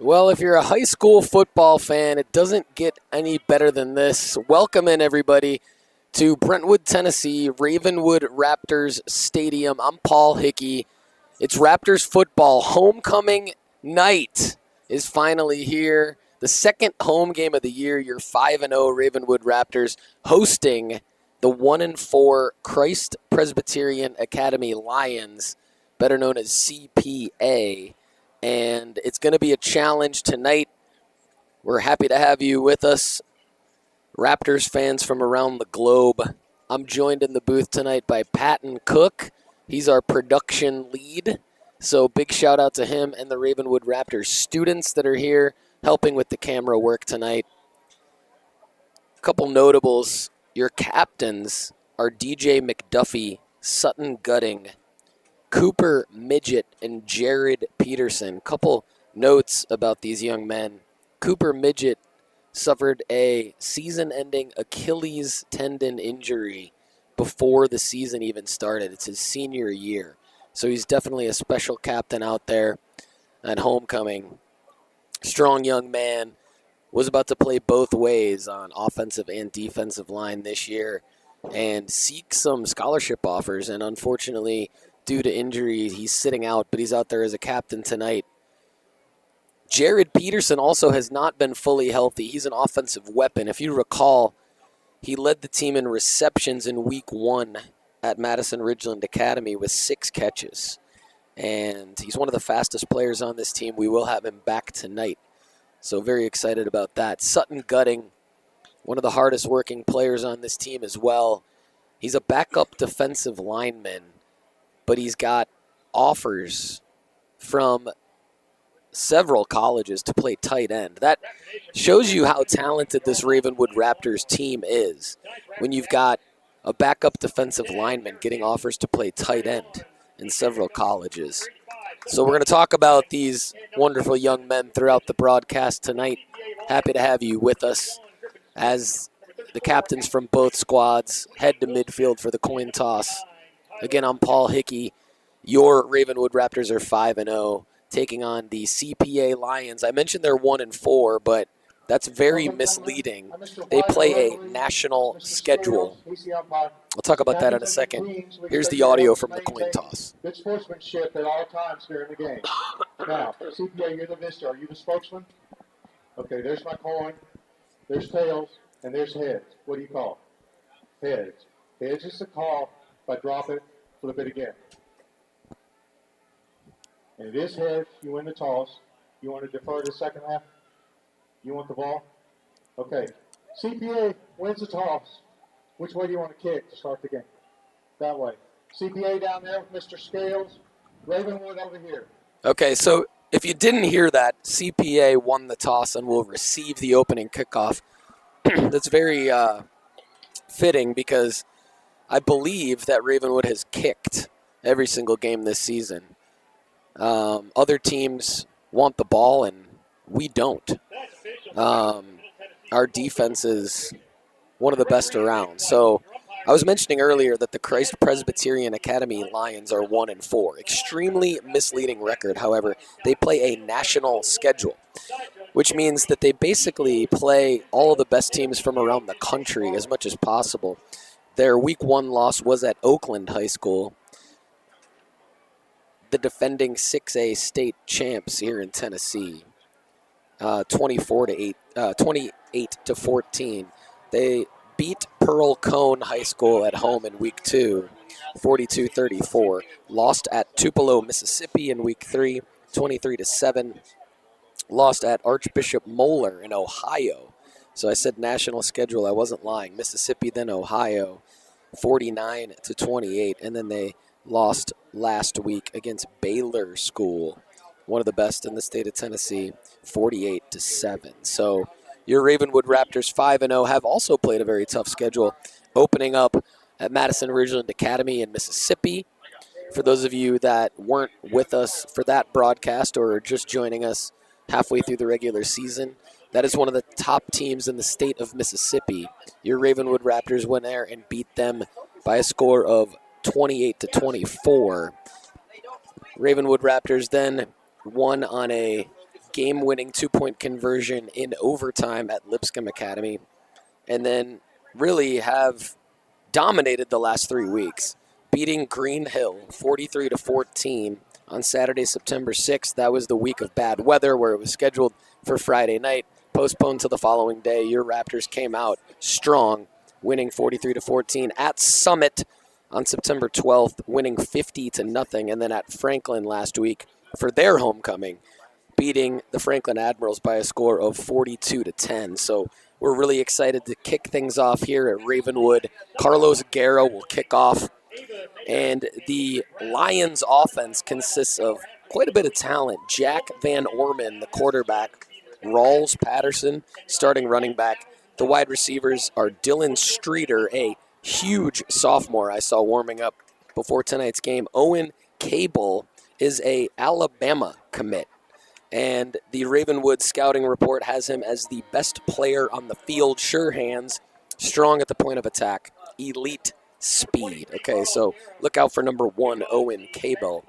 Well, if you're a high school football fan, it doesn't get any better than this. Welcome in, everybody, to Brentwood, Tennessee, Ravenwood Raptors Stadium. I'm Paul Hickey. It's Raptors football. Homecoming night is finally here. The second home game of the year, your 5-0 Ravenwood Raptors hosting the 1-4 Christ Presbyterian Academy Lions, better known as CPA. And it's going to be a challenge tonight. We're happy to have you with us, Raptors fans from around the globe. I'm joined in the booth tonight by Patton Cook. He's our production lead. So big shout out to him and the Ravenwood Raptors students that are here helping with the camera work tonight. A couple notables. Your captains are DJ McDuffie, Sutton Gutting, Cooper Midget, and Jared Peterson. Couple notes about these young men. Cooper Midget suffered a season-ending Achilles tendon injury before the season even started. It's his senior year. So he's definitely a special captain out there at homecoming. Strong young man. Was about to play both ways on offensive and defensive line this year and seek some scholarship offers. And unfortunately, due to injury, he's sitting out, but he's out there as a captain tonight. Jared Peterson also has not been fully healthy. He's an offensive weapon. If you recall, he led the team in receptions in week 1 at Madison Ridgeland Academy with 6 catches. And he's one of the fastest players on this team. We will have him back tonight. So very excited about that. Sutton Gutting, one of the hardest working players on this team as well. He's a backup defensive lineman, but he's got offers from several colleges to play tight end. That shows you how talented this Ravenwood Raptors team is when you've got a backup defensive lineman getting offers to play tight end in several colleges. So we're going to talk about these wonderful young men throughout the broadcast tonight. Happy to have you with us as the captains from both squads head to midfield for the coin toss. Again, I'm Paul Hickey. Your Ravenwood Raptors are 5-0, taking on the CPA Lions. I mentioned they're 1-4, but that's very misleading. They play a national schedule. I'll talk about that in a second. Here's the audio from the coin toss. Good sportsmanship at all times during the game. Now, CPA, you're the visitor. Are you the spokesman? Okay, there's my coin. There's tails, and there's heads. What do you call it? Heads. Heads is the call. If I drop it, flip it again. And it is heads. You win the toss. You want to defer to the second half? You want the ball? Okay. CPA wins the toss. Which way do you want to kick to start the game? That way. CPA down there with Mr. Scales. Ravenwood over here. Okay, so if you didn't hear that, CPA won the toss and will receive the opening kickoff. That's very fitting because I believe that Ravenwood has kicked every single game this season. Other teams want the ball, and we don't. Our defense is one of the best around. So I was mentioning earlier that the Christ Presbyterian Academy Lions are 1-4. Extremely misleading record, however. They play a national schedule, which means that they basically play all of the best teams from around the country as much as possible. Their week 1 loss was at Oakland High School, the defending 6A state champs here in Tennessee, 28-14. They beat Pearl Cone High School at home in week 2, 42-34. Lost at Tupelo, Mississippi in week 3, 23-7. Lost at Archbishop Moeller in Ohio. So I said national schedule, I wasn't lying. Mississippi, then Ohio, 49-28. And then they lost last week against Baylor School, one of the best in the state of Tennessee, 48-7. So your Ravenwood Raptors 5-0 have also played a very tough schedule, opening up at Madison Ridgeland Academy in Mississippi. For those of you that weren't with us for that broadcast or are just joining us halfway through the regular season, that is one of the top teams in the state of Mississippi. Your Ravenwood Raptors went there and beat them by a score of 28-24. Ravenwood Raptors then won on a game-winning two-point conversion in overtime at Lipscomb Academy, and then really have dominated the last 3 weeks, beating Green Hill 43-14 on Saturday, September 6th. That was the week of bad weather where it was scheduled for Friday night, postponed to the following day. Your Raptors came out strong, winning 43-14 at Summit on September 12th, winning 50-0, and then at Franklin last week for their homecoming, beating the Franklin Admirals by a score of 42-10. So we're really excited to kick things off here at Ravenwood. Carlos Guerra will kick off, and the Lions offense consists of quite a bit of talent. Jack Van Orman, the quarterback, Rawls Patterson, starting running back. The wide receivers are Dylan Streeter, a huge sophomore I saw warming up before tonight's game. Owen Cable is a Alabama commit, and the Ravenwood scouting report has him as the best player on the field, sure hands, strong at the point of attack, elite speed. Okay, so look out for number 1, Owen Cable.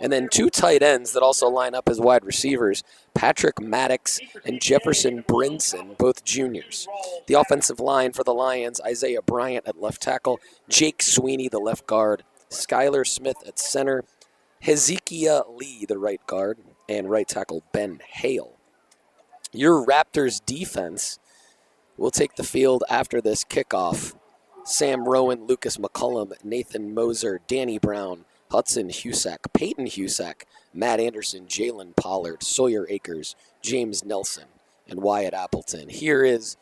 And then 2 tight ends that also line up as wide receivers, Patrick Maddox and Jefferson Brinson, both juniors. The offensive line for the Lions, Isaiah Bryant at left tackle, Jake Sweeney, the left guard, Skylar Smith at center, Hezekiah Lee, the right guard, and right tackle Ben Hale. Your Raptors defense will take the field after this kickoff. Sam Rowan, Lucas McCullum, Nathan Moser, Danny Brown, Hudson Husak, Peyton Husak, Matt Anderson, Jalen Pollard, Sawyer Akers, James Nelson, and Wyatt Appleton. Here is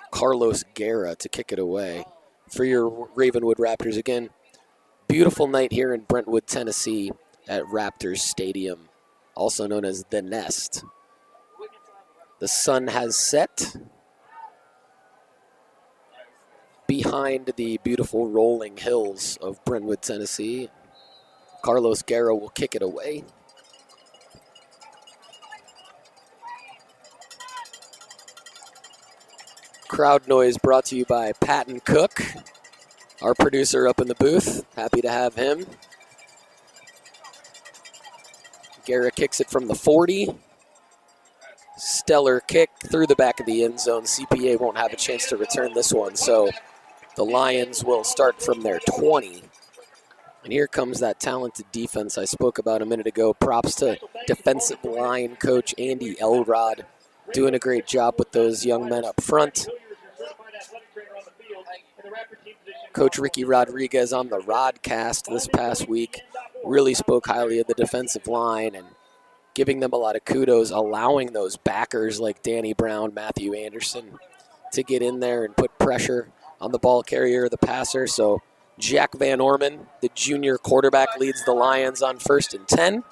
Carlos Guerra to kick it away for your Ravenwood Raptors. Again, beautiful night here in Brentwood, Tennessee at Raptors Stadium, also known as The Nest. The sun has set behind the beautiful rolling hills of Brentwood, Tennessee. Carlos Guerra will kick it away. Crowd noise brought to you by Patton Cook, our producer up in the booth. Happy to have him. Guerra kicks it from the 40. Stellar kick through the back of the end zone. CPA won't have a chance to return this one, so the Lions will start from their 20. And here comes that talented defense I spoke about a minute ago. Props to defensive line coach Andy Elrod, doing a great job with those young men up front. Coach Ricky Rodriguez on the Rodcast this past week really spoke highly of the defensive line and giving them a lot of kudos, allowing those backers like Danny Brown, Matthew Anderson to get in there and put pressure on the ball carrier, the passer. So Jack Van Orman, the junior quarterback, leads the Lions on 1st and 10.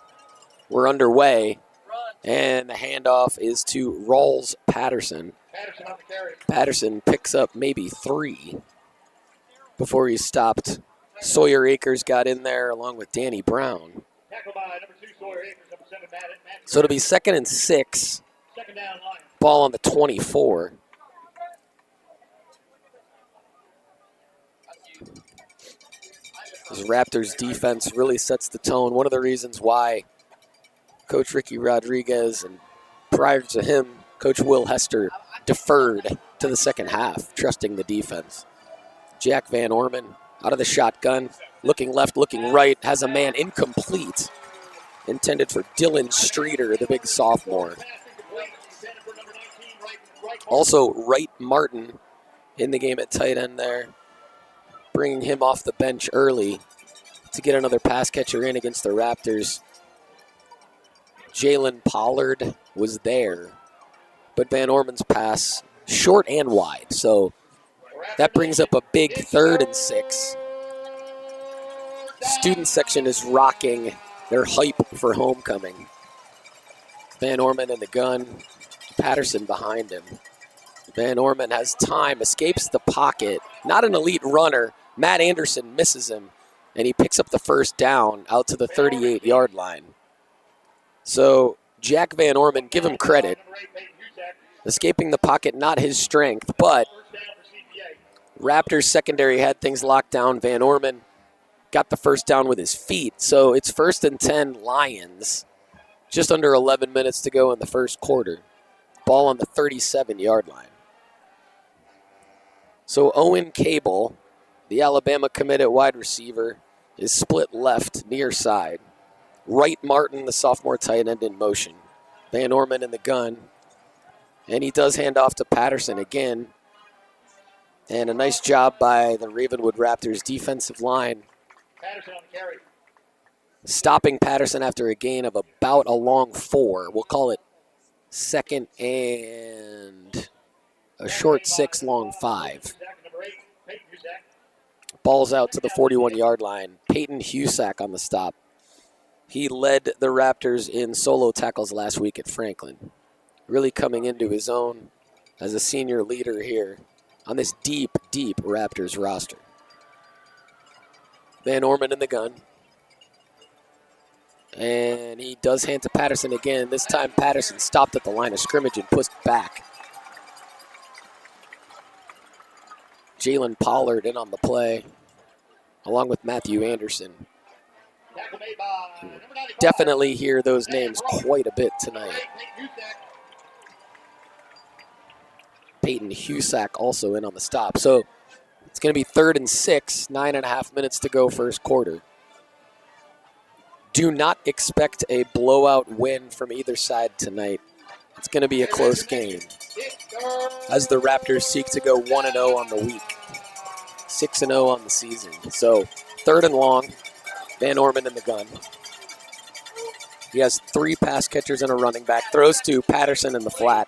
We're underway, and the handoff is to Rawls Patterson. Patterson picks up maybe 3 before he's stopped. Sawyer Akers got in there along with Danny Brown. So it'll be 2nd and 6. Ball on the 24. This Raptors defense really sets the tone. One of the reasons why Coach Ricky Rodriguez and prior to him, Coach Will Hester deferred to the second half, trusting the defense. Jack Van Orman out of the shotgun, looking left, looking right, has a man incomplete, intended for Dylan Streeter, the big sophomore. Also, Wright Martin in the game at tight end there, bringing him off the bench early to get another pass catcher in against the Raptors. Jalen Pollard was there, but Van Orman's pass short and wide. So that brings up a big 3rd and 6. Student section is rocking their hype for homecoming. Van Orman in the gun, Patterson behind him. Van Orman has time, escapes the pocket. Not an elite runner. Matt Anderson misses him, and he picks up the first down out to the 38-yard line. So Jack Van Orman, give him credit. Escaping the pocket, not his strength, but Raptors secondary had things locked down. Van Orman got the first down with his feet. So it's 1st and 10 Lions Just under 11 minutes to go in the first quarter. Ball on the 37-yard line. So Owen Cable, the Alabama committed wide receiver, is split left near side. Right Martin, the sophomore tight end, in motion. Van Orman in the gun. And he does hand off to Patterson again. And a nice job by the Ravenwood Raptors defensive line. Patterson on the carry. Stopping Patterson after a gain of about a long 4. We'll call it 2nd and a short 6, long 5. Ball's out to the 41-yard line. Peyton Husak on the stop. He led the Raptors in solo tackles last week at Franklin. Really coming into his own as a senior leader here on this deep, deep Raptors roster. Van Orman in the gun. And he does hand to Patterson again. This time Patterson stopped at the line of scrimmage and pushed back. Jalen Pollard in on the play, along with Matthew Anderson. Definitely hear those names quite a bit tonight. Peyton Husak also in on the stop. So it's going to be 3rd and 6, 9.5 minutes to go first quarter. Do not expect a blowout win from either side tonight. It's going to be a close game as the Raptors seek to go 1-0 on the week, 6-0 on the season. So 3rd and long, Van Orman in the gun. He has 3 pass catchers and a running back. Throws to Patterson in the flat.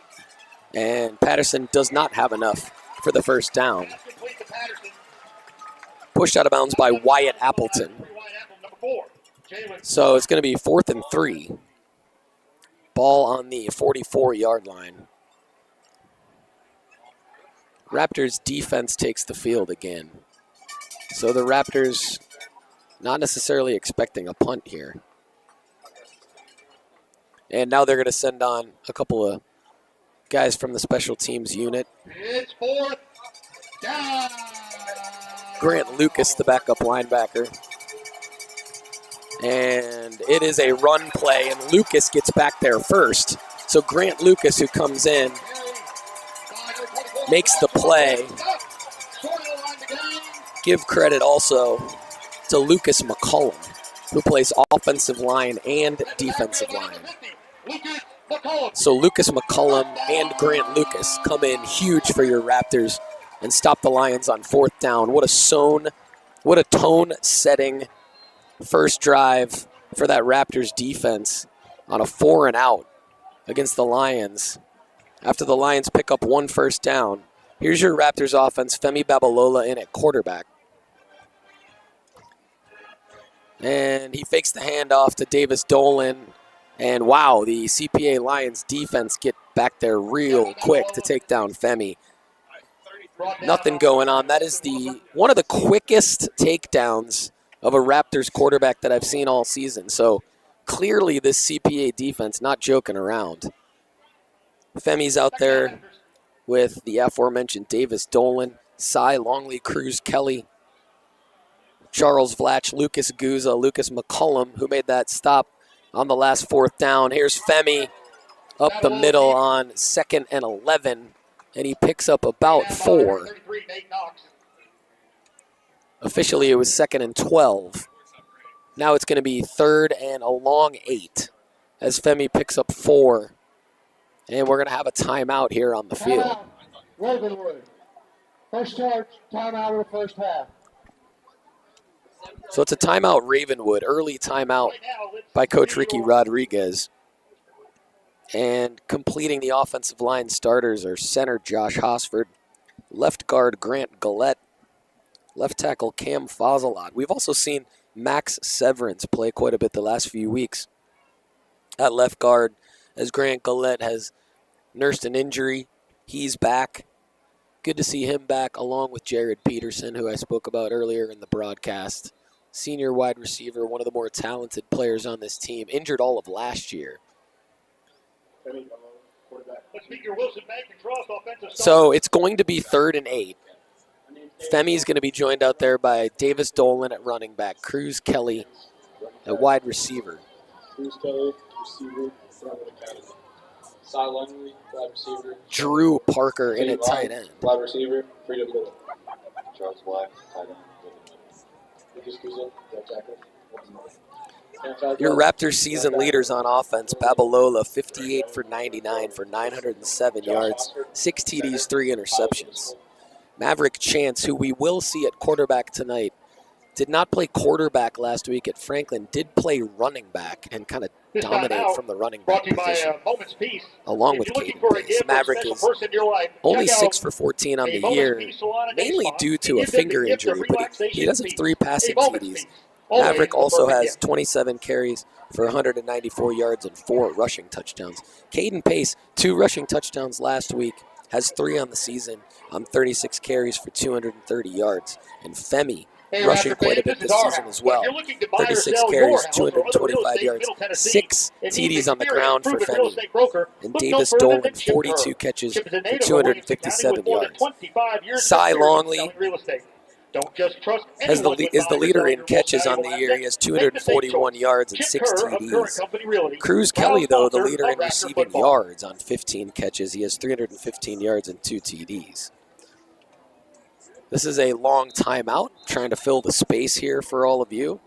And Patterson does not have enough for the first down. Pushed out of bounds by Wyatt Appleton. So it's going to be 4th and 3. Ball on the 44-yard line. Raptors defense takes the field again. So the Raptors not necessarily expecting a punt here. And now they're going to send on a couple of guys from the special teams unit. It's 4th down. Grant Lucas, the backup linebacker. And it is a run play, and Lucas gets back there first. So Grant Lucas, who comes in, makes the play. Give credit also to Lucas McCullum, who plays offensive line and defensive line. So Lucas McCullum and Grant Lucas come in huge for your Raptors and stop the Lions on 4th down. What a tone-setting first drive for that Raptors defense on a 4-and-out against the Lions. After the Lions pick up 1 first down, here's your Raptors offense. Femi Babalola in at quarterback. And he fakes the handoff to Davis Dolan. And wow, the CPA Lions defense get back there real quick to take down Femi. Nothing going on. That is one of the quickest takedowns of a Raptors quarterback that I've seen all season. So clearly this CPA defense not joking around. Femi's out there with the aforementioned Davis Dolan, Cy Longley, Cruz Kelly, Charles Vlatch, Lucas Guza, Lucas McCullum, who made that stop on the last 4th down. Here's Femi up the middle on 2nd and 11, and he picks up about 4. Officially, it was 2nd and 12. Now it's going to be 3rd and a long 8 as Femi picks up 4. And we're going to have a timeout here on the field. Ravenwood. First charge, timeout of the first half. So it's a timeout Ravenwood, early timeout by Coach Ricky Rodriguez. And completing the offensive line starters are center Josh Hosford, left guard Grant Gillette, left tackle Cam Fazalot. We've also seen Max Severance play quite a bit the last few weeks at left guard as Grant Gillette has nursed an injury. He's back. Good to see him back, along with Jared Peterson, who I spoke about earlier in the broadcast. Senior wide receiver, one of the more talented players on this team, injured all of last year. So it's going to be 3rd and 8. Femi's going to be joined out there by Davis Dolan at running back, Cruz Kelly at wide receiver. receiver, Silently, wide receiver. Drew Parker in at tight end. Wide receiver, Freedom Middle. Charles Black, tight end. Lucas Kuzo, left tackle. Your Raptors season leaders on offense, Babalola, 58 for 99 for 907 yards, 6 TDs, 3 interceptions. Maverick Chance, who we will see at quarterback tonight, did not play quarterback last week at Franklin, did play running back and kind of dominate from the running back position, along with Caden Pace. Maverick is only 6 for 14 on the year, mainly due to a finger injury, but he does have 3 passing TDs. Maverick also has 27 carries for 194 yards and 4 rushing touchdowns. Caden Pace, 2 rushing touchdowns last week, has 3 on the season on 36 carries for 230 yards. And Femi, rushing quite a bit this season as well. 36 carries, 225 yards, 6 TDs on the ground for Femi. And Davis Dolan, 42 catches for 257 yards. Cy Longley is the leader in catches on the year. He has 241 yards and 6 TDs. Cruz Kelly, though, the leader in receiving yards on 15 catches. He has 315 yards and 2 TDs. This is a long timeout, trying to fill the space here for all of you.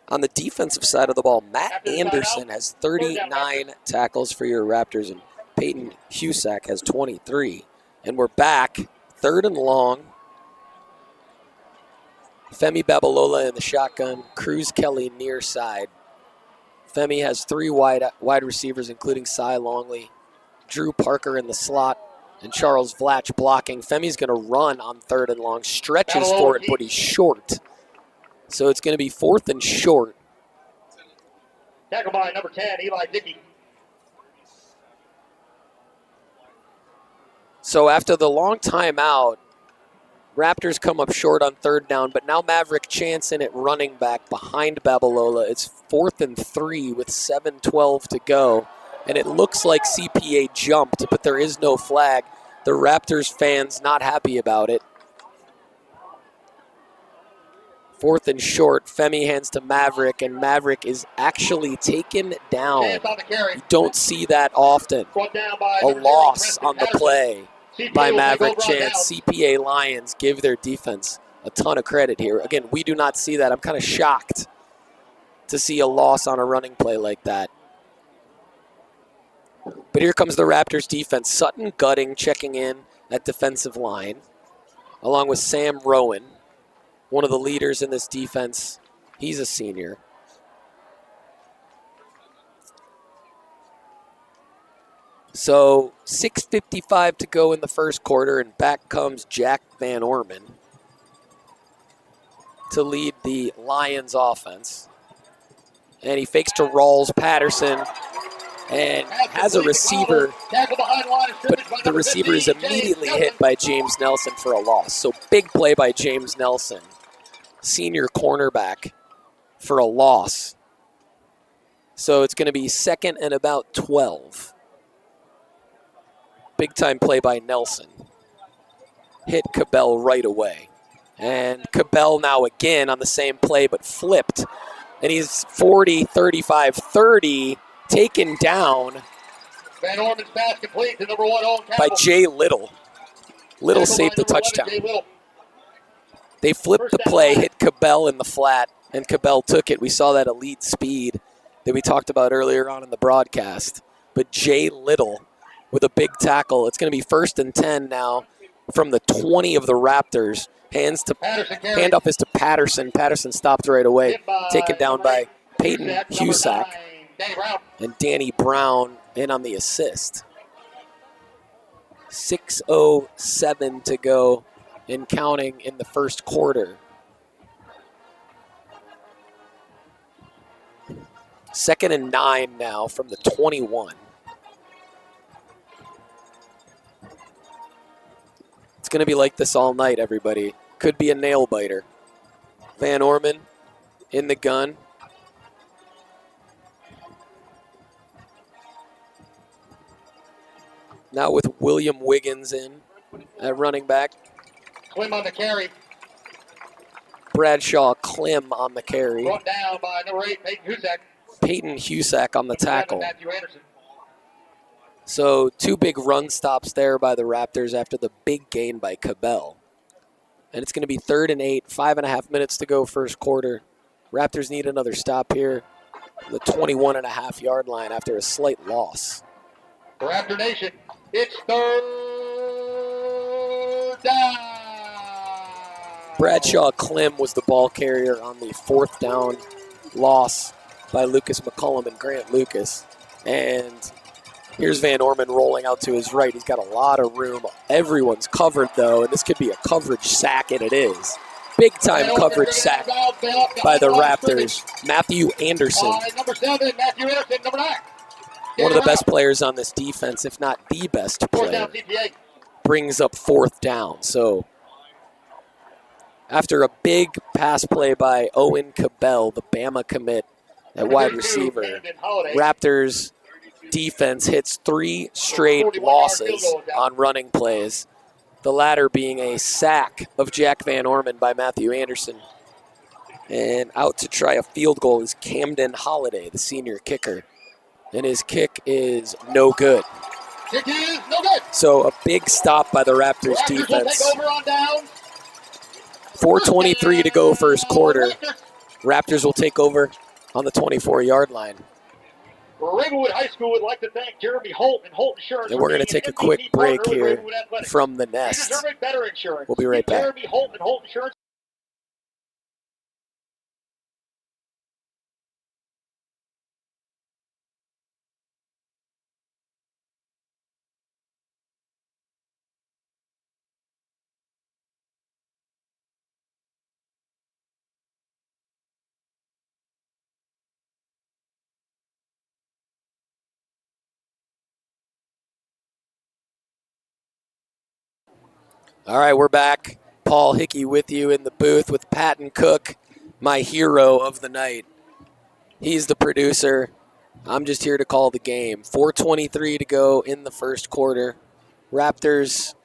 On the defensive side of the ball, Matt Anderson has 39 tackles for your Raptors, and Peyton Husak has 23. And we're back, 3rd and long. Femi Babalola in the shotgun, Cruz Kelly near side. Femi has 3 wide receivers, including Cy Longley, Drew Parker in the slot, and Charles Vlach blocking. Femi's going to run on 3rd and long, stretches for it, but he's short. So it's going to be 4th and short. Tackle by number 10, Eli Dickey. So after the long timeout, Raptors come up short on 3rd down, but now Maverick Chance in at running back behind Babalola. It's 4th and 3 with 7:12 to go. And it looks like CPA jumped, but there is no flag. The Raptors fans not happy about it. 4th and short, Femi hands to Maverick, and Maverick is actually taken down. You don't see that often. A loss on the play by Maverick Chance. CPA Lions give their defense a ton of credit here. Again, we do not see that. I'm kind of shocked to see a loss on a running play like that. But here comes the Raptors defense. Sutton Gutting checking in at defensive line, along with Sam Rowan, one of the leaders in this defense. He's a senior. So 6:55 to go in the first quarter, and back comes Jack Van Orman to lead the Lions offense. And he fakes to Rawls Patterson and has a receiver, but the receiver is immediately hit by James Nelson for a loss. So big play by James Nelson, senior cornerback, for a loss. So it's going to be 2nd and about 12. Big time play by Nelson. Hit Cabell right away. And Cabell now again on the same play, but flipped. And he's 40, 35, 30, taken down Van Orman's pass complete to number 1 by Jay Little. Little saved the touchdown. They flipped the play, hit Cabell in the flat, and Cabell took it. We saw that elite speed that we talked about earlier on in the broadcast. But Jay Little with a big tackle. It's going to be 1st and 10 now from the 20 of the Raptors. Handoff is to Patterson. Patterson stopped right away. Taken down by Peyton Husak. And Danny Brown in on the assist. 6:07 to go and counting in the first quarter. 2nd and 9 now from the 21. It's going to be like this all night, everybody. Could be a nail biter. Van Orman in the gun. Now with William Wiggins in at running back. Klim on the carry. Bradshaw Klim on the carry. Brought down by number 8, Peyton Husak. Peyton Husak on the tackle. Matthew Anderson. So 2 big run stops there by the Raptors after the big gain by Cabell. And it's going to be 3rd and 8, 5.5 minutes to go first quarter. Raptors need another stop here. The 21.5-yard line after a slight loss. Raptor Nation, it's 3rd down. Bradshaw Klim was the ball carrier on the 4th down loss by Lucas McCullum and Grant Lucas. And here's Van Orman rolling out to his right. He's got a lot of room. Everyone's covered, though, and this could be a coverage sack, and it is. Big-time coverage sack by the Raptors. Matthew Anderson. Number 7, Matthew Anderson, number 9. One of the best players on this defense, if not the best player. CPA. Brings up 4th down. So after a big pass play by Owen Cabell, the Bama commit at wide receiver, Raptors defense hits 3 straight losses on running plays, the latter being a sack of Jack Van Orman by Matthew Anderson. And out to try a field goal is Camden Holiday, the senior kicker. And his kick is no good. Kick is no good. So a big stop by the Raptors defense. Will take over on downs. 4:23 to go first quarter. Raptors will take over on the 24-yard line. Ravenwood High School would like to thank Jeremy Holt and Holt Insurance. And we're going to take a quick break here from the nest. You deserve better insurance. We'll be right back. Jeremy Holt and Holt Insurance. All right, we're back. Paul Hickey with you in the booth with Patton Cook, my hero of the night. He's the producer. I'm just here to call the game. 4:23 to go in the first quarter. Raptors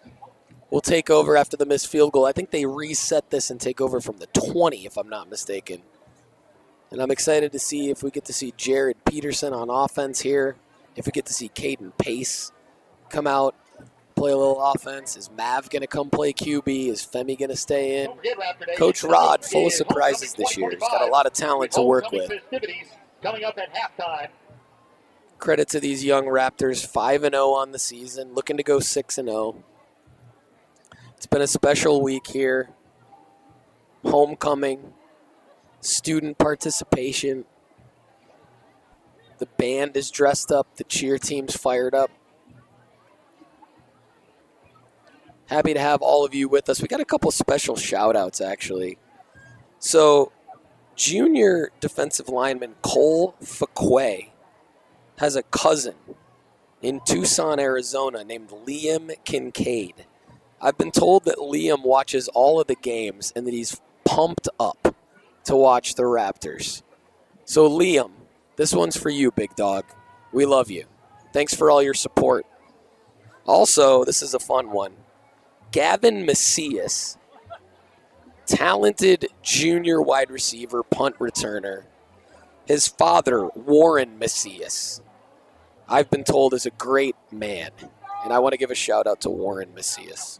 will take over after the missed field goal. I think they reset this and take over from the 20, if I'm not mistaken. And I'm excited to see if we get to see Jared Peterson on offense here, if we get to see Caden Pace come out, play a little offense. Is Mav going to come play QB? Is Femi going to stay in? Coach Rod, full of surprises this year. He's got a lot of talent to work with. Coming up at halftime. Credit to these young Raptors, 5-0 on the season, looking to go 6-0. It's been a special week here. Homecoming, student participation. The band is dressed up. The cheer team's fired up. Happy to have all of you with us. We got a couple special shout-outs, actually. So, junior defensive lineman Cole Fakwe has a cousin in Tucson, Arizona named Liam Kincaid. I've been told that Liam watches all of the games and that he's pumped up to watch the Raptors. So, Liam, this one's for you, big dog. We love you. Thanks for all your support. Also, this is a fun one. Gavin Macias, talented junior wide receiver, punt returner. His father, Warren Macias, I've been told is a great man. And I want to give a shout out to Warren Macias.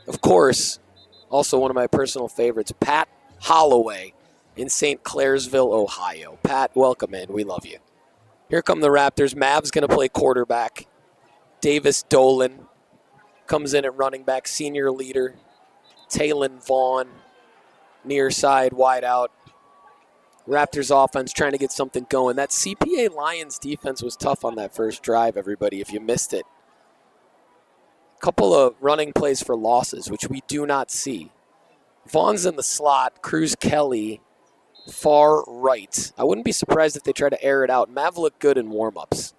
Of course, also one of my personal favorites, Pat Holloway in St. Clairsville, Ohio. Pat, welcome in. We love you. Here come the Raptors. Mav's going to play quarterback. Davis Dolan comes in at running back, senior leader. Taylon Vaughn, near side, wide out. Raptors offense trying to get something going. That CPA Lions defense was tough on that first drive, everybody, if you missed it. A couple of running plays for losses, which we do not see. Vaughn's in the slot. Cruz Kelly, far right. I wouldn't be surprised if they try to air it out. Mav looked good in warm-ups.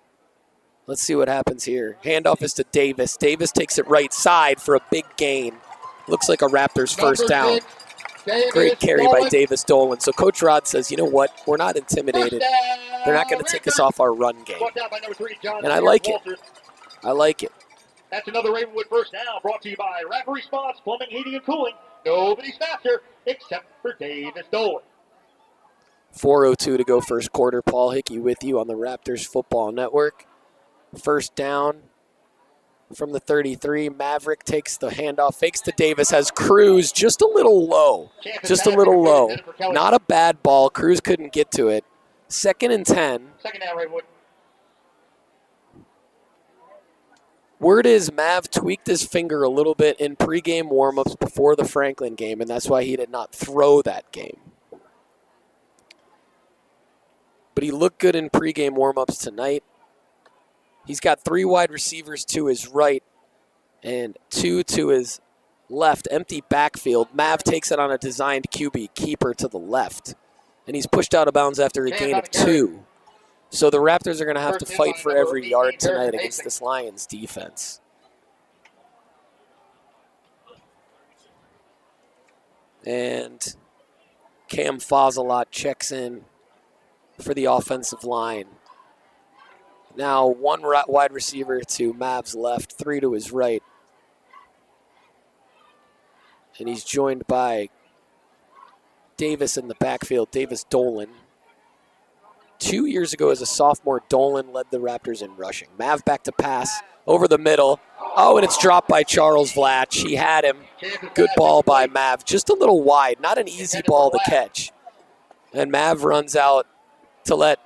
Let's see what happens here. Handoff is to Davis. Davis takes it right side for a big gain. Looks like a Raptors first down. Great carry by Davis Dolan. So Coach Rod says, you know what? We're not intimidated. They're not going to take us off our run game. And I like it. I like it. That's another Ravenwood first down brought to you by Rapid Response Plumbing, Heating, and Cooling. Nobody's faster except for Davis Dolan. 4:02 to go first quarter. Paul Hickey with you on the Raptors Football Network. First down from the 33. Maverick takes the handoff, fakes to Davis, has Cruz just a little low. Just a little low. Not a bad ball. Cruz couldn't get to it. 2nd and 10. Second down, Ravenwood. Word is Mav tweaked his finger a little bit in pregame warmups before the Franklin game, and that's why he did not throw that game. But he looked good in pregame warmups tonight. He's got 3 wide receivers to his right and 2 to his left. Empty backfield. Mav takes it on a designed QB keeper to the left. And he's pushed out of bounds after a gain of 2. So the Raptors are going to have to fight for every yard tonight against this Lions defense. And Cam Fazalot checks in for the offensive line. Now 1 wide receiver to Mav's left, 3 to his right. And he's joined by Davis in the backfield, Davis Dolan. 2 years ago as a sophomore, Dolan led the Raptors in rushing. Mav back to pass over the middle. Oh, and it's dropped by Charles Vlatch. He had him. Good ball by Mav. Just a little wide. Not an easy ball to catch. And Mav runs out to let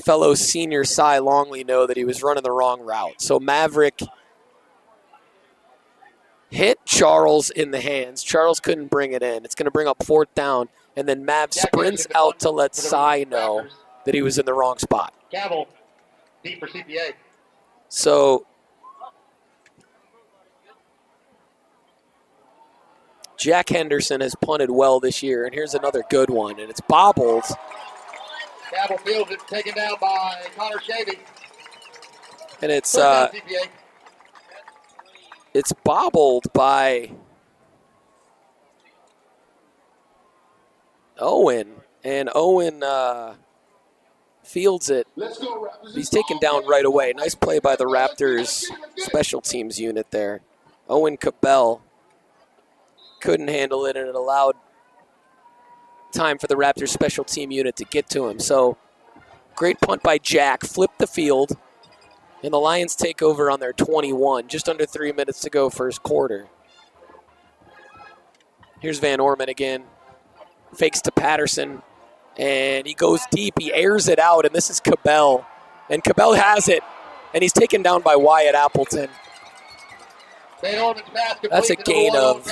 fellow senior Cy Longley know that he was running the wrong route. So Maverick hit Charles in the hands. Charles couldn't bring it in. It's going to bring up 4th down. And then Mav sprints out to let Cy know that he was in the wrong spot. Cavill, deep for CPA. So Jack Henderson has punted well this year, and here's another good one, and it's bobbled. Cavill fields it, taken down by Connor Shavy. And it's bobbled by Owen, and Owen fields it. He's taken down right away. Nice play by the Raptors special teams unit there. Owen Cabell couldn't handle it, and it allowed time for the Raptors special team unit to get to him. So great punt by Jack, flipped the field, and the Lions take over on their 21. Just under 3 minutes to go first quarter. Here's Van Orman again. Fakes to Patterson, and he goes deep. He airs it out, and this is Cabell. And Cabell has it, and he's taken down by Wyatt Appleton. That's a gain of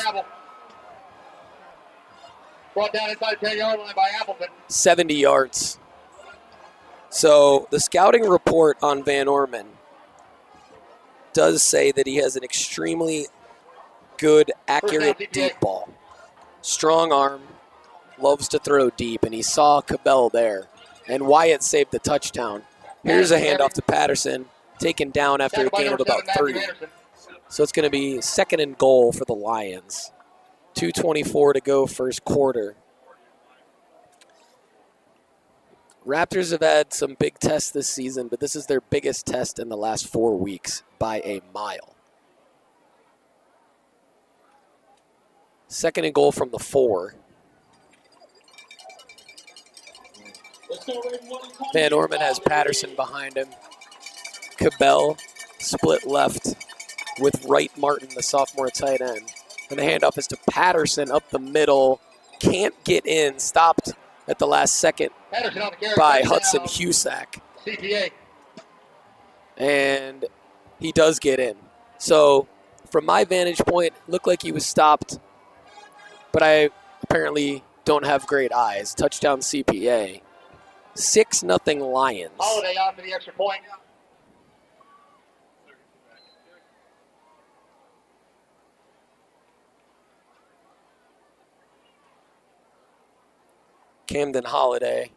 brought down inside the 10-yard line by Appleton. 70 yards. So the scouting report on Van Orman does say that he has an extremely good, accurate deep ball. Strong arm, loves to throw deep, and he saw Cabell there. And Wyatt saved the touchdown. Here's a handoff to Patterson, taken down after a gain of about 3. So it's going to be 2nd and goal for the Lions. 2:24 to go first quarter. Raptors have had some big tests this season, but this is their biggest test in the last 4 weeks by a mile. 2nd and goal from the 4. Van Orman has Patterson behind him. Cabell split left with Wright Martin, the sophomore tight end. And the handoff is to Patterson up the middle. Can't get in. Stopped at the last second by Hudson Husak. CPA. And he does get in. So from my vantage point, looked like he was stopped. But I apparently don't have great eyes. Touchdown CPA. 6-0 Lions. Holiday on for the extra point. Camden Holiday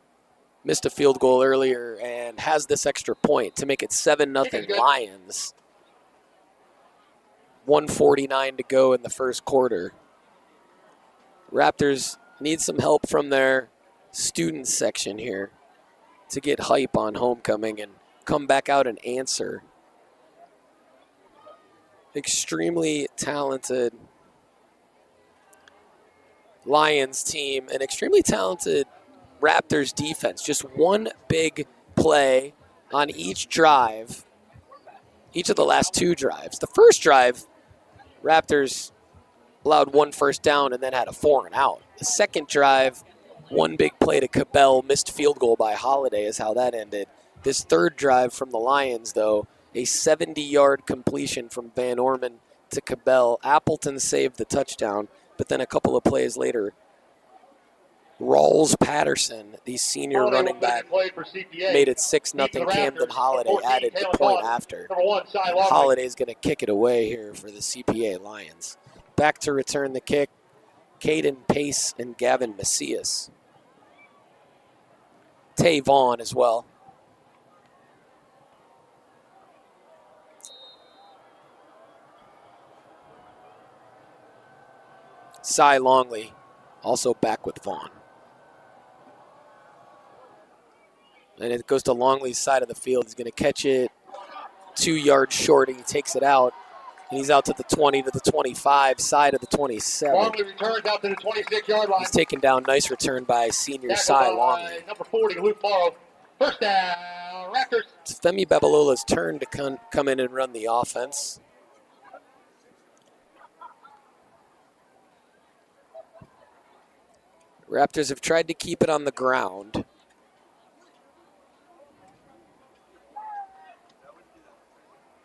missed a field goal earlier and has this extra point to make it 7-0 Lions. 1:49 to go in the first quarter. Raptors need some help from their student section here to get hype on homecoming and come back out and answer. Extremely talented Lions team, an extremely talented Raptors defense. Just one big play on each drive, each of the last 2 drives. The first drive, Raptors allowed 1 first down and then had a 4 and out. The second drive, one big play to Cabell, missed field goal by Holiday is how that ended. This third drive from the Lions, though, a 70-yard completion from Van Orman to Cabell. Appleton saved the touchdown, but then a couple of plays later, Rawls Patterson, the senior running back, made it 6-0. Camden Holiday added the point after. And Holiday's going to kick it away here for the CPA Lions. Back to return the kick, Caden Pace and Gavin Macias. Tay Vaughn as well. Cy Longley also back with Vaughn. And it goes to Longley's side of the field. He's going to catch it 2 yards short, and he takes it out. And he's out to the 20, to the 25, side of the 27. Longley returns out to the 26-yard line. He's taken down. Nice return by senior Cy Longley. Number 40, Luke Morrow. First down, Raptors. It's Femi Babalola's turn to come in and run the offense. Raptors have tried to keep it on the ground.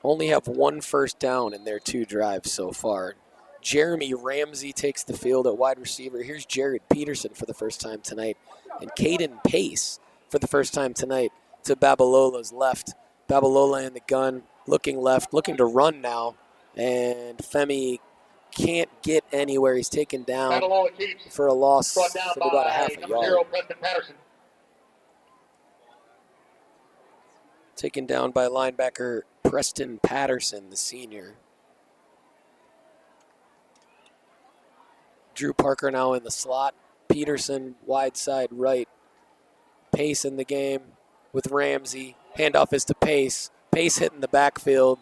Only have 1 first down in their 2 drives so far. Jeremy Ramsey takes the field at wide receiver. Here's Jared Peterson for the first time tonight. And Caden Pace for the first time tonight to Babalola's left. Babalola in the gun, looking left, looking to run now. And Femi can't get anywhere. He's taken down for a loss of about a half a yard. Taken down by linebacker Preston Patterson, the senior. Drew Parker now in the slot. Peterson wide side right. Pace in the game with Ramsey. Handoff is to Pace. Pace hitting the backfield.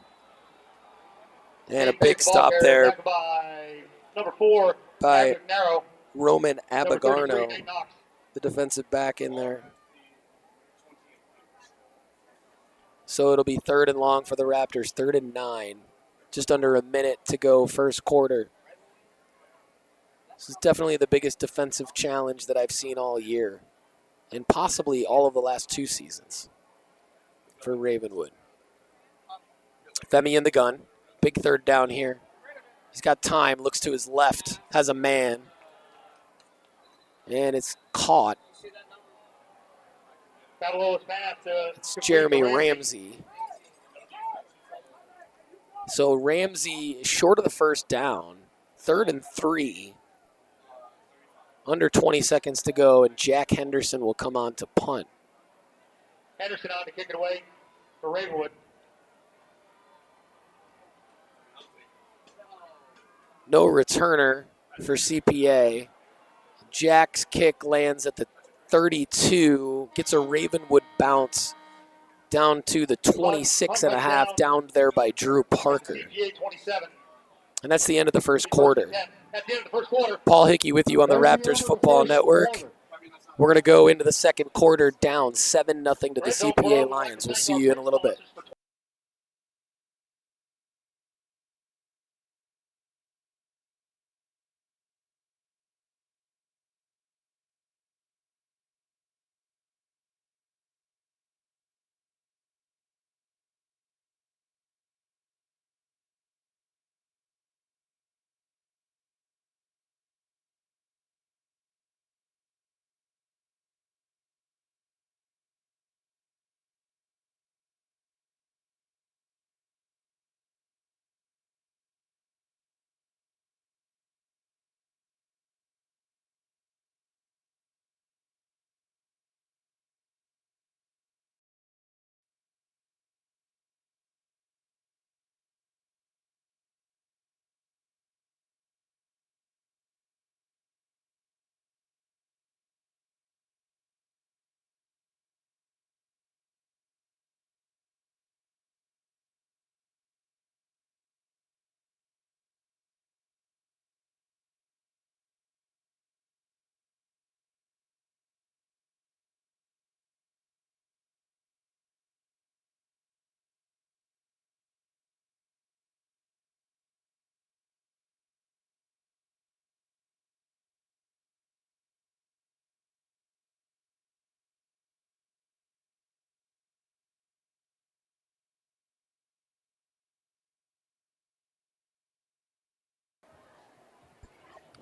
And a big stop there by number 4 by Roman Abagarno, the defensive back in there. So it'll be 3rd and long for the Raptors, 3rd and 9. Just under a minute to go first quarter. This is definitely the biggest defensive challenge that I've seen all year, and possibly all of the last 2 seasons for Ravenwood. Femi in the gun. Big 3rd down here. He's got time, looks to his left, has a man, and it's caught. It's Jeremy Ramsey. So Ramsey short of the first down, 3rd and 3. Under 20 seconds to go, and Jack Henderson will come on to punt. Henderson on to kick it away for Ravenwood. No returner for CPA. Jack's kick lands at the 32, gets a Ravenwood bounce down to the 26 and a half, downed there by Drew Parker. And that's the end of the first quarter. Paul Hickey with you on the Raptors Football Network. We're going to go into the second quarter down 7-0 to the CPA Lions. We'll see you in a little bit.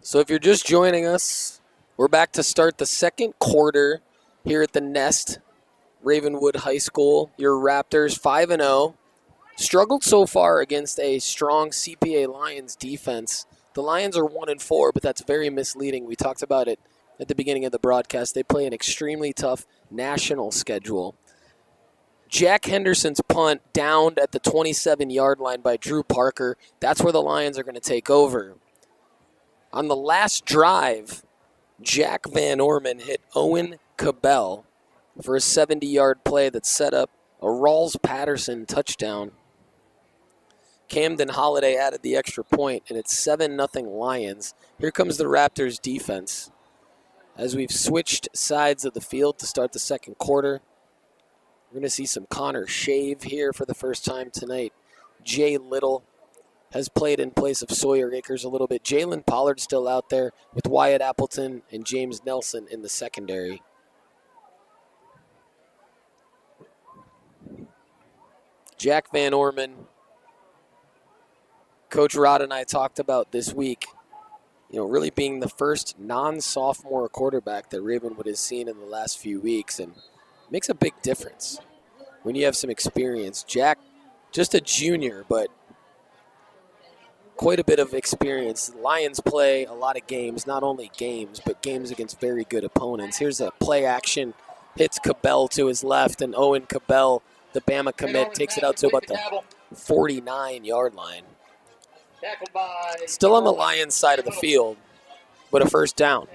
So if you're just joining us, we're back to start the second quarter here at the Nest, Ravenwood High School. Your Raptors 5-0. Struggled so far against a strong CPA Lions defense. The Lions are 1-4, but that's very misleading. We talked about it at the beginning of the broadcast. They play an extremely tough national schedule. Jack Henderson's punt downed at the 27-yard line by Drew Parker. That's where the Lions are going to take over. On the last drive, Jack Van Orman hit Owen Cabell for a 70-yard play that set up a Rawls Patterson touchdown. Camden Holiday added the extra point, and it's 7-0 Lions. Here comes the Raptors defense. As we've switched sides of the field to start the second quarter, we're going to see some Connor Shave here for the first time tonight. Jay Little has played in place of Sawyer Akers a little bit. Jalen Pollard still out there with Wyatt Appleton and James Nelson in the secondary. Jack Van Orman, Coach Rod and I talked about this week, really being the first non-sophomore quarterback that Ravenwood has seen in the last few weeks, and makes a big difference when you have some experience. Jack, just a junior, but quite a bit of experience. Lions play a lot of games, not only games, but games against very good opponents. Here's a play action, hits Cabell to his left, and Owen Cabell, the Bama commit, takes it out to about the 49-yard line. Still on the Lions side of the field, but a first down.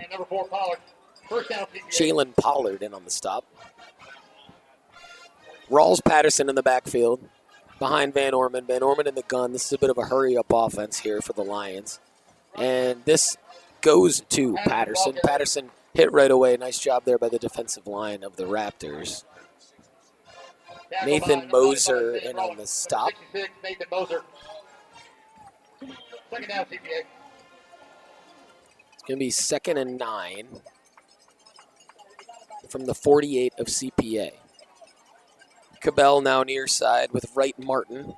Jalen Pollard in on the stop. Rawls Patterson in the backfield behind Van Orman. Van Orman in the gun. This is a bit of a hurry-up offense here for the Lions. And this goes to Patterson. Patterson hit right away. Nice job there by the defensive line of the Raptors. Nathan Moser in on the stop. Nathan Moser. Second down, CPA. It's going to be 2nd and 9 from the 48 of CPA. Cabell now near side with Wright Martin.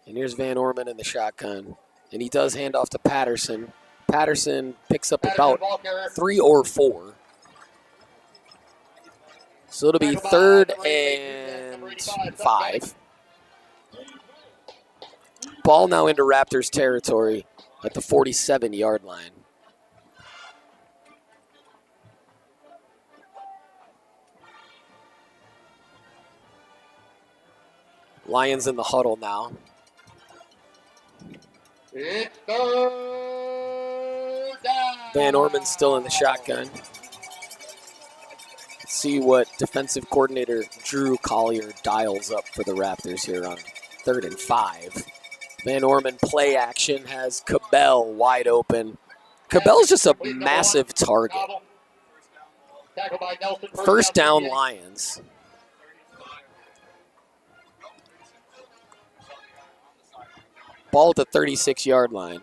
And here's Van Orman in the shotgun. And he does hand off to Patterson. Patterson picks up about 3 or 4. So it'll be 3rd and 5. Ball now into Raptors territory at the 47-yard line. Lions in the huddle now. It's third down. Van Orman's still in the shotgun. Let's see what defensive coordinator Drew Collier dials up for the Raptors here on 3rd and 5. Van Orman play action has Cabell wide open. Cabell's just a massive target. First down Lions. Ball at the 36-yard line.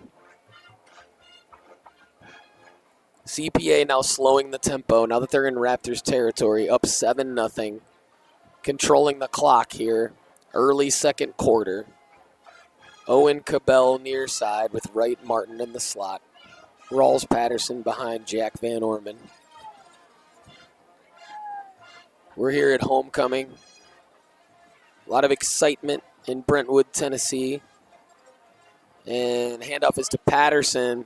CPA now slowing the tempo now that they're in Raptors territory, up 7-0. Controlling the clock here. Early second quarter. Owen Cabell near side with Wright Martin in the slot. Rawls Patterson behind Jack Van Orman. We're here at homecoming. A lot of excitement in Brentwood, Tennessee. And handoff is to Patterson.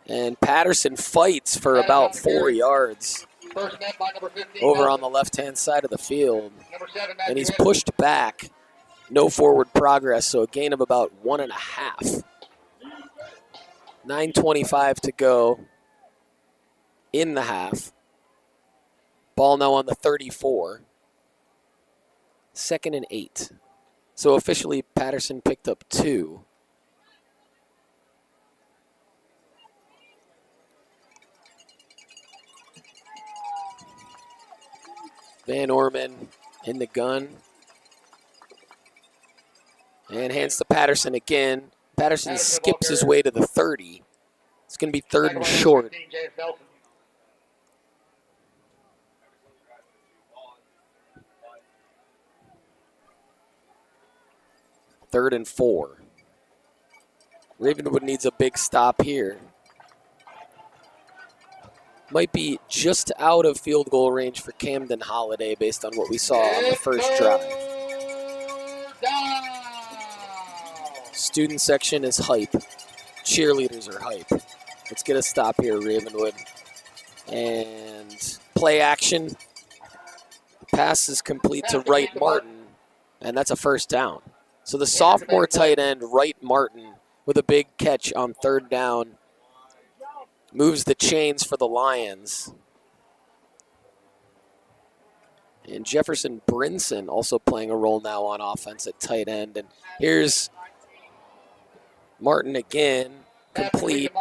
And Patterson fights for about 4 yards over on the left-hand side of the field. And he's pushed back. No forward progress, so a gain of about 1.5. 9:25 to go in the half. Ball now on the 34. 2nd and 8. So officially Patterson picked up 2. Van Orman in the gun. And hands to Patterson again. Patterson skips his way to the 30. It's going to be 3rd and short. 3rd and 4. Ravenwood needs a big stop here. Might be just out of field goal range for Camden Holiday based on what we saw on the first drive. Student section is hype. Cheerleaders are hype. Let's get a stop here, Ravenwood. And play action. Pass is complete to Wright Martin, and that's a first down. So the sophomore tight end, Wright Martin, with a big catch on third down, moves the chains for the Lions. And Jefferson Brinson also playing a role now on offense at tight end. And here's Martin again, complete.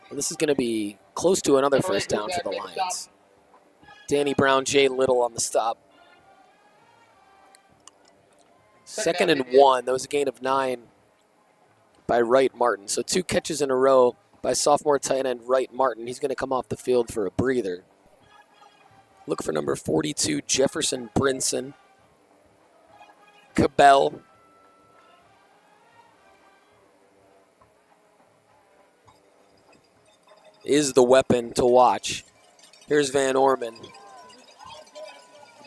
And this is going to be close to another first down for the Lions. Danny Brown, Jay Little on the stop. 2nd and 1. That was a gain of 9 by Wright Martin. So 2 catches in a row by sophomore tight end Wright Martin. He's going to come off the field for a breather. Look for number 42, Jefferson Brinson. Cabell. Is the weapon to watch. Here's Van Orman.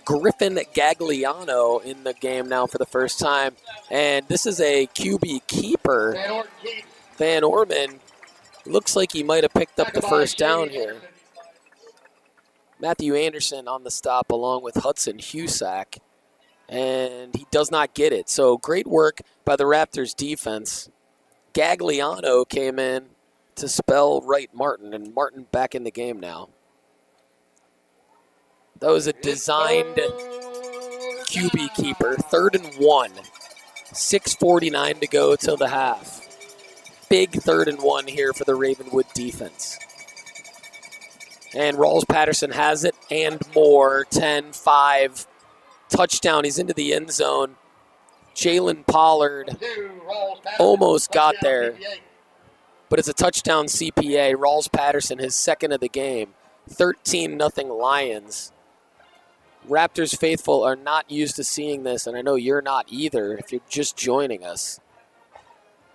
Griffin Gagliano in the game now for the first time. And this is a QB keeper. Van Orman looks like he might have picked up the first down here. Matthew Anderson on the stop along with Hudson Husak. And he does not get it. So great work by the Raptors defense. Gagliano came in to spell Wright Martin, and Martin back in the game now. That was a designed QB keeper. 3rd and 1. 6:49 to go till the half. Big 3rd and 1 here for the Ravenwood defense. And Rawls Patterson has it and more. 10-5. Touchdown. He's into the end zone. Jalen Pollard almost got there. But it's a touchdown CPA. Rawls Patterson, his 2nd of the game. 13-0 Lions. Raptors faithful are not used to seeing this, and I know you're not either if you're just joining us.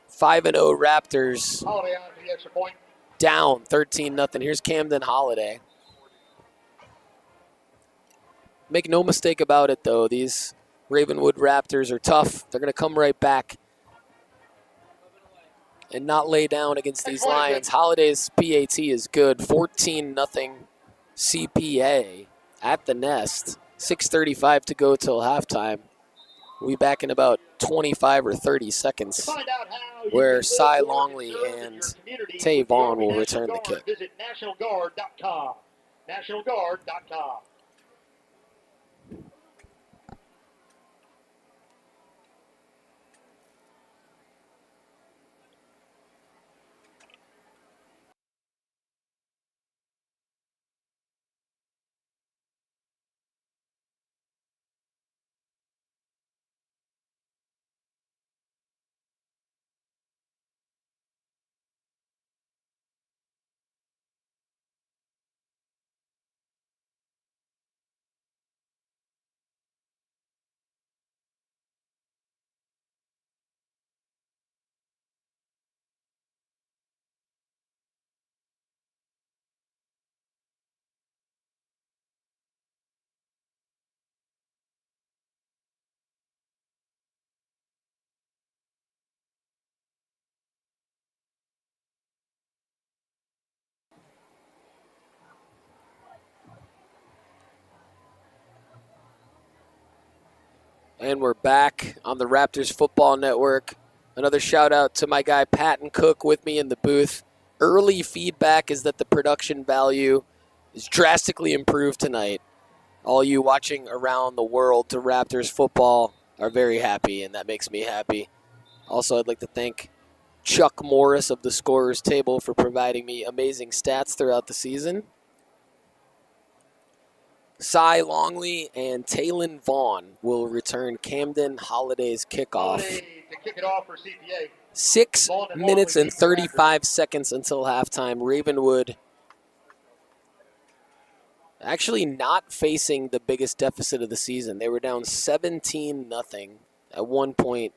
5-0 Raptors. Down 13-0. Here's Camden Holiday. Make no mistake about it, though. These Ravenwood Raptors are tough. They're going to come right back and not lay down against these Lions. Holiday's PAT is good. 14-0 CPA at the Nest. 6:35 to go till halftime. We'll be back in about 25 or 30 seconds where Cy Longley and Tay Vaughn will return the kick. Visit NationalGuard.com. NationalGuard.com. And we're back on the Raptors Football Network. Another shout out to my guy Patton Cook with me in the booth. Early feedback is that the production value is drastically improved tonight. All you watching around the world to Raptors football are very happy, and that makes me happy. Also, I'd like to thank Chuck Morris of the Scorers Table for providing me amazing stats throughout the season. Cy Longley and Taylon Vaughn will return Camden Holiday's kickoff. To kick it off for CPA. 6 minutes and 35 seconds until halftime. Ravenwood actually not facing the biggest deficit of the season. They were down 17-0 at one point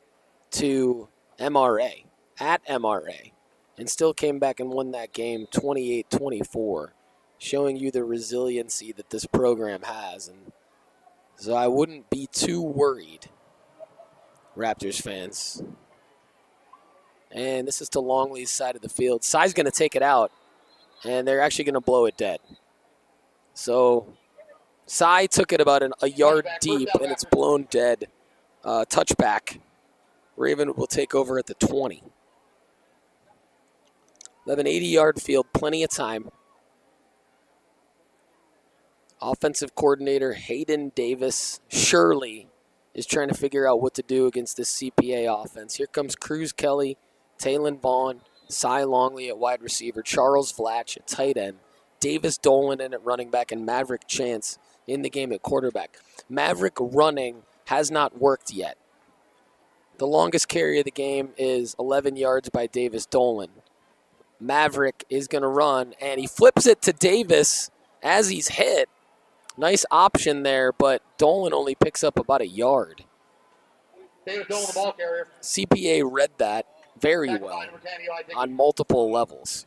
to MRA at MRA and still came back and won that game 28-24, showing you the resiliency that this program has. And so I wouldn't be too worried, Raptors fans. And this is to Longley's side of the field. Cy's going to take it out, and they're actually going to blow it dead. So Cy took it about a yard deep, and it's blown dead. Touchback. Raven will take over at the 20. 80-yard field, plenty of time. Offensive coordinator Hayden Davis Shirley is trying to figure out what to do against this CPA offense. Here comes Cruz Kelly, Taylon Vaughn, Cy Longley at wide receiver, Charles Vlatch at tight end, Davis Dolan in at running back, and Maverick Chance in the game at quarterback. Maverick running has not worked yet. The longest carry of the game is 11 yards by Davis Dolan. Maverick is going to run, and he flips it to Davis as he's hit. Nice option there, but Dolan only picks up about a yard. Davis Dolan, the ball carrier. CPA read that very well on multiple levels.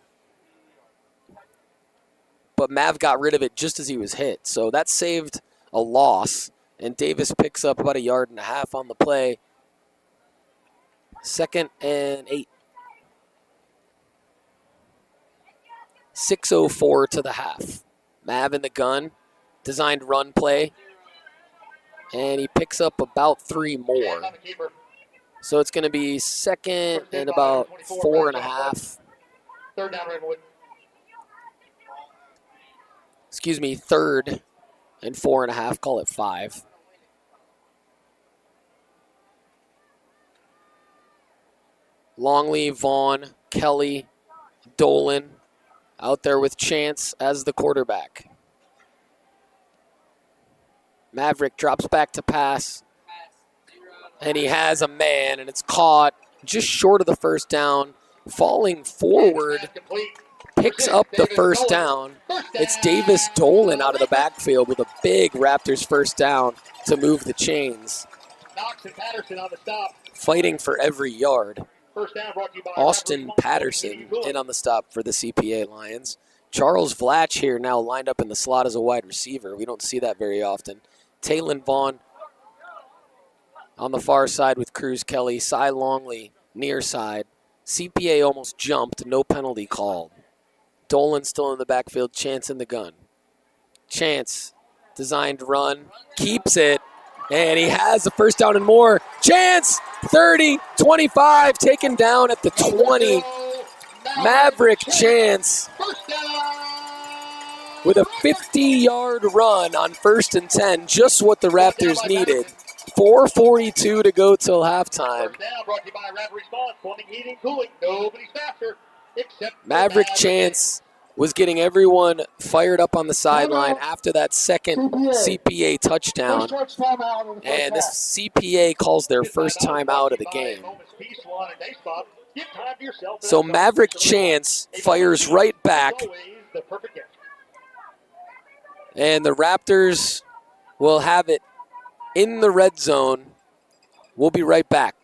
But Mav got rid of it just as he was hit, so that saved a loss, and Davis picks up about a yard and a half on the play. 2nd and 8. 6:04 to the half. Mav in the gun, designed run play, and he picks up about 3 more. So it's going to be 2nd and about 4.5. 3rd down, Ravenwood. Excuse me, 3rd and 4.5, call it 5. Longley, Vaughn, Kelly, Dolan out there with Chance as the quarterback. Maverick drops back to pass, and he has a man, and it's caught just short of the first down. Falling forward, picks up the first down. It's Davis Dolan out of the backfield with a big Raptors first down to move the chains. Knox and Patterson on the stop. Fighting for every yard. First down brought to you by Austin Raptors. Patterson in on the stop for the CPA Lions. Charles Vlatch here now lined up in the slot as a wide receiver. We don't see that very often. Taylon Vaughn on the far side with Cruz Kelly. Cy Longley near side. CPA almost jumped, no penalty called. Dolan still in the backfield, Chance in the gun. Chance, designed run, keeps it, and he has the first down and more. Chance, 30, 25, taken down at the 20. Maverick Chance with a 50-yard run on 1st and 10, just what the Raptors needed. 4:42 to go till halftime. First down brought to you by Rapid Response, plumbing, heating, cooling. Nobody's faster except Maverick Chance was getting everyone fired up on the sideline after that second CPA touchdown. And this CPA calls their first time out of the game. So Maverick Chance fires right back, and the Raptors will have it in the red zone. We'll be right back.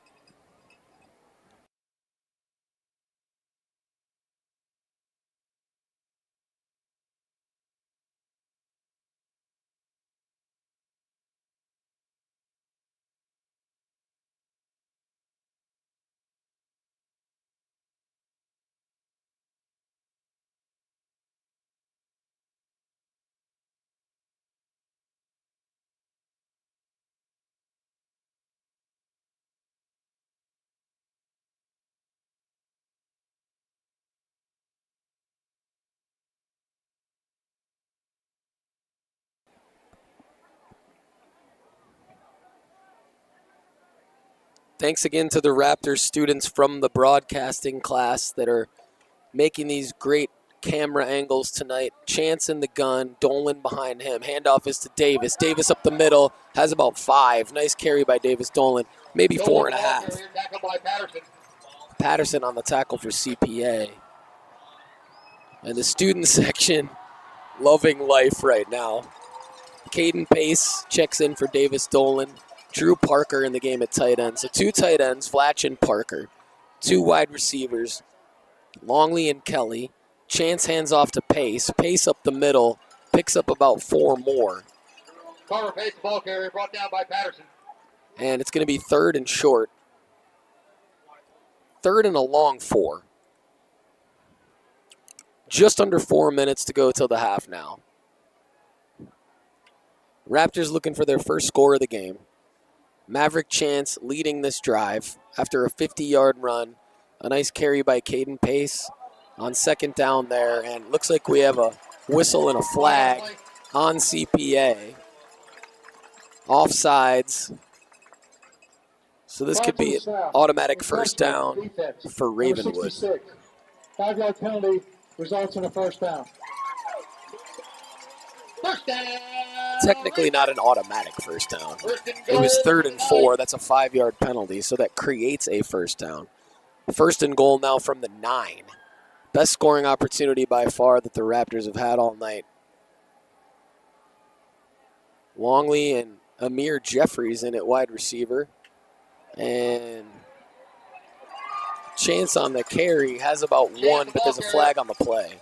Thanks again to the Raptors students from the broadcasting class that are making these great camera angles tonight. Chance in the gun, Dolan behind him. Handoff is to Davis. Davis up the middle, has about 5. Nice carry by Davis Dolan, maybe 4.5. Patterson on the tackle for CPA. And the student section loving life right now. Caden Pace checks in for Davis Dolan. Drew Parker in the game at tight end. So 2 tight ends, Vlatch and Parker. two wide receivers, Longley and Kelly. Chance hands off to Pace. Pace up the middle, picks up about 4 more. Carter Pace, the ball carrier, brought down by Patterson. And it's going to be 3rd and short. 3rd and a long 4. Just under 4 minutes to go till the half now. Raptors looking for their first score of the game. Maverick Chance leading this drive after a 50-yard run. A nice carry by Caden Pace on 2nd down there. And looks like we have a whistle and a flag on CPA. Offsides. So this could be an automatic first down for Ravenwood. 5-yard penalty results in a first down. First down. Technically not an automatic first down. It was 3rd and 4. That's a 5-yard penalty, so that creates a first down. 1st and goal now from the 9. Best scoring opportunity by far that the Raptors have had all night. Longley and Amir Jeffries in at wide receiver. And Chance on the carry has about 1, but there's a flag on the play.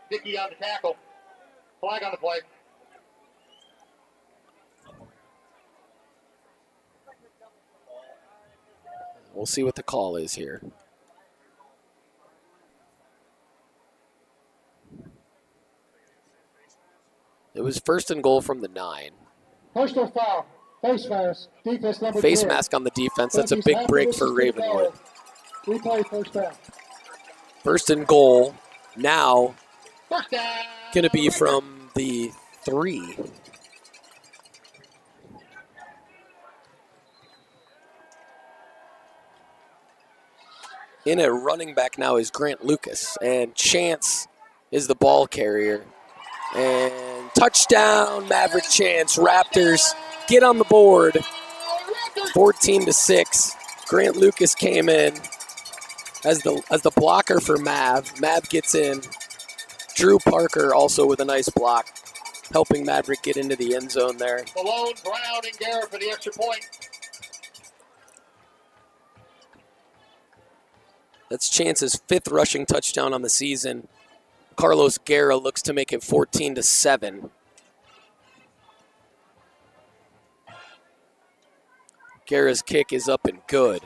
Dickey on the tackle. Flag on the play. We'll see what the call is here. It was 1st and goal from the 9. Personal foul. Face mask. Defense number 10. Face mask on the defense. That's a big break for Ravenwood. Replay first down. 1st and goal. Now First down. going to be from the 3. In at running back now is Grant Lucas, and Chance is the ball carrier. And touchdown, Maverick Chance. Raptors get on the board, 14-6. Grant Lucas came in as the blocker for Mav. Mav gets in. Drew Parker also with a nice block, helping Maverick get into the end zone there. Malone, Brown, and Garrett for the extra point. That's Chance's 5th rushing touchdown on the season. Carlos Guerra looks to make it 14-7. Guerra's kick is up and good.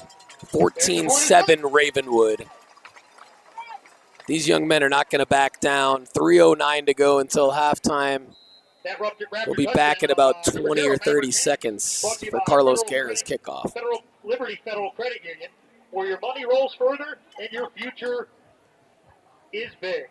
14-7 Ravenwood. These young men are not going to back down. 3:09 to go until halftime. We'll be back in about 20 or 30 seconds for Carlos Guerra's kickoff. Liberty Federal Credit Union, where your money rolls further and your future is big.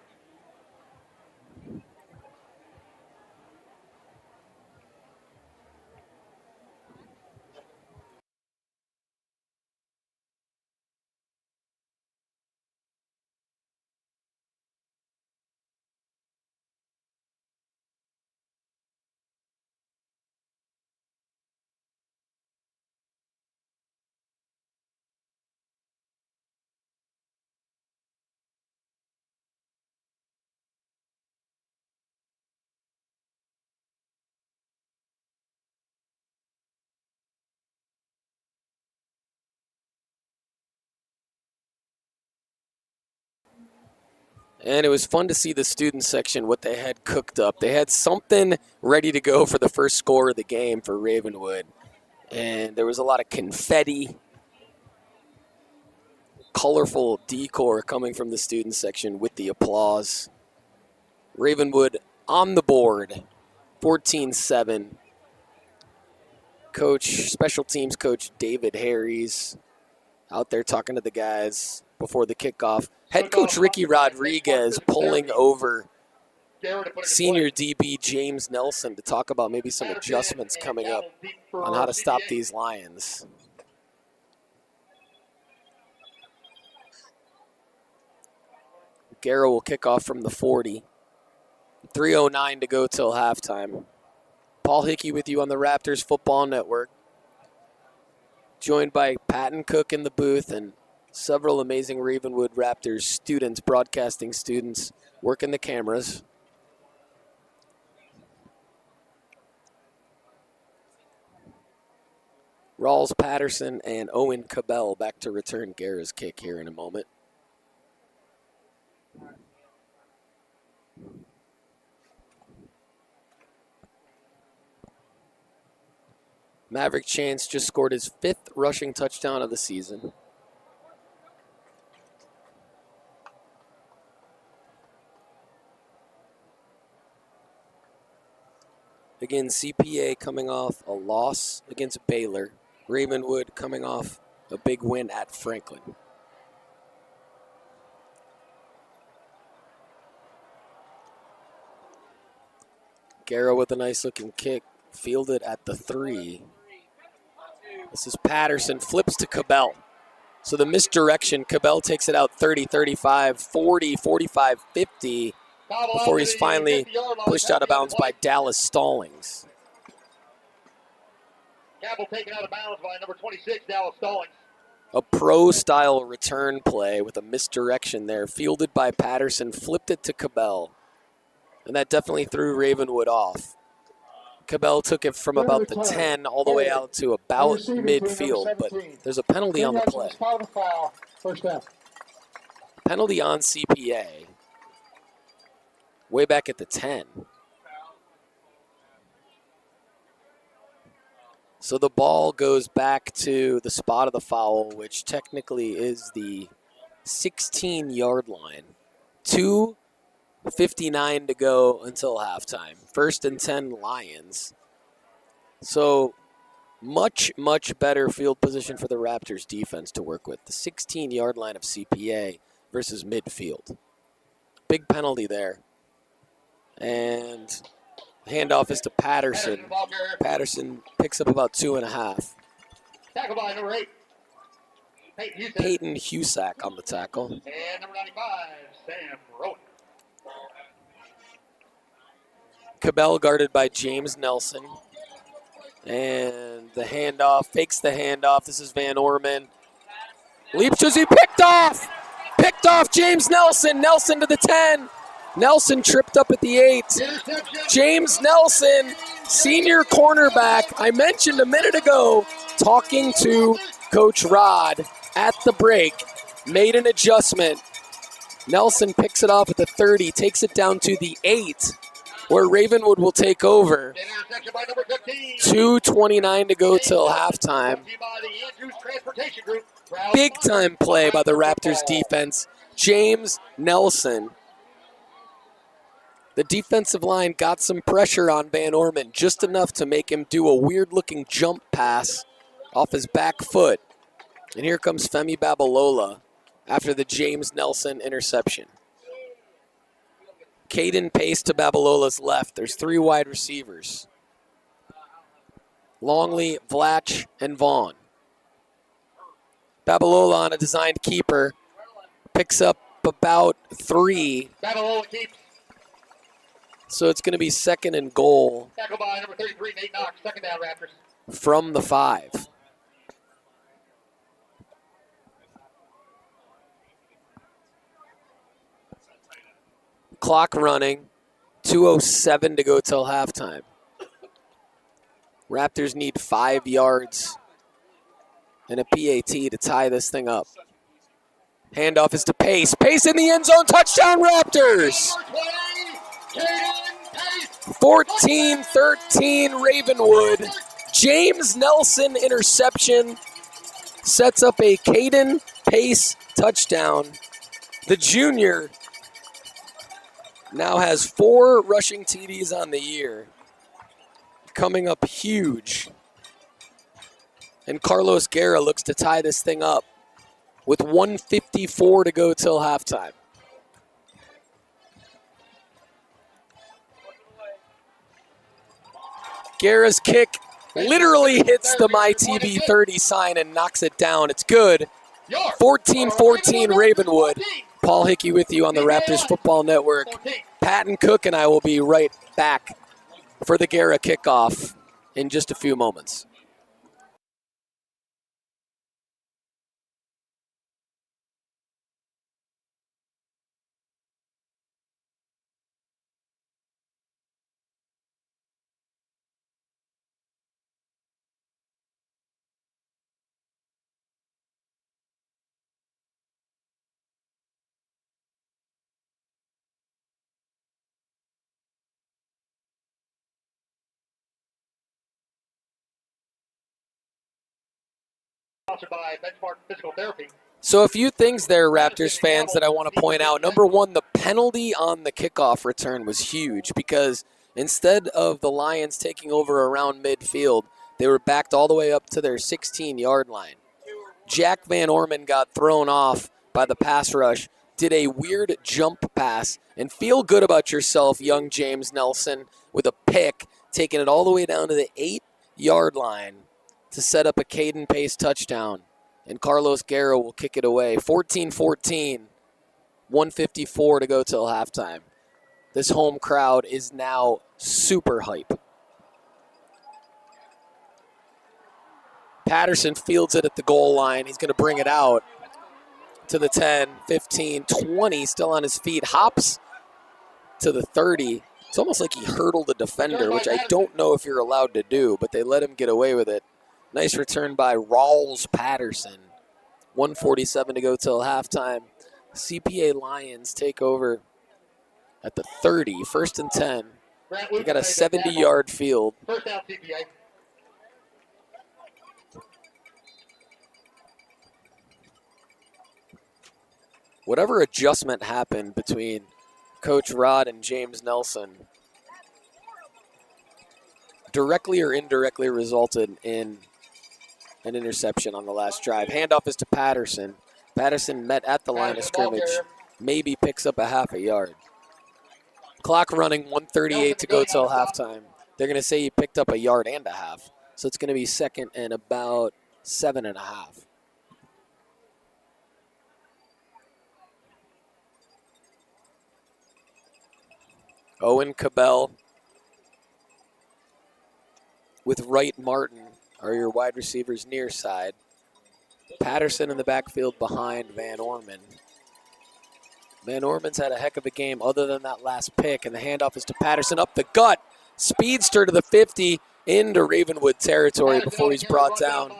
And it was fun to see the student section, what they had cooked up. They had something ready to go for the first score of the game for Ravenwood. And there was a lot of confetti, colorful decor coming from the student section with the applause. Ravenwood on the board, 14-7. Special teams coach David Harries out there talking to the guys before the kickoff. Head coach Ricky Rodriguez pulling over senior DB James Nelson to talk about maybe some adjustments coming up on how to stop these Lions. Guerra will kick off from the 40. 3:09 to go till halftime. Paul Hickey with you on the Raptors Football Network. Joined by Patton Cook in the booth and several amazing Ravenwood Raptors students, broadcasting students, working the cameras. Rawls Patterson and Owen Cabell back to return Guerra's kick here in a moment. Maverick Chance just scored his 5th rushing touchdown of the season. Again, CPA coming off a loss against Baylor. Ravenwood coming off a big win at Franklin. Guerra with a nice looking kick, fielded at the 3. This is Patterson, flips to Cabell. So the misdirection, Cabell takes it out 30, 35, 40, 45, 50 before he's finally pushed out of bounds by Dallas Stallings. Cabell taken out of bounds by number 26, Dallas Stallings. A pro-style return play with a misdirection there, fielded by Patterson, flipped it to Cabell. And that definitely threw Ravenwood off. Cabell took it from about the 10 all the way out to about midfield, but there's a penalty on the play. Penalty on CPA. Way back at the 10. So the ball goes back to the spot of the foul, which technically is the 16-yard line. 2:59 to go until halftime. 1st and 10 Lions. So much, much better field position for the Raptors defense to work with. The 16-yard line of CPA versus midfield. Big penalty there. And handoff is to Patterson. Patterson picks up about 2.5. Tackle by number 8. Peyton Husak on the tackle. And number 95, Sam Rowan. Cabell guarded by James Nelson. And the handoff, fakes the handoff. This is Van Orman. Leaps as he picked off. Picked off James Nelson. Nelson to the 10. Nelson tripped up at the 8. James Nelson, senior cornerback. I mentioned a minute ago, talking to Coach Rod at the break, made an adjustment. Nelson picks it off at the 30, takes it down to the 8, where Ravenwood will take over. 2:29 to go till halftime. Big time play by the Raptors defense. James Nelson. The defensive line got some pressure on Van Orman, just enough to make him do a weird-looking jump pass off his back foot. And here comes Femi Babalola after the James Nelson interception. Caden Pace to Babalola's left. There's 3 wide receivers. Longley, Vlach, and Vaughn. Babalola on a designed keeper. Picks up about 3. Babalola keeps. So it's going to be 2nd and goal. Tackle by number 33, Nate Knox. 2nd down, Raptors. From the 5. Clock running. 2:07 to go till halftime. Raptors need 5 yards and a PAT to tie this thing up. Handoff is to Pace. Pace in the end zone. Touchdown, Raptors! 14-13 Ravenwood. James Nelson interception sets up a Caden Pace touchdown. The junior now has 4 rushing TDs on the year. Coming up huge. And Carlos Guerra looks to tie this thing up with 1:54 to go till halftime. Guerra's kick literally hits the MyTV 30 sign and knocks it down. It's good. 14-14 Ravenwood. Paul Hickey with you on the Raptors Football Network. Patton Cook and I will be right back for the Guerra kickoff in just a few moments. Sponsored by Benchmark Physical Therapy. So a few things there, Raptors fans, that I want to point out. Number one, the penalty on the kickoff return was huge because instead of the Lions taking over around midfield, they were backed all the way up to their 16-yard line. Jack Van Orman got thrown off by the pass rush, did a weird jump pass, and feel good about yourself, young James Nelson, with a pick, taking it all the way down to the 8-yard line to set up a Caden Pace touchdown. And Carlos Guerra will kick it away. 14-14, 1:54 to go till halftime. This home crowd is now super hype. Patterson fields it at the goal line. He's going to bring it out to the 10, 15, 20, still on his feet. Hops to the 30. It's almost like he hurdled a defender, which I don't know if you're allowed to do, but they let him get away with it. Nice return by Rawls Patterson. 1:47 to go till halftime. CPA Lions take over at the 30, 1st and 10. They got a 70-yard field. First down, CPA. Whatever adjustment happened between Coach Rod and James Nelson directly or indirectly resulted in an interception on the last drive. Handoff is to Patterson. Patterson met at the line of scrimmage. Maybe picks up a half a yard. Clock running, 1:38 to go till halftime. They're going to say he picked up a yard and a half. So it's going to be 2nd and about 7.5. Owen Cabell with Wright Martin are your wide receivers near side. Patterson in the backfield behind Van Orman. Van Orman's had a heck of a game other than that last pick, and the handoff is to Patterson up the gut. Speedster to the 50 into Ravenwood territory before he's brought down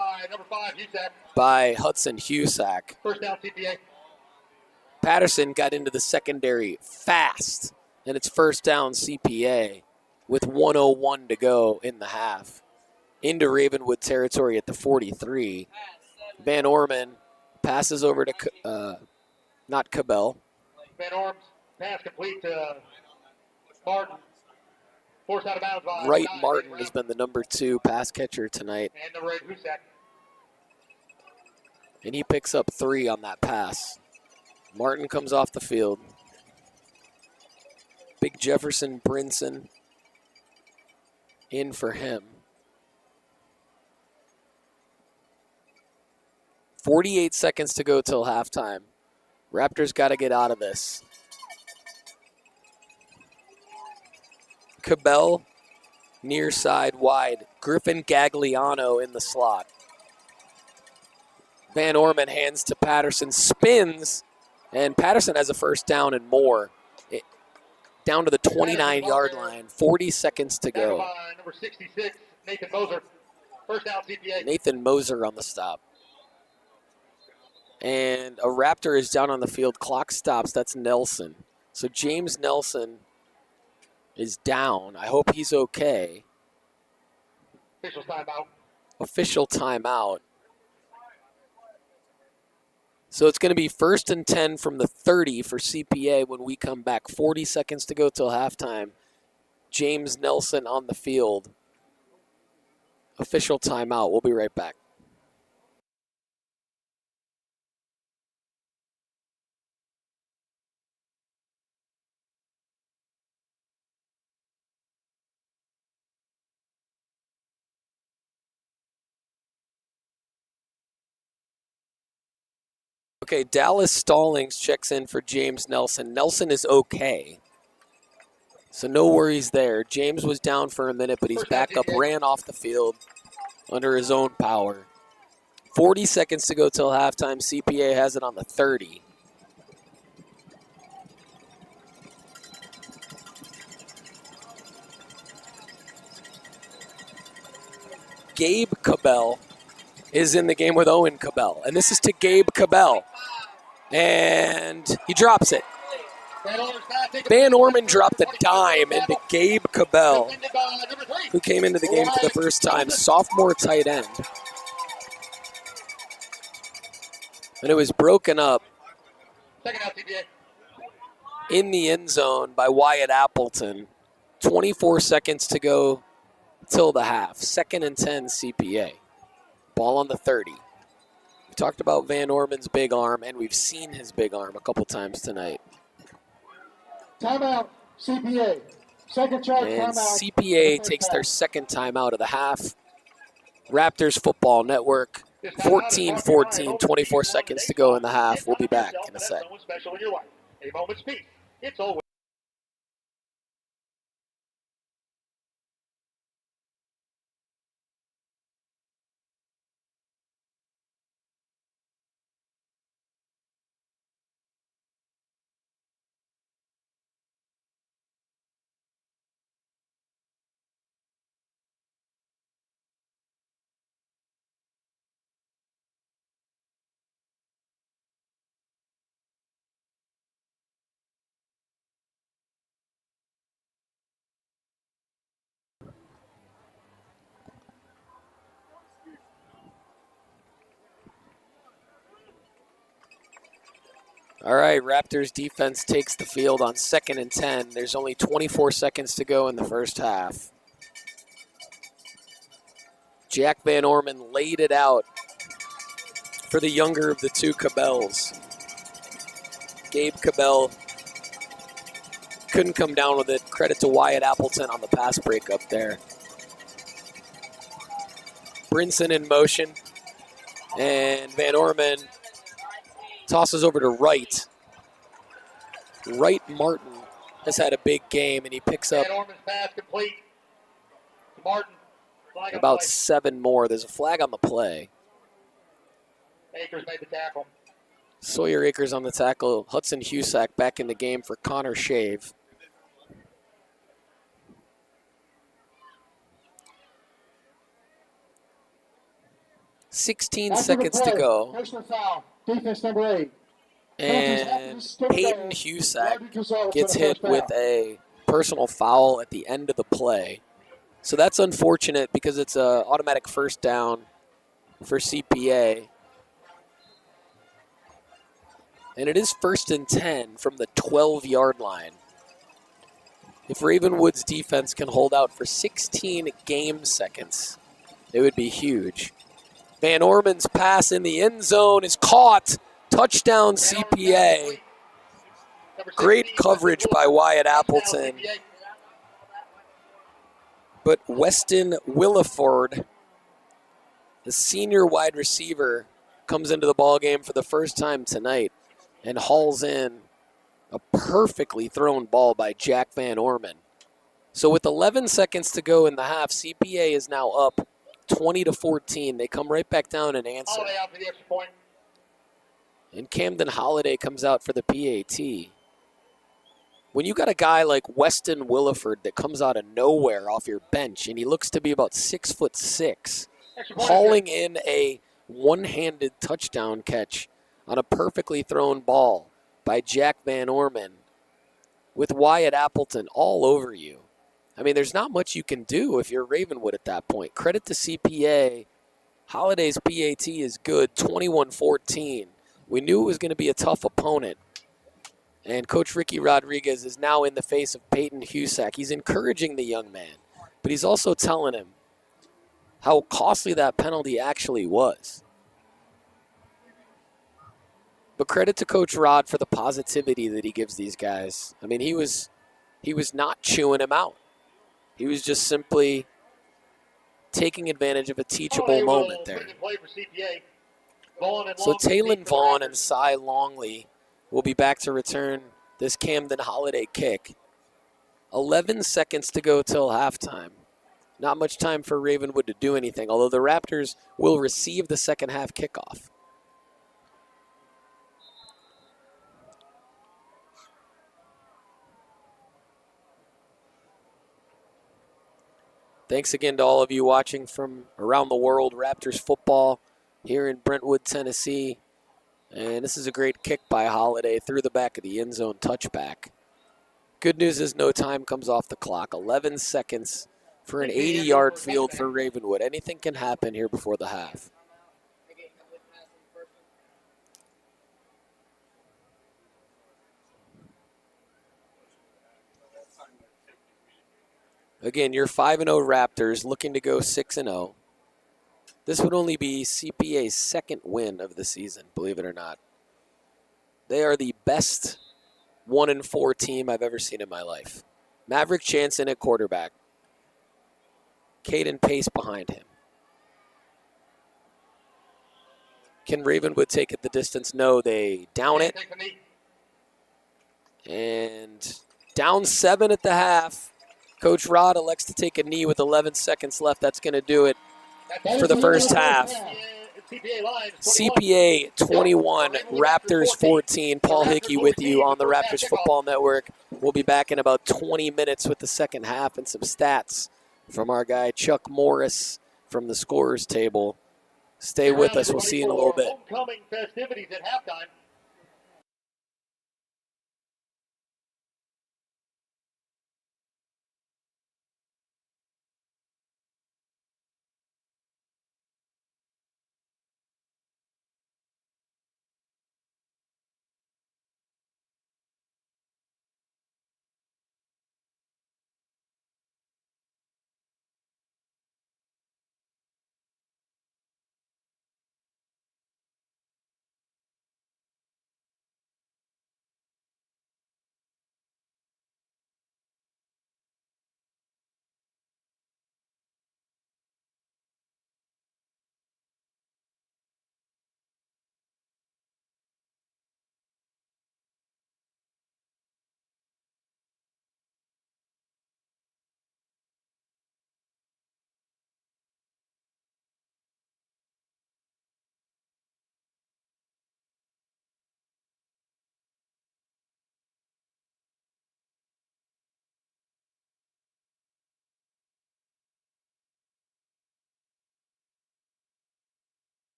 by Hudson Husak. First down, CPA. Patterson got into the secondary fast, and it's 1st down CPA with 1:01 to go in the half. Into Ravenwood territory at the 43. Van Orman passes over to, not Cabell. Van Orm's pass complete to Martin. Forced out of bounds by Wright Martin has been the number 2 pass catcher tonight. And number 8, Husak. And he picks up 3 on that pass. Martin comes off the field. Big Jefferson Brinson in for him. 48 seconds to go till halftime. Raptors got to get out of this. Cabell near side wide. Griffin Gagliano in the slot. Van Orman hands to Patterson, spins, and Patterson has a 1st down and more. Down to the 29-yard line, 40 seconds to go. Number 66, Nathan Moser. First down, CPA. Nathan Moser on the stop. And a Raptor is down on the field. Clock stops. That's Nelson. So James Nelson is down. I hope he's okay. Official timeout. Official timeout. So it's going to be 1st and 10 from the 30 for CPA when we come back. 40 seconds to go till halftime. James Nelson on the field. Official timeout. We'll be right back. Okay, Dallas Stallings checks in for James Nelson. Nelson is okay, so no worries there. James was down for a minute, but he's back up, ran off the field under his own power. 40 seconds to go till halftime. CPA has it on the 30. Gabe Cabell is in the game with Owen Cabell. And this is to Gabe Cabell. And he drops it. Van Orman dropped a dime into Gabe Cabell, who came into the game for the first time, sophomore tight end. And it was broken up Second out, CPA. in the end zone by Wyatt Appleton. 24 seconds to go till the half. 2nd and 10 CPA. Ball on the 30. We talked about Van Orman's big arm, and we've seen his big arm a couple times tonight. Timeout, CPA. Second charge, And timeout. CPA takes their second timeout of the half. Raptors Football Network, 14-14, 24 seconds to go in the half. We'll be back in a sec. Special in your life. A moment's peace. It's always. All right, Raptors defense takes the field on 2nd and 10. There's only 24 seconds to go in the first half. Jack Van Orman laid it out for the younger of the two Cabells. Gabe Cabell couldn't come down with it. Credit to Wyatt Appleton on the pass breakup there. Brinson in motion, and Van Orman tosses over to Wright. Wright Martin has had a big game, and he picks up Van Orman's pass complete to Martin. Flag on about play. 7 more. There's a flag on the play. Akers made the tackle. Sawyer Akers on the tackle. Hudson Husak back in the game for Connor Shave. Sixteen seconds to go. Personal foul. Defense number 8. And Peyton Husak gets hit with a personal foul at the end of the play. So that's unfortunate because it's an automatic first down for CPA. And it is 1st and 10 from the 12-yard line. If Ravenwood's defense can hold out for 16 game seconds, it would be huge. Van Orman's pass in the end zone is caught. Touchdown CPA. Great coverage by Wyatt Appleton. But Weston Williford, the senior wide receiver, comes into the ballgame for the first time tonight and hauls in a perfectly thrown ball by Jack Van Orman. So with 11 seconds to go in the half, CPA is now up 20-14. They come right back down and answer. Holiday out for the extra point. And Camden Holiday comes out for the PAT. When you got a guy like Weston Williford that comes out of nowhere off your bench, and he looks to be about 6'6", Extra point. hauling in a one-handed touchdown catch on a perfectly thrown ball by Jack Van Orman with Wyatt Appleton all over you. I mean, there's not much you can do if you're Ravenwood at that point. Credit to CPA. Holiday's PAT is good, 21-14. We knew it was going to be a tough opponent. And Coach Ricky Rodriguez is now in the face of Peyton Husak. He's encouraging the young man, but he's also telling him how costly that penalty actually was. But credit to Coach Rod for the positivity that he gives these guys. I mean, he was not chewing him out. He was just simply taking advantage of a teachable moment there. So Taylon Vaughn and Cy Longley will be back to return this Camden Holiday kick. 11 seconds to go till halftime. Not much time for Ravenwood to do anything, although the Raptors will receive the second half kickoff. Thanks again to all of you watching from around the world. Raptors football here in Brentwood, Tennessee. And this is a great kick by Holiday through the back of the end zone, touchback. Good news is no time comes off the clock. 11 seconds for an 80-yard field for Ravenwood. Anything can happen here before the half. Again, your 5-0 Raptors looking to go 6-0. This would only be CPA's second win of the season, believe it or not. They are the best 1-4 team I've ever seen in my life. Maverick Jansen at quarterback. Caden Pace behind him. Can Ravenwood take it the distance? No, they down it. And down 7 at the half. Coach Rod elects to take a knee with 11 seconds left. That's going to do it for the first half. CPA 21, Raptors 14. Paul Hickey with you on the Raptors Football Network. We'll be back in about 20 minutes with the second half and some stats from our guy Chuck Morris from the scorers table. Stay with us. We'll see you in a little bit. Homecoming festivities at halftime.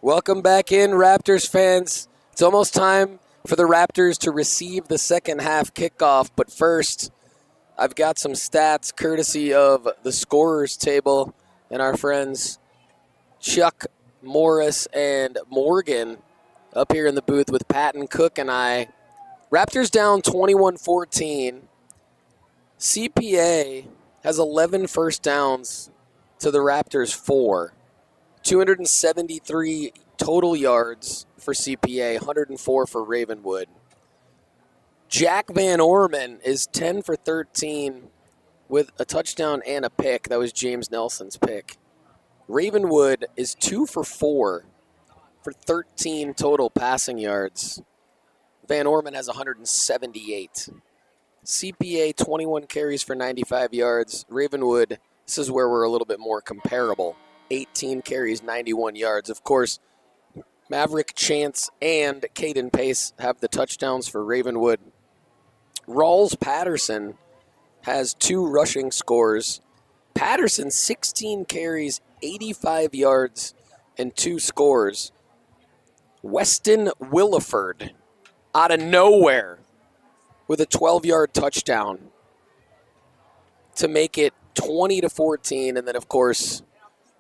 Welcome back in, Raptors fans. It's almost time for the Raptors to receive the second half kickoff, but first, I've got some stats courtesy of the scorers table and our friends Chuck, Morris, and Morgan up here in the booth with Patton, Cook, and I. Raptors down 21-14. CPA has 11 first downs to the Raptors 4. 273 total yards for CPA, 104 for Ravenwood. Jack Van Orman is 10 for 13 with a touchdown and a pick. That was James Nelson's pick. Ravenwood is 2 for 4 for 13 total passing yards. Van Orman has 178. CPA 21 carries for 95 yards. Ravenwood, this is where we're a little bit more comparable. 18 carries, 91 yards. Of course, Maverick Chance and Caden Pace have the touchdowns for Ravenwood. Rawls Patterson has 2 rushing scores. Patterson, 16 carries, 85 yards, and 2 scores. Weston Williford, out of nowhere, with a 12-yard touchdown to make it 20-14. And then, of course,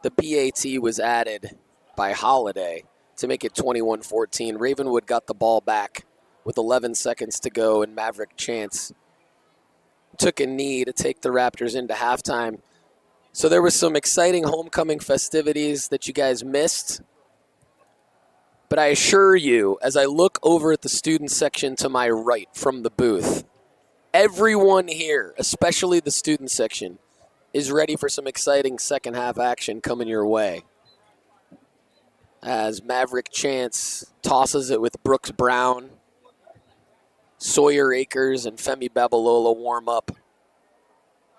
the PAT was added by Holiday to make it 21-14. Ravenwood got the ball back with 11 seconds to go, and Maverick Chance took a knee to take the Raptors into halftime. So there was some exciting homecoming festivities that you guys missed. But I assure you, as I look over at the student section to my right from the booth, everyone here, especially the student section, is ready for some exciting second half action coming your way. As Maverick Chance tosses it with Brooks Brown, Sawyer Akers and Femi Babalola warm up.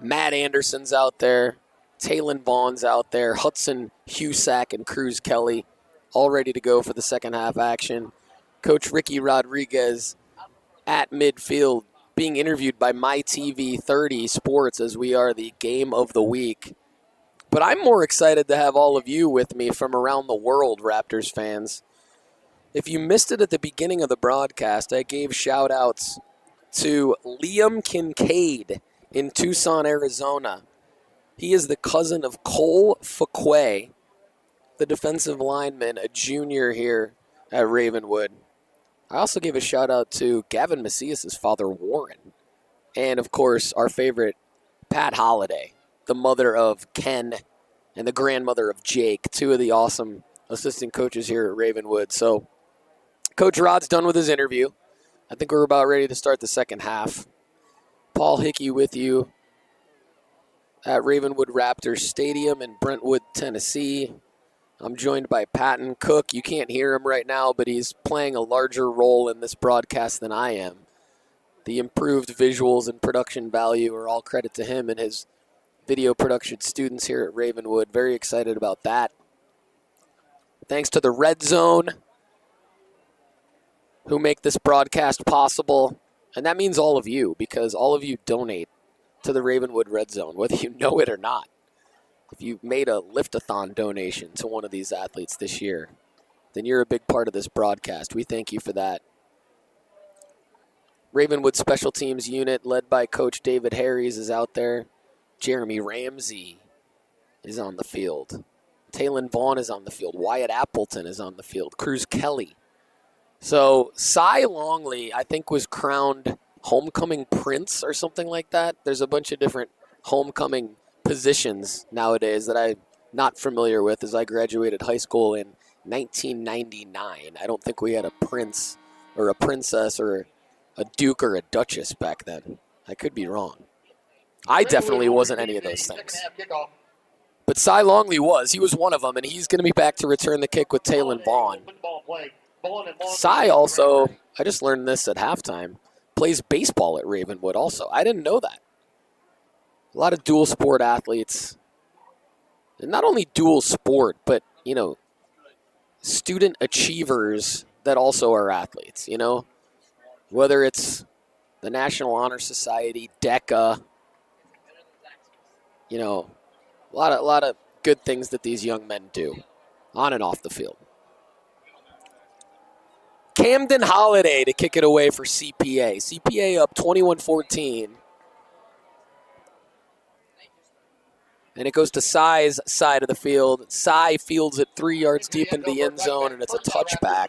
Matt Anderson's out there. Taylon Vaughn's out there. Hudson Husak and Cruz Kelly all ready to go for the second half action. Coach Ricky Rodriguez at midfield being interviewed by MyTV 30 Sports as we are the game of the week. But I'm more excited to have all of you with me from around the world, Raptors fans. If you missed it at the beginning of the broadcast, I gave shout-outs to Liam Kincaid in Tucson, Arizona. He is the cousin of Cole Fuquay, the defensive lineman, a junior here at Ravenwood. I also gave a shout-out to Gavin Macias' father, Warren. And, of course, our favorite, Pat Holiday, the mother of Ken and the grandmother of Jake, 2 of the awesome assistant coaches here at Ravenwood. So, Coach Rod's done with his interview. I think we're about ready to start the second half. Paul Hickey with you at Ravenwood Raptors Stadium in Brentwood, Tennessee. I'm joined by Patton Cook. You can't hear him right now, but he's playing a larger role in this broadcast than I am. The improved visuals and production value are all credit to him and his video production students here at Ravenwood. Very excited about that. Thanks to the Red Zone, who make this broadcast possible. And that means all of you, because all of you donate to the Ravenwood Red Zone, whether you know it or not. If you made a lift-a-thon donation to one of these athletes this year, then you're a big part of this broadcast. We thank you for that. Ravenwood Special Teams Unit, led by Coach David Harries, is out there. Jeremy Ramsey is on the field. Taylon Vaughn is on the field. Wyatt Appleton is on the field. Cruz Kelly. So Cy Longley, I think, was crowned homecoming prince or something like that. There's a bunch of different homecoming positions nowadays that I'm not familiar with, as I graduated high school in 1999. I don't think we had a prince or a princess or a duke or a duchess back then. I could be wrong. I definitely wasn't any of those things. But Cy Longley was. He was one of them, and he's going to be back to return the kick with Taylon Vaughn. Cy also, I just learned this at halftime, plays baseball at Ravenwood also. I didn't know that. A lot of dual sport athletes. And not only dual sport, but, student achievers that also are athletes, Whether it's the National Honor Society, DECA, a lot of good things that these young men do on and off the field. Camden Holiday to kick it away for CPA. CPA up 21-14. And it goes to Cy's side of the field. Cy fields it 3 yards deep into the end zone, and it's a touchback.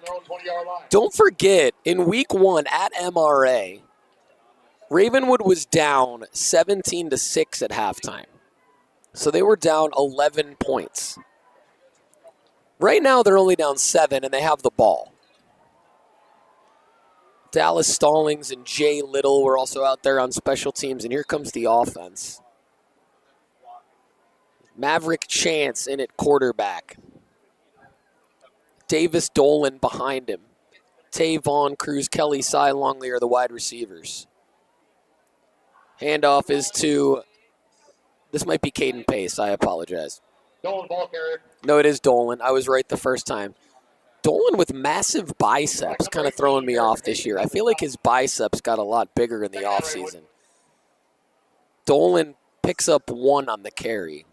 Don't forget, in week 1 at MRA, Ravenwood was down 17-6 at halftime. So they were down 11 points. Right now, they're only down 7, and they have the ball. Dallas Stallings and Jay Little were also out there on special teams, and here comes the offense. Maverick Chance in at quarterback. Davis Dolan behind him. Tay Vaughn, Cruz, Kelly, Cy Longley are the wide receivers. Handoff is to, this might be Caden Pace, I apologize. Dolan ball carrier. No, it is Dolan. I was right the first time. Dolan with massive biceps, kind of throwing me off this year. I feel like his biceps got a lot bigger in the offseason. Dolan picks up 1 on the carry.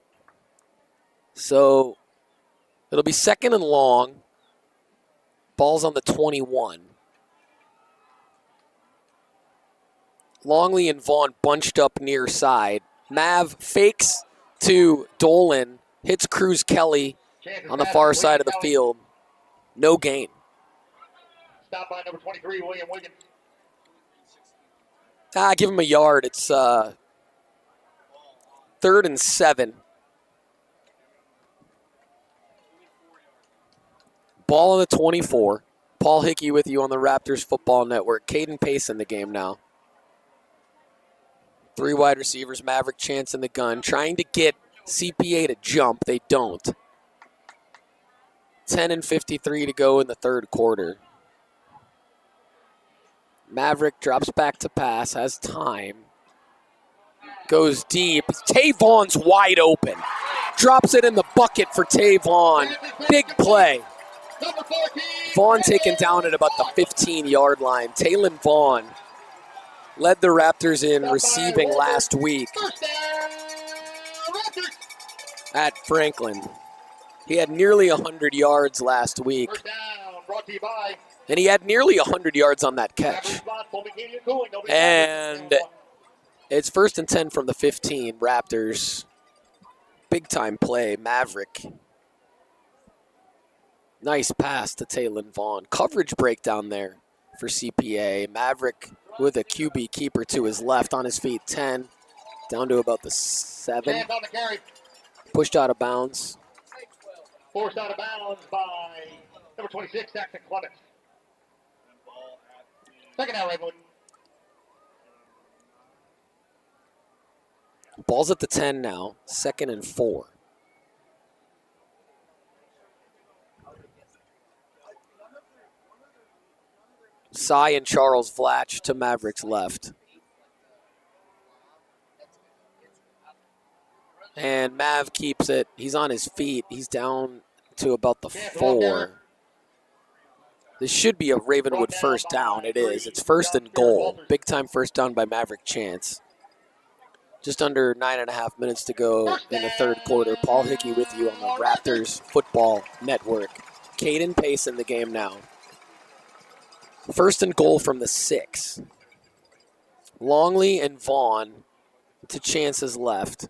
So it'll be 2nd and long. Ball's on the 21. Longley and Vaughn bunched up near side. Mav fakes to Dolan, hits Cruz Kelly on the far side of the field. No gain. Stop by number 23, William Wiggins. Give him a yard. It's 3rd and 7. Ball on the 24. Paul Hickey with you on the Raptors Football Network. Caden Pace in the game now. 3 wide receivers, Maverick Chance in the gun. Trying to get CPA to jump. They don't. 10:53 to go in the 3rd quarter. Maverick drops back to pass, has time. Goes deep. Tay Vaughn's wide open. Drops it in the bucket for Tay Vaughn. Big play. Vaughn taken down at about the 15-yard line. Taylon Vaughn led the Raptors in receiving last week at Franklin. He had nearly 100 yards last week. And he had nearly 100 yards on that catch. And it's 1st and 10 from the 15, Raptors. Big-time play, Maverick. Nice pass to Taylon Vaughn. Coverage breakdown there for CPA. Maverick with a QB keeper to his left on his feet. 10, down to about the 7. Pushed out of bounds. Forced out of bounds by number 26, Jackson Clements. 2nd down, Ravenwood. Ball's at the 10 now. 2nd and 4. Cy and Charles Vlatch to Maverick's left. And Mav keeps it. He's on his feet. He's down to about the 4. This should be a Ravenwood first down. It is. It's 1st and goal. Big time first down by Maverick Chance. Just under 9.5 minutes to go in the 3rd quarter. Paul Hickey with you on the Raptors Football Network. Caden Pace in the game now. 1st and goal from the 6. Longley and Vaughn to Chance's left.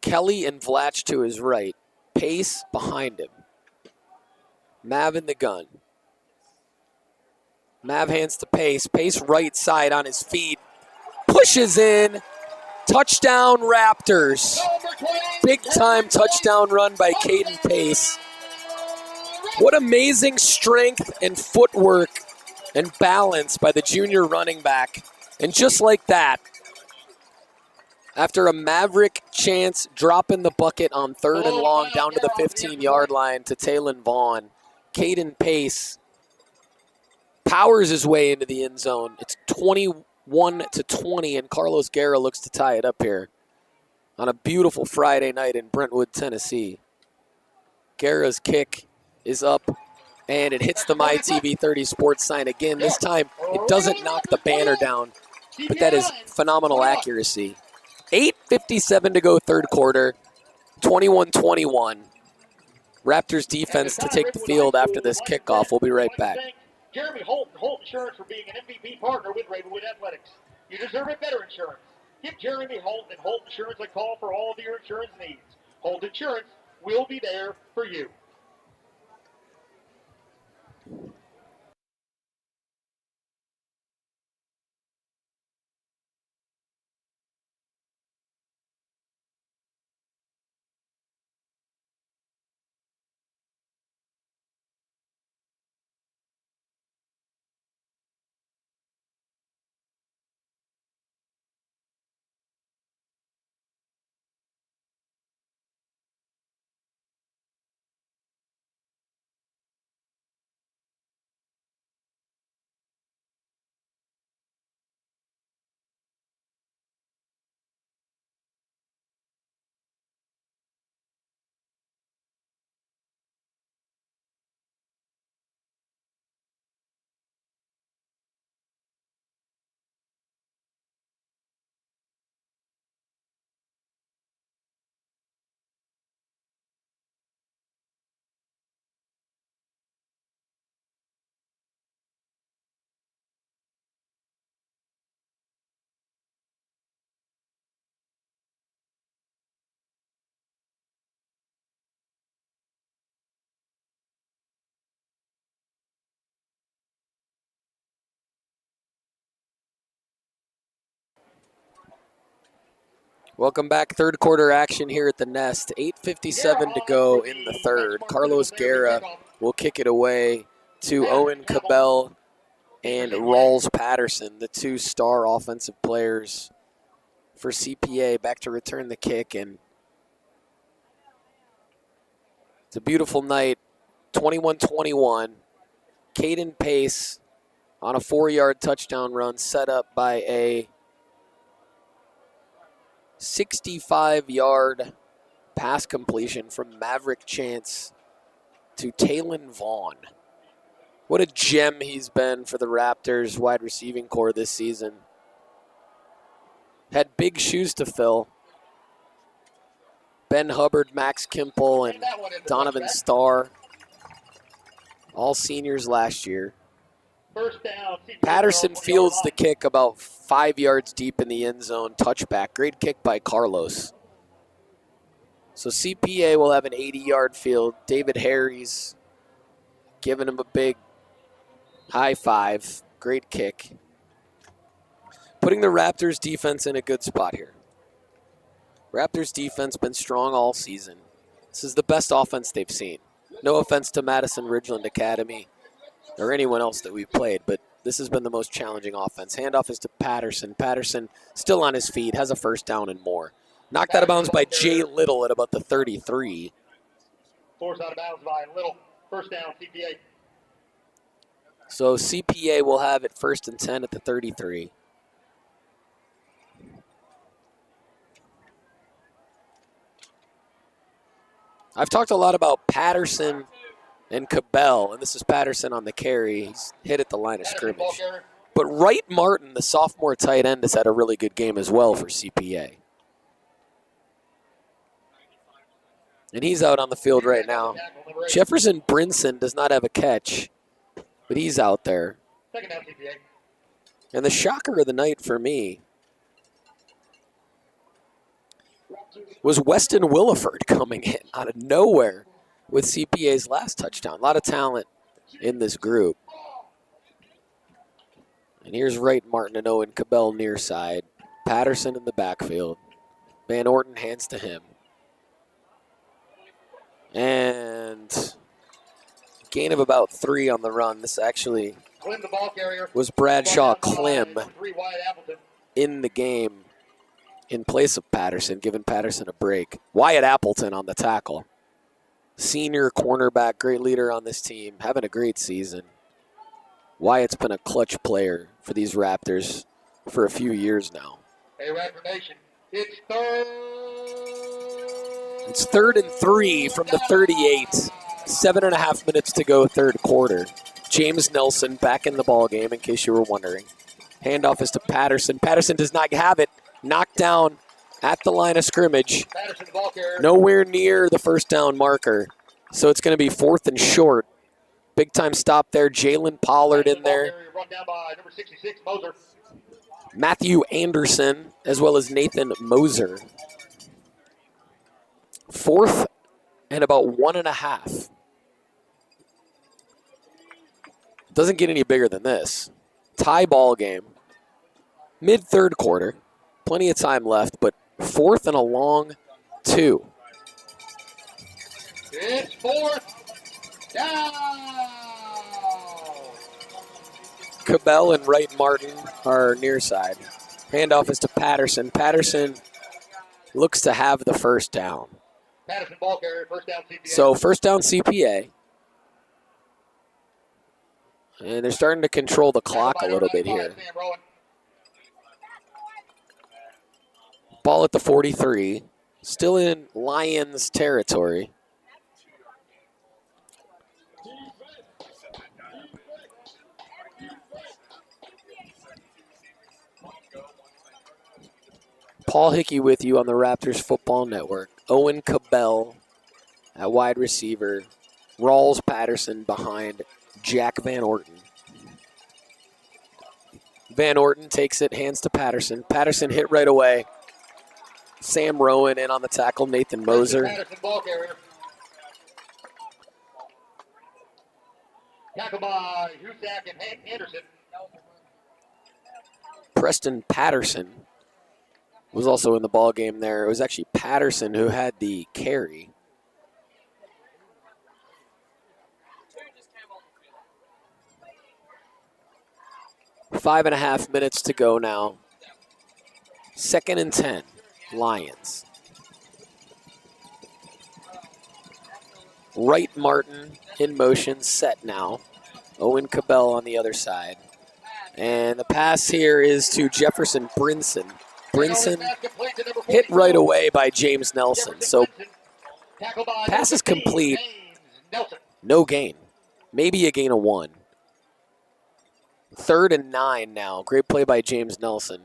Kelly and Vlatch to his right. Pace behind him. Mav in the gun. Mav hands to Pace. Pace right side on his feet. Pushes in. Touchdown Raptors. Big time touchdown run by Caden Pace. What amazing strength and footwork and balance by the junior running back. And just like that, after a Maverick Chance drop in the bucket on 3rd and long down to the 15-yard line to Taylon Vaughn, Caden Pace powers his way into the end zone. It's 21-20, and Carlos Guerra looks to tie it up here on a beautiful Friday night in Brentwood, Tennessee. Guerra's kick is up, and it hits the MyTV 30 Sports sign again. This time, it doesn't knock the banner down, but that is phenomenal accuracy. 8:57 to go 3rd quarter, 21-21. Raptors defense to take the field after this kickoff. We'll be right back. Jeremy Holt Insurance for being an MVP partner with Ravenwood Athletics. You deserve it better insurance. Give Jeremy Holt and Holt Insurance a call for all of your insurance needs. Holt Insurance will be there for you. Welcome back. Third quarter action here at the Nest. 8:57 to go in the third. Carlos Guerra will kick it away to Owen Cabell and Rawls Patterson, the two star offensive players for CPA, back to return the kick. And it's a beautiful night. 21-21. Caden Pace on a 4-yard touchdown run set up by a 65-yard pass completion from Maverick Chance to Talon Vaughn. What a gem he's been for the Raptors wide receiving core this season. Had big shoes to fill. Ben Hubbard, Max Kimple, and Donovan Starr, all seniors last year. First down. Patterson fields the kick about 5 yards deep in the end zone. Touchback. Great kick by Carlos. So CPA will have an 80-yard field. David Harry's giving him a big high five. Great kick. Putting the Raptors defense in a good spot here. Raptors defense been strong all season. This is the best offense they've seen. No offense to Madison Ridgeland Academy or anyone else that we've played, but this has been the most challenging offense. Handoff is to Patterson. Patterson still on his feet, has a first down and more. Knocked out of bounds by Jay Little at about the 33. Forced out of bounds by Little. First down, CPA. So CPA will have it 1st and 10 at the 33. I've talked a lot about Patterson and Cabell, and this is Patterson on the carry. He's hit at the line of scrimmage. But Wright Martin, the sophomore tight end, has had a really good game as well for CPA. And he's out on the field right now. Jefferson Brinson does not have a catch, but he's out there. Second down, CPA. And the shocker of the night for me was Weston Williford coming in out of nowhere with CPA's last touchdown. A lot of talent in this group. And here's Wright Martin and Owen Cabell near side. Patterson in the backfield. Van Orton hands to him. And gain of about 3 on the run. This actually was Bradshaw Clem in the game in place of Patterson, giving Patterson a break. Wyatt Appleton on the tackle. Senior cornerback, great leader on this team, having a great season. Wyatt's been a clutch player for these Raptors for a few years now. Hey, Raptor Nation, it's third. It's 3rd and 3 from the 38. 7.5 minutes to go, third quarter. James Nelson back in the ball game, in case you were wondering. Handoff is to Patterson. Patterson does not have it. Knocked down at the line of scrimmage. Nowhere near the first down marker. So it's going to be 4th and short. Big time stop there. Jalen Pollard in there. Run down by number 66, Moser. Matthew Anderson, as well as Nathan Moser. 4th and about 1.5. Doesn't get any bigger than this. Tie ball game. Mid-third quarter. Plenty of time left, but 4th and a long 2. It's 4th down. Cabell and Wright Martin are near side. Handoff is to Patterson. Patterson looks to have the first down. Patterson ball carrier, first down CPA. So first down CPA. And they're starting to control the clock a little bit here. Ball at the 43. Still in Lions territory. Paul Hickey with you on the Raptors Football Network. Owen Cabell at wide receiver. Rawls Patterson behind Jack Van Orton. Van Orton takes it, hands to Patterson. Patterson hit right away. Sam Rowan in on the tackle. Nathan Moser. Patterson ball carrier. Tackled by Husak and Anderson. Preston Patterson was also in the ball game there. It was actually Patterson who had the carry. Five and a half minutes to go now. 2nd and 10, Lions. Wright Martin in motion, set now. Owen Cabell on the other side. And the pass here is to Jefferson Brinson. Brinson hit right away by James Nelson. So pass is complete. No gain. Maybe a gain of 1. 3rd and 9 now. Great play by James Nelson.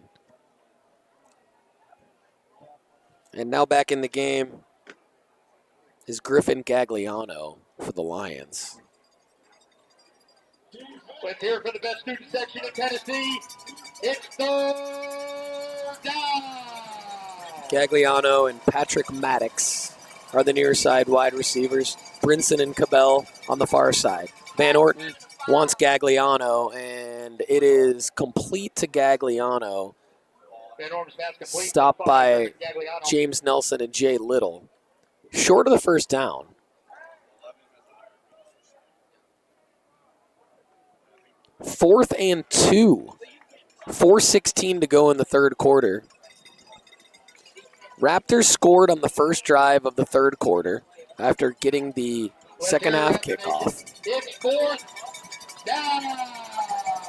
And now back in the game is Griffin Gagliano for the Lions. Let's hear it for the best student section in Tennessee. It's 3rd down. Gagliano and Patrick Maddox are the near side wide receivers. Brinson and Cabell on the far side. Van Orton wants Gagliano, and it is complete to Gagliano. Stopped by James Nelson and Jay Little. Short of the first down. Fourth and 2. 4:16 to go in the third quarter. Raptors scored on the first drive of the third quarter after getting the second half kickoff. It's 4th down.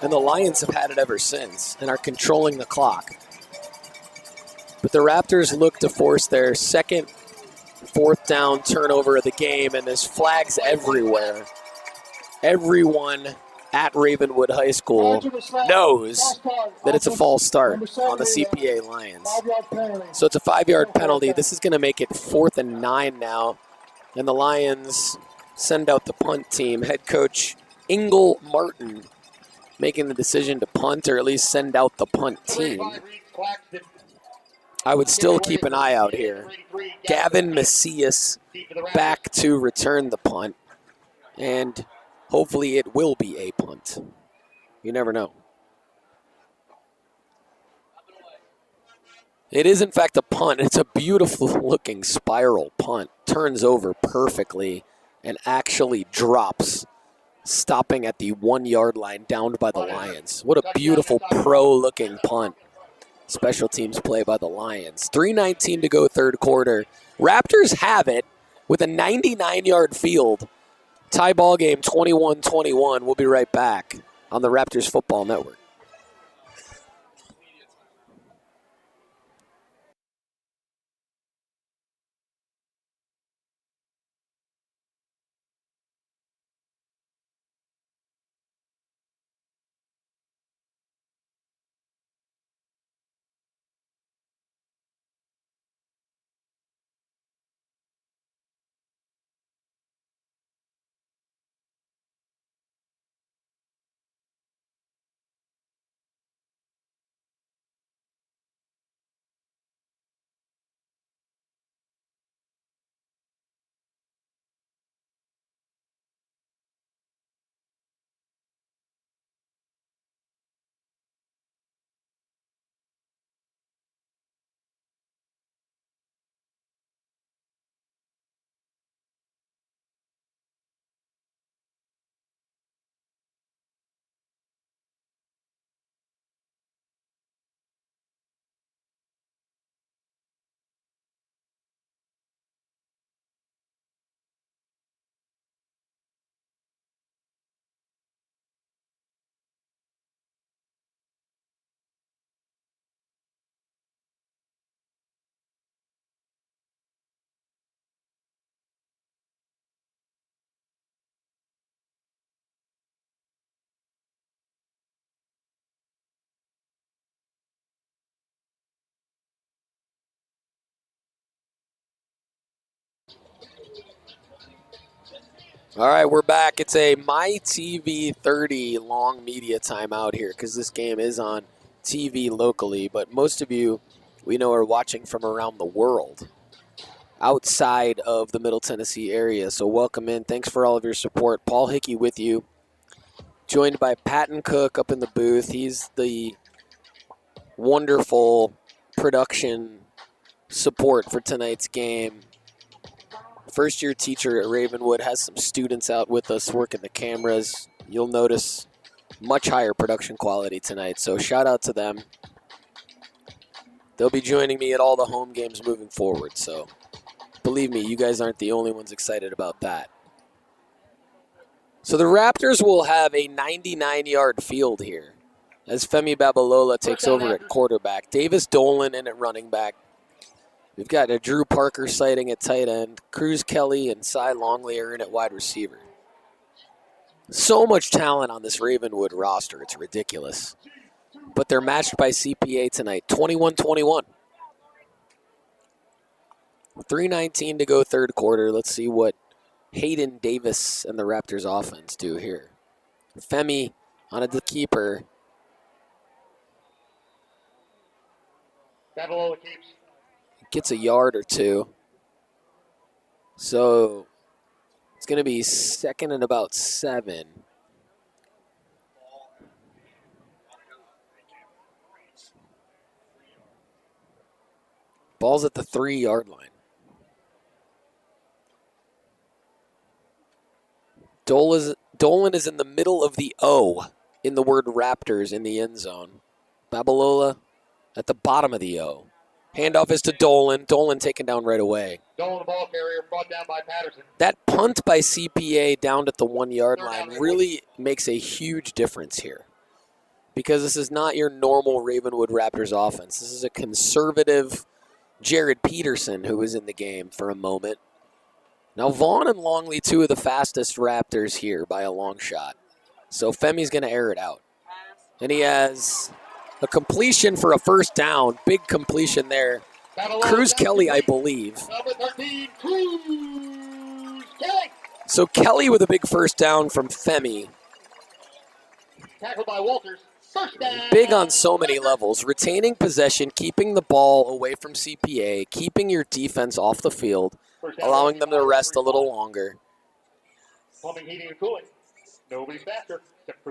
And the Lions have had it ever since and are controlling the clock. But the Raptors look to force their second 4th down turnover of the game, and there's flags everywhere. Everyone at Ravenwood High School knows that it's a false start on the CPA Lions. So it's a 5-yard penalty. This is going to make it 4th and 9 now. And the Lions send out the punt team. Head coach Ingle Martin making the decision to punt, or at least send out the punt team. I would still keep an eye out here. Gavin Macias back to return the punt. And hopefully it will be a punt. You never know. It is, in fact, a punt. It's a beautiful-looking spiral punt. Turns over perfectly and actually drops, stopping at the 1-yard line, downed by the Lions. What a beautiful pro-looking punt. Special teams play by the Lions. 3:19 to go third quarter. Raptors have it with a 99-yard field. Tie ball game 21-21. We'll be right back on the Raptors Football Network. All right, we're back. It's a MyTV 30 long media timeout here because this game is on TV locally, but most of you we know are watching from around the world outside of the Middle Tennessee area. So welcome in. Thanks for all of your support. Paul Hickey with you, joined by Patton Cook up in the booth. He's the wonderful production support for tonight's game. First-year teacher at Ravenwood, has some students out with us working the cameras. You'll notice much higher production quality tonight, so shout out to them. They'll be joining me at all the home games moving forward, so believe me, you guys aren't the only ones excited about that. So the Raptors will have a 99-yard field here as Femi Babalola takes over at quarterback. Davis Dolan in at running back. We've got a Drew Parker sighting at tight end. Cruz Kelly and Cy Longley are in at wide receiver. So much talent on this Ravenwood roster. It's ridiculous. But they're matched by CPA tonight, 21-21. 3:19 to go third quarter. Let's see what Hayden Davis and the Raptors offense do here. Femi on a keeper. Babalola keeps. Gets a yard or two. So it's going to be second and about 7. Ball's at the 3-yard line. Dolan is in the middle of the O in the word Raptors in the end zone. Babalola at the bottom of the O. Handoff is to Dolan. Dolan taken down right away. Dolan, the ball carrier, brought down by Patterson. That punt by CPA down at the 1-yard line really makes a huge difference here, because this is not your normal Ravenwood Raptors offense. This is a conservative Jared Peterson who was in the game for a moment. Now Vaughn and Longley, two of the fastest Raptors here by a long shot. So Femi's going to air it out. And he has a completion for a first down. Big completion there. Cruz Kelly, I believe. Number 13, Cruz Kelly. So Kelly with a big first down from Femi. Tackled by Walters. First down. Big on so many levels. Retaining possession, keeping the ball away from CPA, keeping your defense off the field, allowing them to rest a little longer. Plumbing, heating, and cooling. Nobody's faster.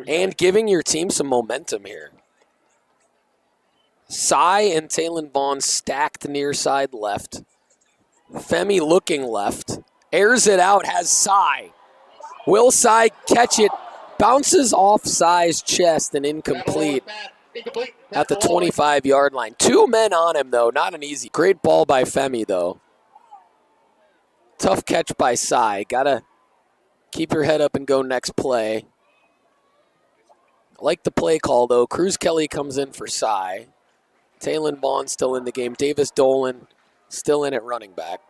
And giving your team some momentum here. Cy and Taylon Vaughn stacked near side left. Femi looking left. Airs it out, has Cy. Will Cy catch it? Bounces off Cy's chest and incomplete at the 25-yard line. 2 men on him, though. Not an easy. Great ball by Femi, though. Tough catch by Cy. Gotta keep your head up and go next play. I like the play call, though. Cruz Kelly comes in for Cy. Taylon Vaughn still in the game. Davis Dolan still in at running back.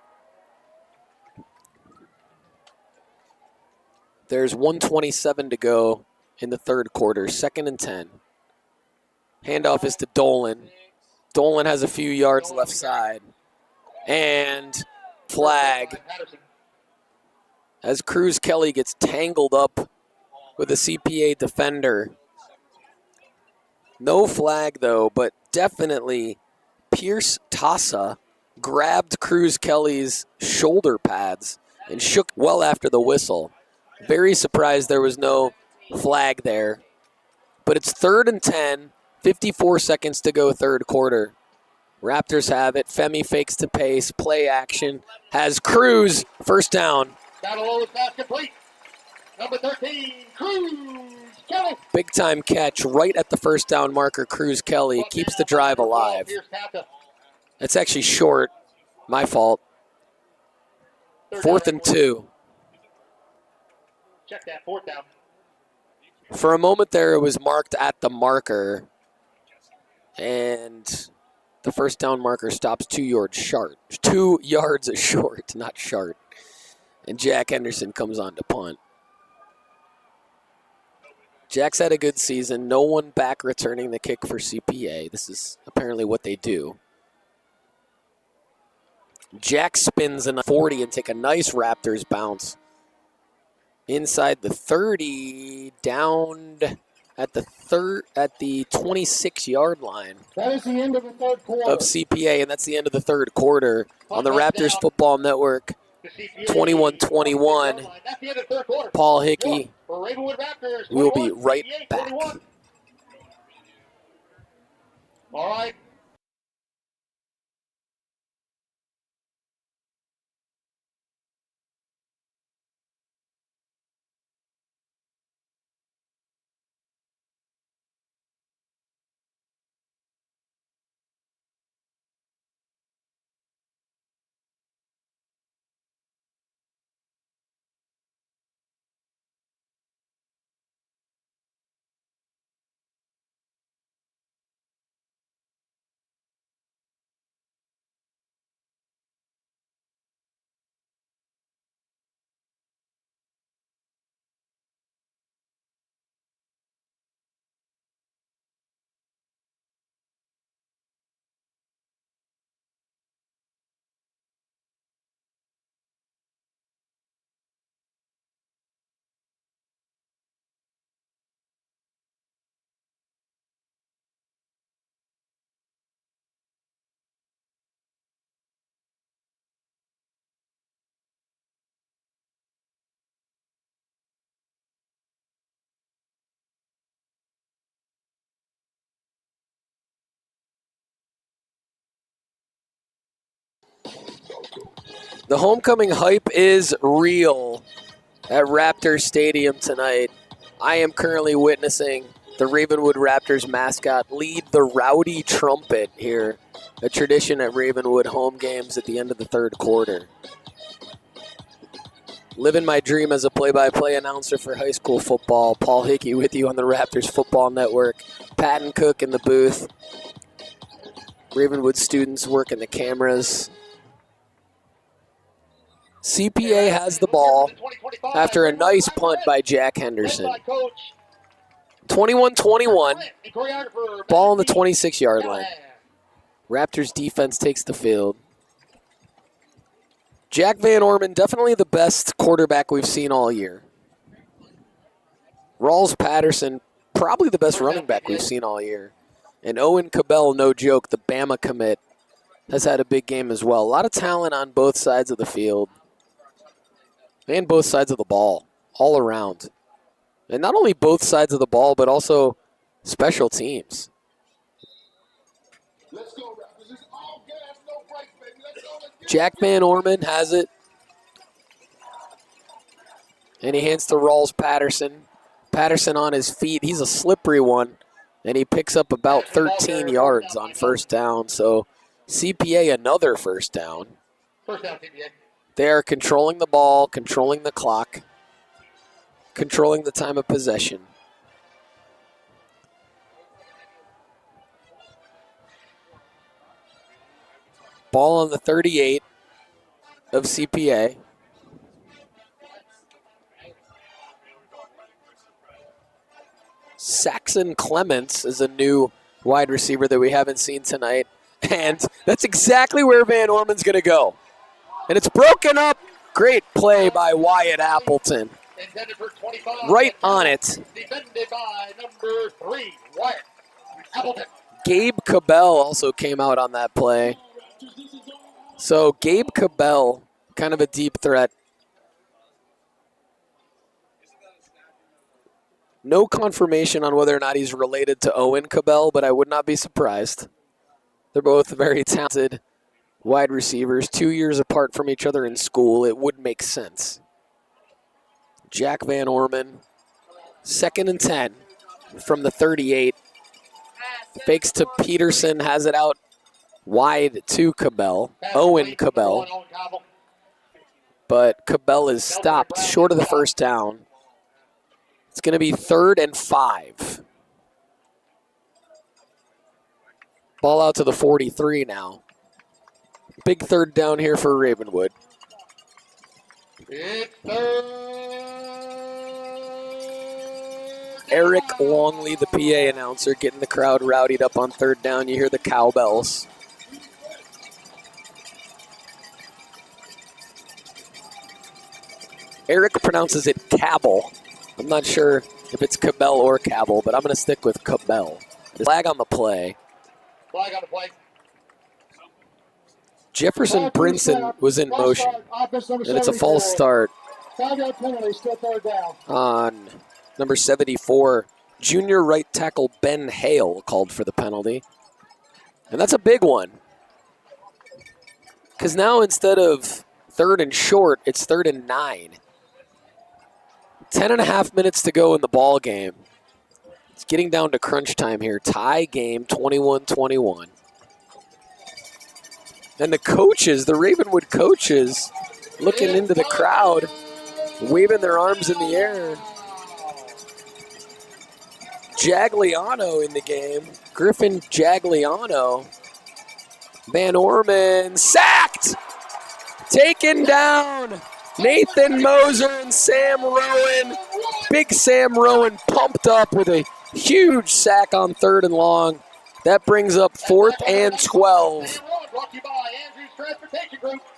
There's 1:27 to go in the third quarter. 2nd and 10. Handoff is to Dolan. Dolan has a few yards left side. And flag as Cruz Kelly gets tangled up with a CPA defender. No flag, though, but definitely Pierce Tassa grabbed Cruz Kelly's shoulder pads and shook well after the whistle. Very surprised there was no flag there. But it's 3rd and 10, 54 seconds to go third quarter. Raptors have it. Femi fakes to pace, play action, has Cruz, first down. Babalola pass complete. Number 13, Cruz Kelly. Big time catch right at the first down marker. Cruz Kelly keeps the drive alive. That's actually short. My fault. 4th and 2. Check that, 4th down. For a moment there, it was marked at the marker. And the first down marker stops 2 yards short. 2 yards short, not short. And Jack Henderson comes on to punt. Jack's had a good season. No one back returning the kick for CPA. This is apparently what they do. Jack spins in the 40 and take a nice Raptors bounce. inside the 30, down at the 26-yard line That is the end of the third quarter. of CPA, and that's the end of the third quarter on the Raptors Football Network. 21-21. That's the end of the third quarter. Paul Hickey. For Ravenwood Raptors, We'll be right 28, back. 21. All right. The homecoming hype is real at Raptors Stadium tonight. I am currently witnessing the Ravenwood Raptors mascot lead the rowdy trumpet here, a tradition at Ravenwood home games at the end of the third quarter. Living my dream as a play-by-play announcer for high school football. Paul Hickey with you on the Raptors Football Network. Patton Cook in the booth. Ravenwood students working the cameras. CPA has the ball after a nice punt by Jack Henderson. 21-21, ball on the 26-yard line. Raptors defense takes the field. Jack Van Orman, definitely the best quarterback we've seen all year. Rawls Patterson, probably the best running back we've seen all year. And Owen Cabell, no joke, the Bama commit, has had a big game as well. A lot of talent on both sides of the field. And both sides of the ball, all around. And not only both sides of the ball, but also special teams. Let's go, Raptors. It's all gas, no brakes, baby. Let's go. Let's get Jack Van Orman has it. And he hands to Rawls Patterson. Patterson on his feet. He's a slippery one. And he picks up about 13 yards on first down. So CPA another first down. First down, CPA. They are controlling the ball, controlling the clock, controlling the time of possession. Ball on the 38 of CPA. Saxon Clements is a new wide receiver that we haven't seen tonight. And that's exactly where Van Orman's going to go. And it's broken up. Great play by Wyatt Appleton. Intended for 25. Right on it. Defended by number 3, Wyatt Appleton. Gabe Cabell also came out on that play. So Gabe Cabell, kind of a deep threat. No confirmation on whether or not he's related to Owen Cabell, but I would not be surprised. They're both very talented wide receivers, 2 years apart from each other in school. It would make sense. Jack Van Orman, 2nd and 10 from the 38. Fakes to Peterson, has it out wide to Cabell, Owen Cabell. But Cabell is stopped short of the first down. It's going to be 3rd and 5. Ball out to the 43 now. Big third down here for Ravenwood. Eric Longley, the PA announcer, getting the crowd rowdied up on third down. You hear the cowbells. Eric pronounces it Cabell. I'm not sure if it's Cabell or Cabell, but I'm going to stick with Cabell. Flag on the play. Flag on the play. Jefferson Brinson was in motion, and it's a false start 5-yard penalty, still third down. on number 74. Junior right tackle Ben Hale called for the penalty. And that's a big one. Because now instead of 3rd and short, it's 3rd and 9. 10.5 minutes to go in the ball game. It's getting down to crunch time here. Tie game, 21-21. And the coaches, the Ravenwood coaches, looking into the crowd, waving their arms in the air. Jagliano in the game. Griffin Jagliano. Van Orman sacked! Taken down! Nathan Moser and Sam Rowan. Big Sam Rowan pumped up with a huge sack on 3rd and long. That brings up 4th and 12.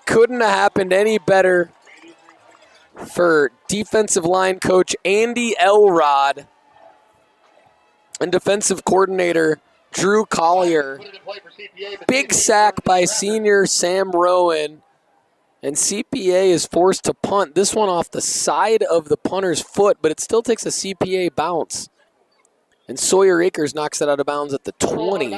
Couldn't have happened any better for defensive line coach Andy Elrod and defensive coordinator Drew Collier. Big sack by senior Sam Rowan. And CPA is forced to punt. This one off the side of the punter's foot, but it still takes a CPA bounce. And Sawyer Akers knocks it out of bounds at the 20.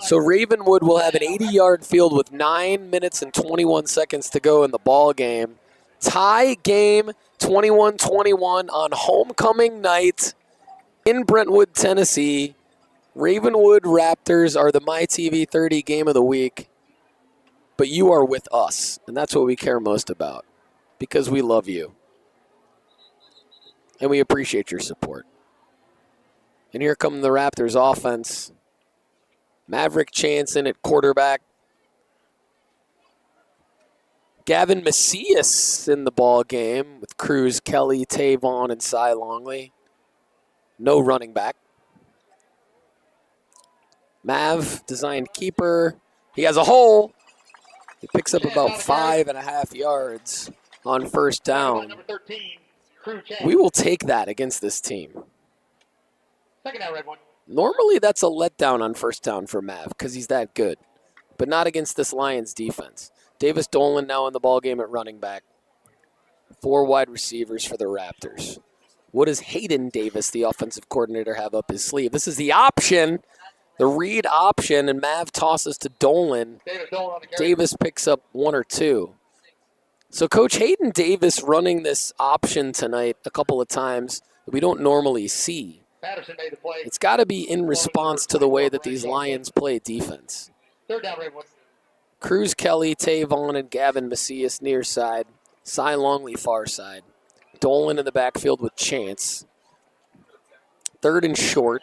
So Ravenwood will have an 80-yard field with 9 minutes and 21 seconds to go in the ball game. Tie game, 21-21 on homecoming night in Brentwood, Tennessee. Ravenwood Raptors are the MyTV 30 game of the week. But you are with us, and that's what we care most about because we love you. And we appreciate your support. And here come the Raptors offense. Maverick Chanson at quarterback. Gavin Macias in the ball game with Cruz, Kelly, Tavon, and Cy Longley. No running back. Mav, designed keeper. He has a hole. He picks up about 5.5 yards on first down. We will take that against this team. Second down, Redwood. Normally that's a letdown on first down for Mav because he's that good, but not against this Lions defense. Davis Dolan now in the ballgame at running back. 4 wide receivers for the Raptors. What does Hayden Davis, the offensive coordinator, have up his sleeve? This is the option. The read option, and Mav tosses to Dolan. Davis picks up 1 or 2. So Coach Hayden Davis running this option tonight a couple of times that we don't normally see. It's got to be in response to the way that these Lions play defense. Third down, Redwood. Cruz Kelly, Tavon, and Gavin Macias near side. Cy Longley far side. Dolan in the backfield with Chance. 3rd and short.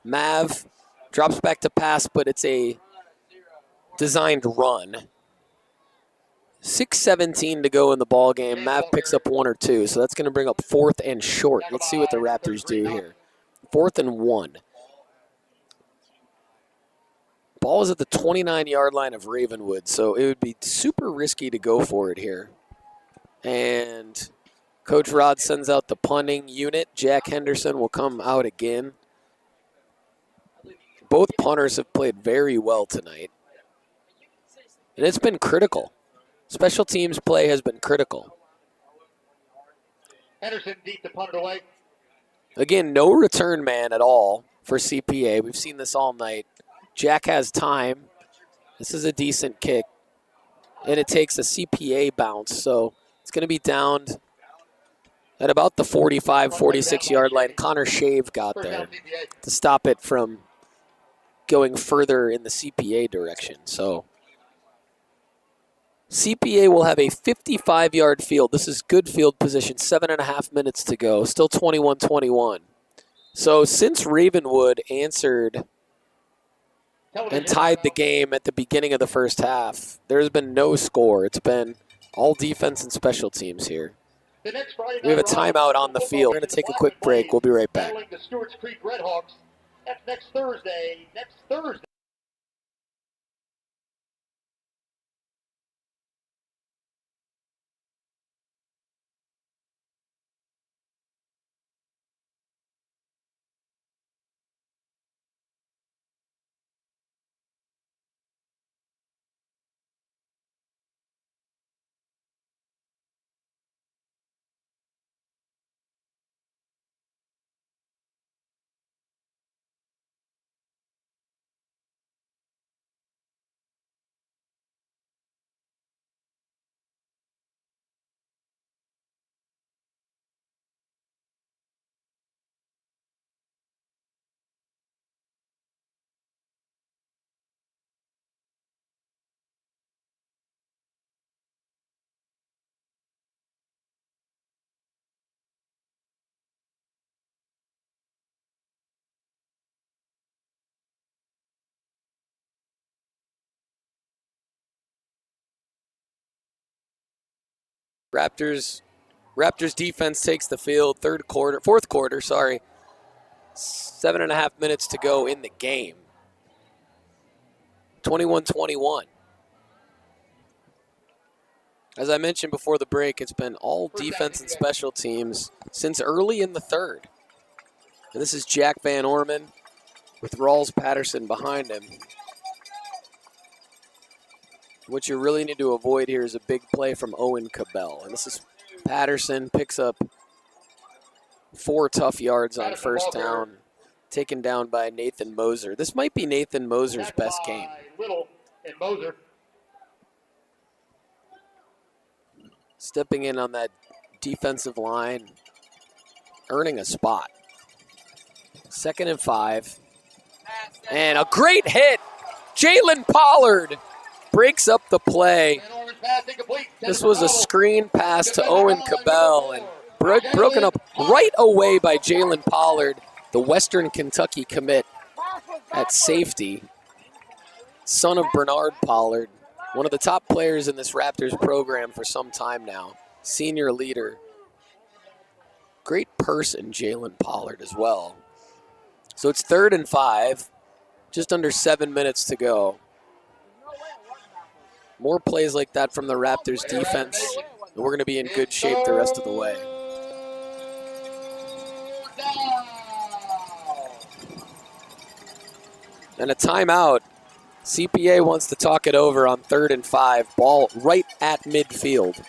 Mav drops back to pass, but it's a designed run. 6:17 to go in the ball game. Mav picks up 1 or 2, so that's going to bring up 4th and short. Let's see what the Raptors do here. 4th and 1. Ball is at the 29-yard line of Ravenwood, so it would be super risky to go for it here. And Coach Rod sends out the punting unit. Jack Henderson will come out again. Both punters have played very well tonight. And it's been critical. Special teams play has been critical. Henderson deep to punt it away. Again, no return man at all for CPA. We've seen this all night. Jack has time. This is a decent kick. And it takes a CPA bounce, so it's going to be downed at about the 45, 46-yard line. Connor Shave got there to stop it from going further in the CPA direction. So CPA will have a 55-yard field. This is good field position, 7.5 minutes to go. Still 21-21. So since Ravenwood answered and tied the game at the beginning of the first half, there's been no score. It's been all defense and special teams here. We have a timeout on the field. We're going to take a quick break. We'll be right back. The Stewart's Creek Redhawks. That's next Thursday. Raptors defense takes the field. Fourth quarter, sorry. 7.5 minutes to go in the game. 21-21. As I mentioned before the break, it's been all defense and special teams since early in the third. And this is Jack Van Orman with Rawls Patterson behind him. What you really need to avoid here is a big play from Owen Cabell. And this is Patterson, picks up 4 tough yards on first down, taken down by Nathan Moser. This might be Nathan Moser's best game. Little and Moser. Stepping in on that defensive line, earning a spot. 2nd and 5. And a great hit. Jalen Pollard breaks up the play. This was a screen pass to Owen Cabell and broken up right away by Jalen Pollard, the Western Kentucky commit at safety. Son of Bernard Pollard, one of the top players in this Raptors program for some time now. Senior leader. Great person, Jalen Pollard, as well. So it's 3rd and 5, just under 7 minutes to go. More plays like that from the Raptors defense, and we're going to be in good shape the rest of the way. And a timeout. CPA wants to talk it over on 3rd and 5. Ball right at midfield.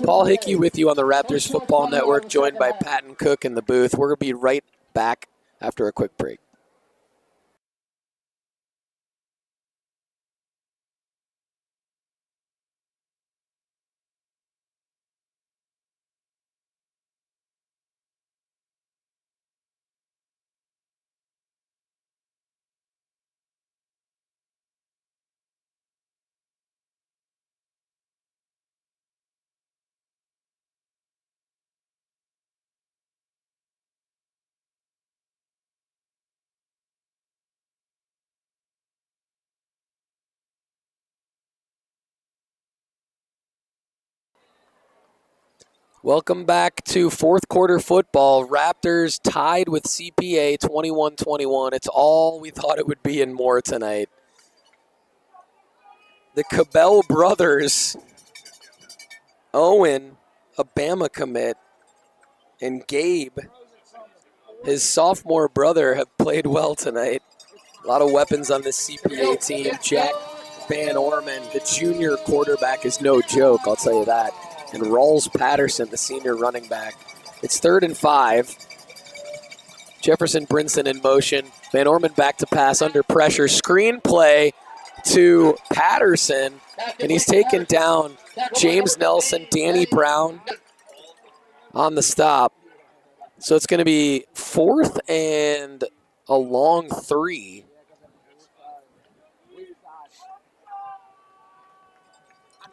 Paul Hickey with you on the Raptors Football Network, joined by Patton Cook in the booth. We're going to be right back after a quick break. Welcome back to fourth quarter football. Raptors tied with CPA 21-21. It's all we thought it would be and more tonight. The Cabell brothers, Owen, a Bama commit, and Gabe, his sophomore brother, have played well tonight. A lot of weapons on this CPA team. Jack Van Orman, the junior quarterback, is no joke, I'll tell you that. And Rawls Patterson, the senior running back. It's 3rd and 5. Jefferson Brinson in motion. Van Orman back to pass under pressure. Screen play to Patterson, and he's taken down. James Nelson, Danny Brown on the stop. So it's going to be 4th and a long 3.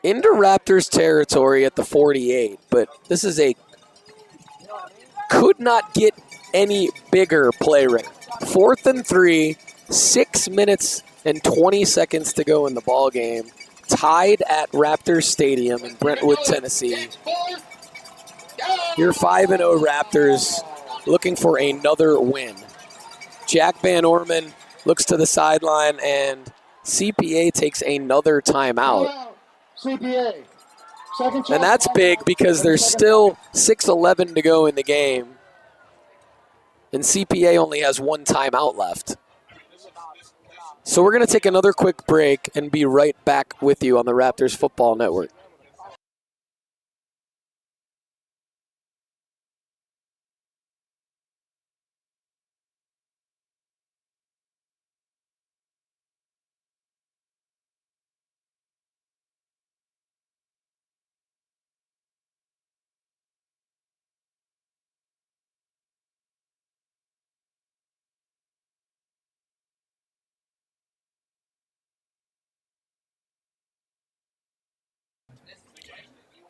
Into Raptors territory at the 48, but this is could not get any bigger play rate. 4th and 3, 6 minutes and 20 seconds to go in the ball game. Tied at Raptors Stadium in Brentwood, Tennessee. Your 5-0 Raptors looking for another win. Jack Van Orman looks to the sideline, and CPA takes another timeout. CPA. And that's big because there's still 6:11 to go in the game. And CPA only has 1 timeout left. So we're going to take another quick break and be right back with you on the Raptors Football Network.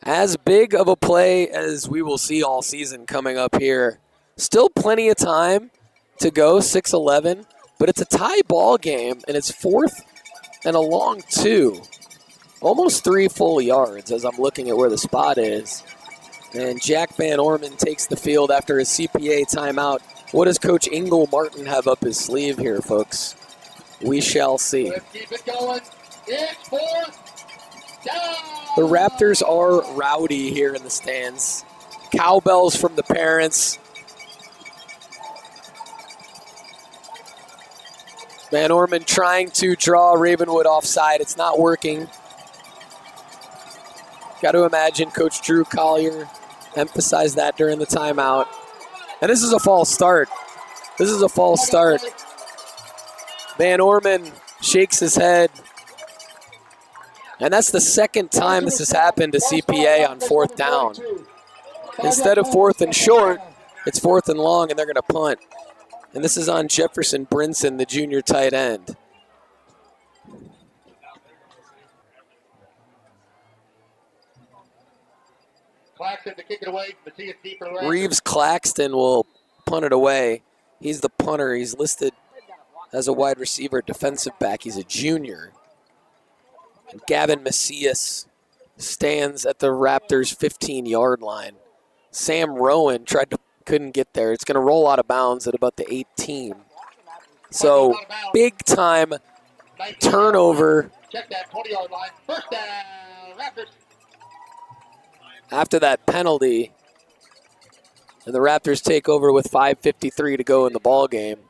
As big of a play as we will see all season coming up here. Still plenty of time to go, 6:11, but it's a tie ball game, and it's 4th and a long 2. almost 3 full yards as I'm looking at where the spot is. And Jack Van Orman takes the field after his CPA timeout. What does Coach Ingle Martin have up his sleeve here, folks? We shall see. Let's keep it going. It's 4th down. The Raptors are rowdy here in the stands. Cowbells from the parents. Van Orman trying to draw Ravenwood offside. It's not working. Got to imagine Coach Drew Collier emphasized that during the timeout. And this is a false start. This is a false start. Van Orman shakes his head. And that's the second time this has happened to CPA on 4th down. Instead of 4th and short, it's 4th and long, and they're going to punt. And this is on Jefferson Brinson, the junior tight end. Claxton to kick it away from the TSD for the Raptors. Reeves Claxton will punt it away. He's the punter. He's listed as a wide receiver, defensive back. He's a junior. And Gavin Macias stands at the Raptors' 15-yard line. Sam Rowan couldn't get there. It's going to roll out of bounds at about the 18. So big time turnover. Check that 20-yard line. First down, Raptors. After that penalty, and the Raptors take over with 5:53 to go in the ball game.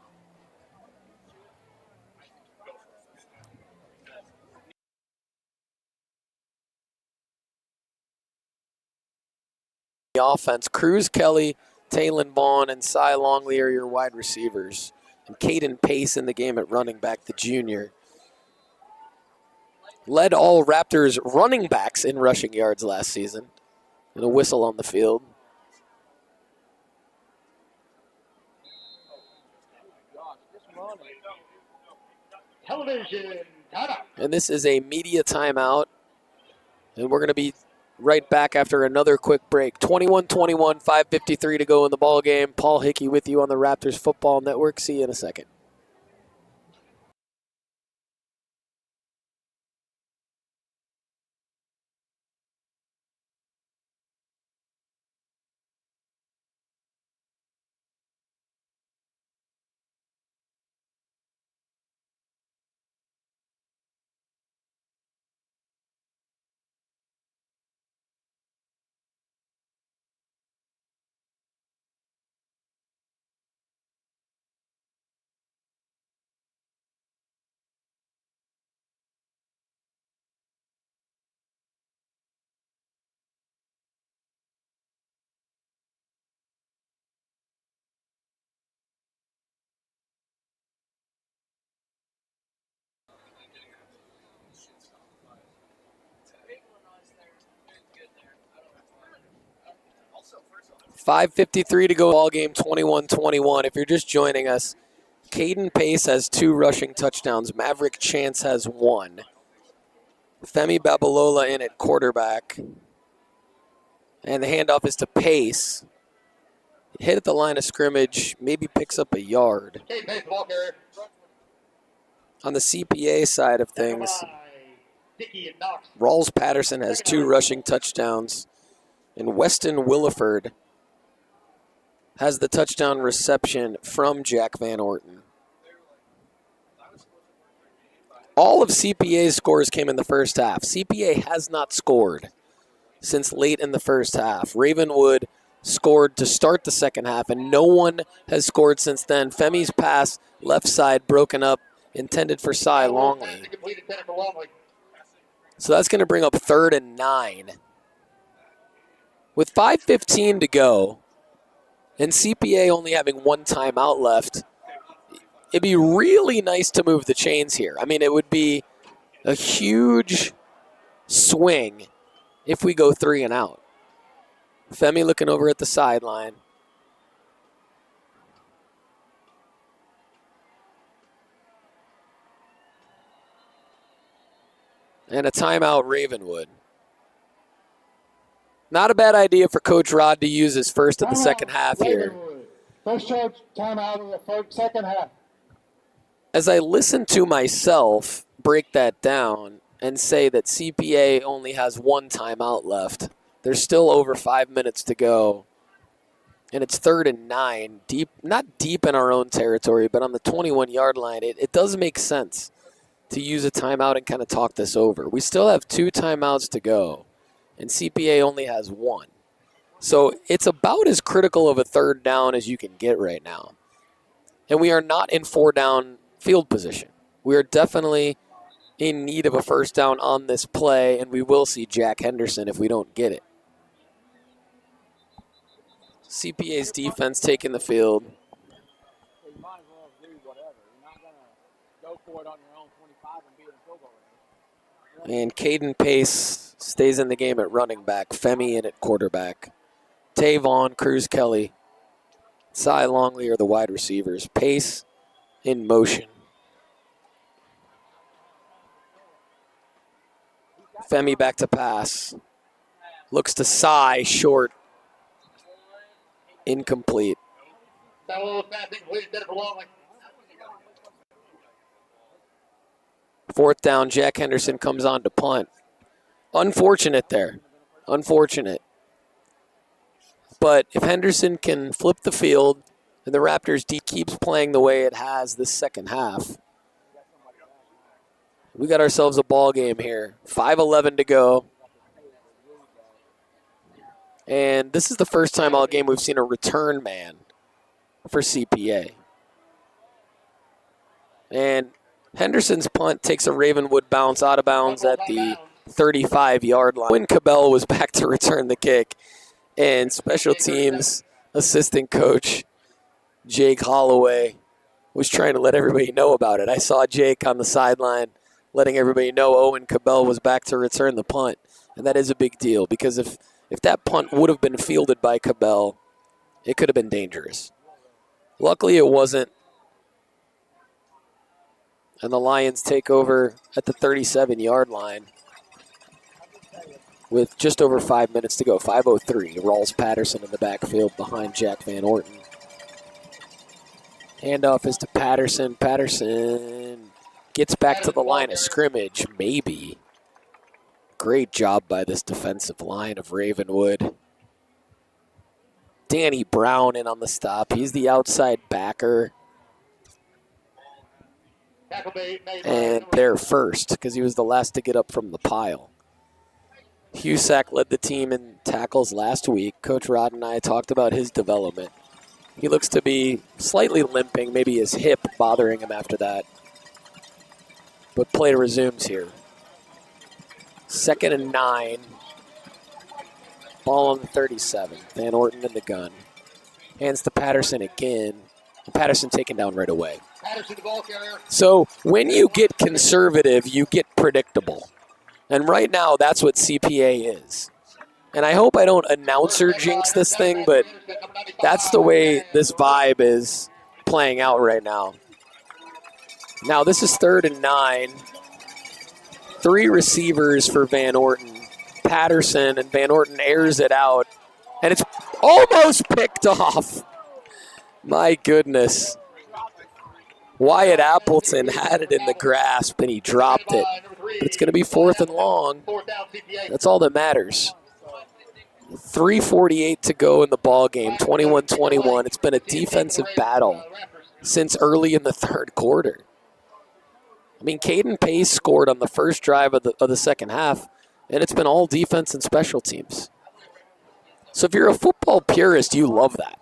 The offense, Cruz Kelly, Taylon Vaughn, and Cy Longley are your wide receivers. And Caden Pace in the game at running back, the junior. Led all Raptors running backs in rushing yards last season. And a whistle on the field. Television timeout. And this is a media timeout. And we're going to be right back after another quick break. 21-21, 5:53 to go in the ball game. Paul Hickey with you on the Raptors Football Network. See you in a second. .553 to go, ball game 21-21. If you're just joining us, Caden Pace has 2 rushing touchdowns. Maverick Chance has 1. Femi Babalola in at quarterback. And the handoff is to Pace. Hit at the line of scrimmage, maybe picks up a yard. Okay, Pace, ball carrier. On the CPA side of things, Dickey and Knox. Rawls Patterson has 2 rushing touchdowns. And Weston Williford has the touchdown reception from Jack Van Orton. All of CPA's scores came in the first half. CPA has not scored since late in the first half. Ravenwood scored to start the second half, and no one has scored since then. Femi's pass, left side, broken up, intended for Cy Longley. So that's going to bring up 3rd and 9. With 5:15 to go, and CPA only having 1 timeout left, it'd be really nice to move the chains here. I mean, it would be a huge swing if we go 3 and out. Femi looking over at the sideline. And a timeout, Ravenwood. Not a bad idea for Coach Rod to use his first of the second half here. First charge timeout of the second half. As I listen to myself break that down, and say that CPA only has one timeout left. There's still over 5 minutes to go. And it's 3rd and 9, deep, not deep in our own territory, but on the 21-yard line. It does make sense to use a timeout and kind of talk this over. We still have 2 timeouts to go, and CPA only has 1. So it's about as critical of a 3rd down as you can get right now. And we are not in 4-down field position. We are definitely in need of a 1st down on this play, and we will see Jack Henderson if we don't get it. CPA's defense taking the field. You might as well do whatever. You're not going to go for it on your own 25 and be in a field goal range. And Caden Pace stays in the game at running back. Femi in at quarterback. Tavon, Cruz Kelly, Cy Longley are the wide receivers. Pace in motion. Femi back to pass. Looks to Cy, short. Incomplete. Fourth down, Jack Henderson comes on to punt. Unfortunate there. Unfortunate. But if Henderson can flip the field and the Raptors D keeps playing the way it has this second half, we got ourselves a ball game here. 5:11 to go. And this is the first time all game we've seen a return man for CPA. And Henderson's punt takes a Ravenwood bounce out of bounds at the 35-yard line. When Cabell was back to return the kick, and special teams assistant coach Jake Holloway was trying to let everybody know about it. I saw Jake on the sideline letting everybody know Owen Cabell was back to return the punt. And that is a big deal because if that punt would have been fielded by Cabell, it could have been dangerous. Luckily, it wasn't. And the Lions take over at the 37-yard line with just over 5 minutes to go. 5:03. Rawls Patterson in the backfield behind Jack Van Orton. Handoff is to Patterson. Patterson gets back to the line of scrimmage, maybe. Great job by this defensive line of Ravenwood. Danny Brown in on the stop. He's the outside backer. And they're first because he was the last to get up from the pile. Husak led the team in tackles last week. Coach Rod and I talked about his development. He looks to be slightly limping, maybe his hip bothering him after that. But play resumes here. 2nd and 9. Ball on the 37. Van Orton in the gun. Hands to Patterson again. Patterson taken down right away. So when you get conservative, you get predictable. And right now, that's what CPA is. And I hope I don't announcer jinx this thing, but that's the way this vibe is playing out right now. Now, this is 3rd and 9. 3 receivers for Van Orton. Patterson, and Van Orton airs it out. And it's almost picked off. My goodness. Wyatt Appleton had it in the grasp, and he dropped it. But it's going to be 4th and long. That's all that matters. 3:48 to go in the ball game, 21-21. It's been a defensive battle since early in the 3rd quarter. I mean, Caden Pace scored on the first drive of the second half, and it's been all defense and special teams. So if you're a football purist, you love that.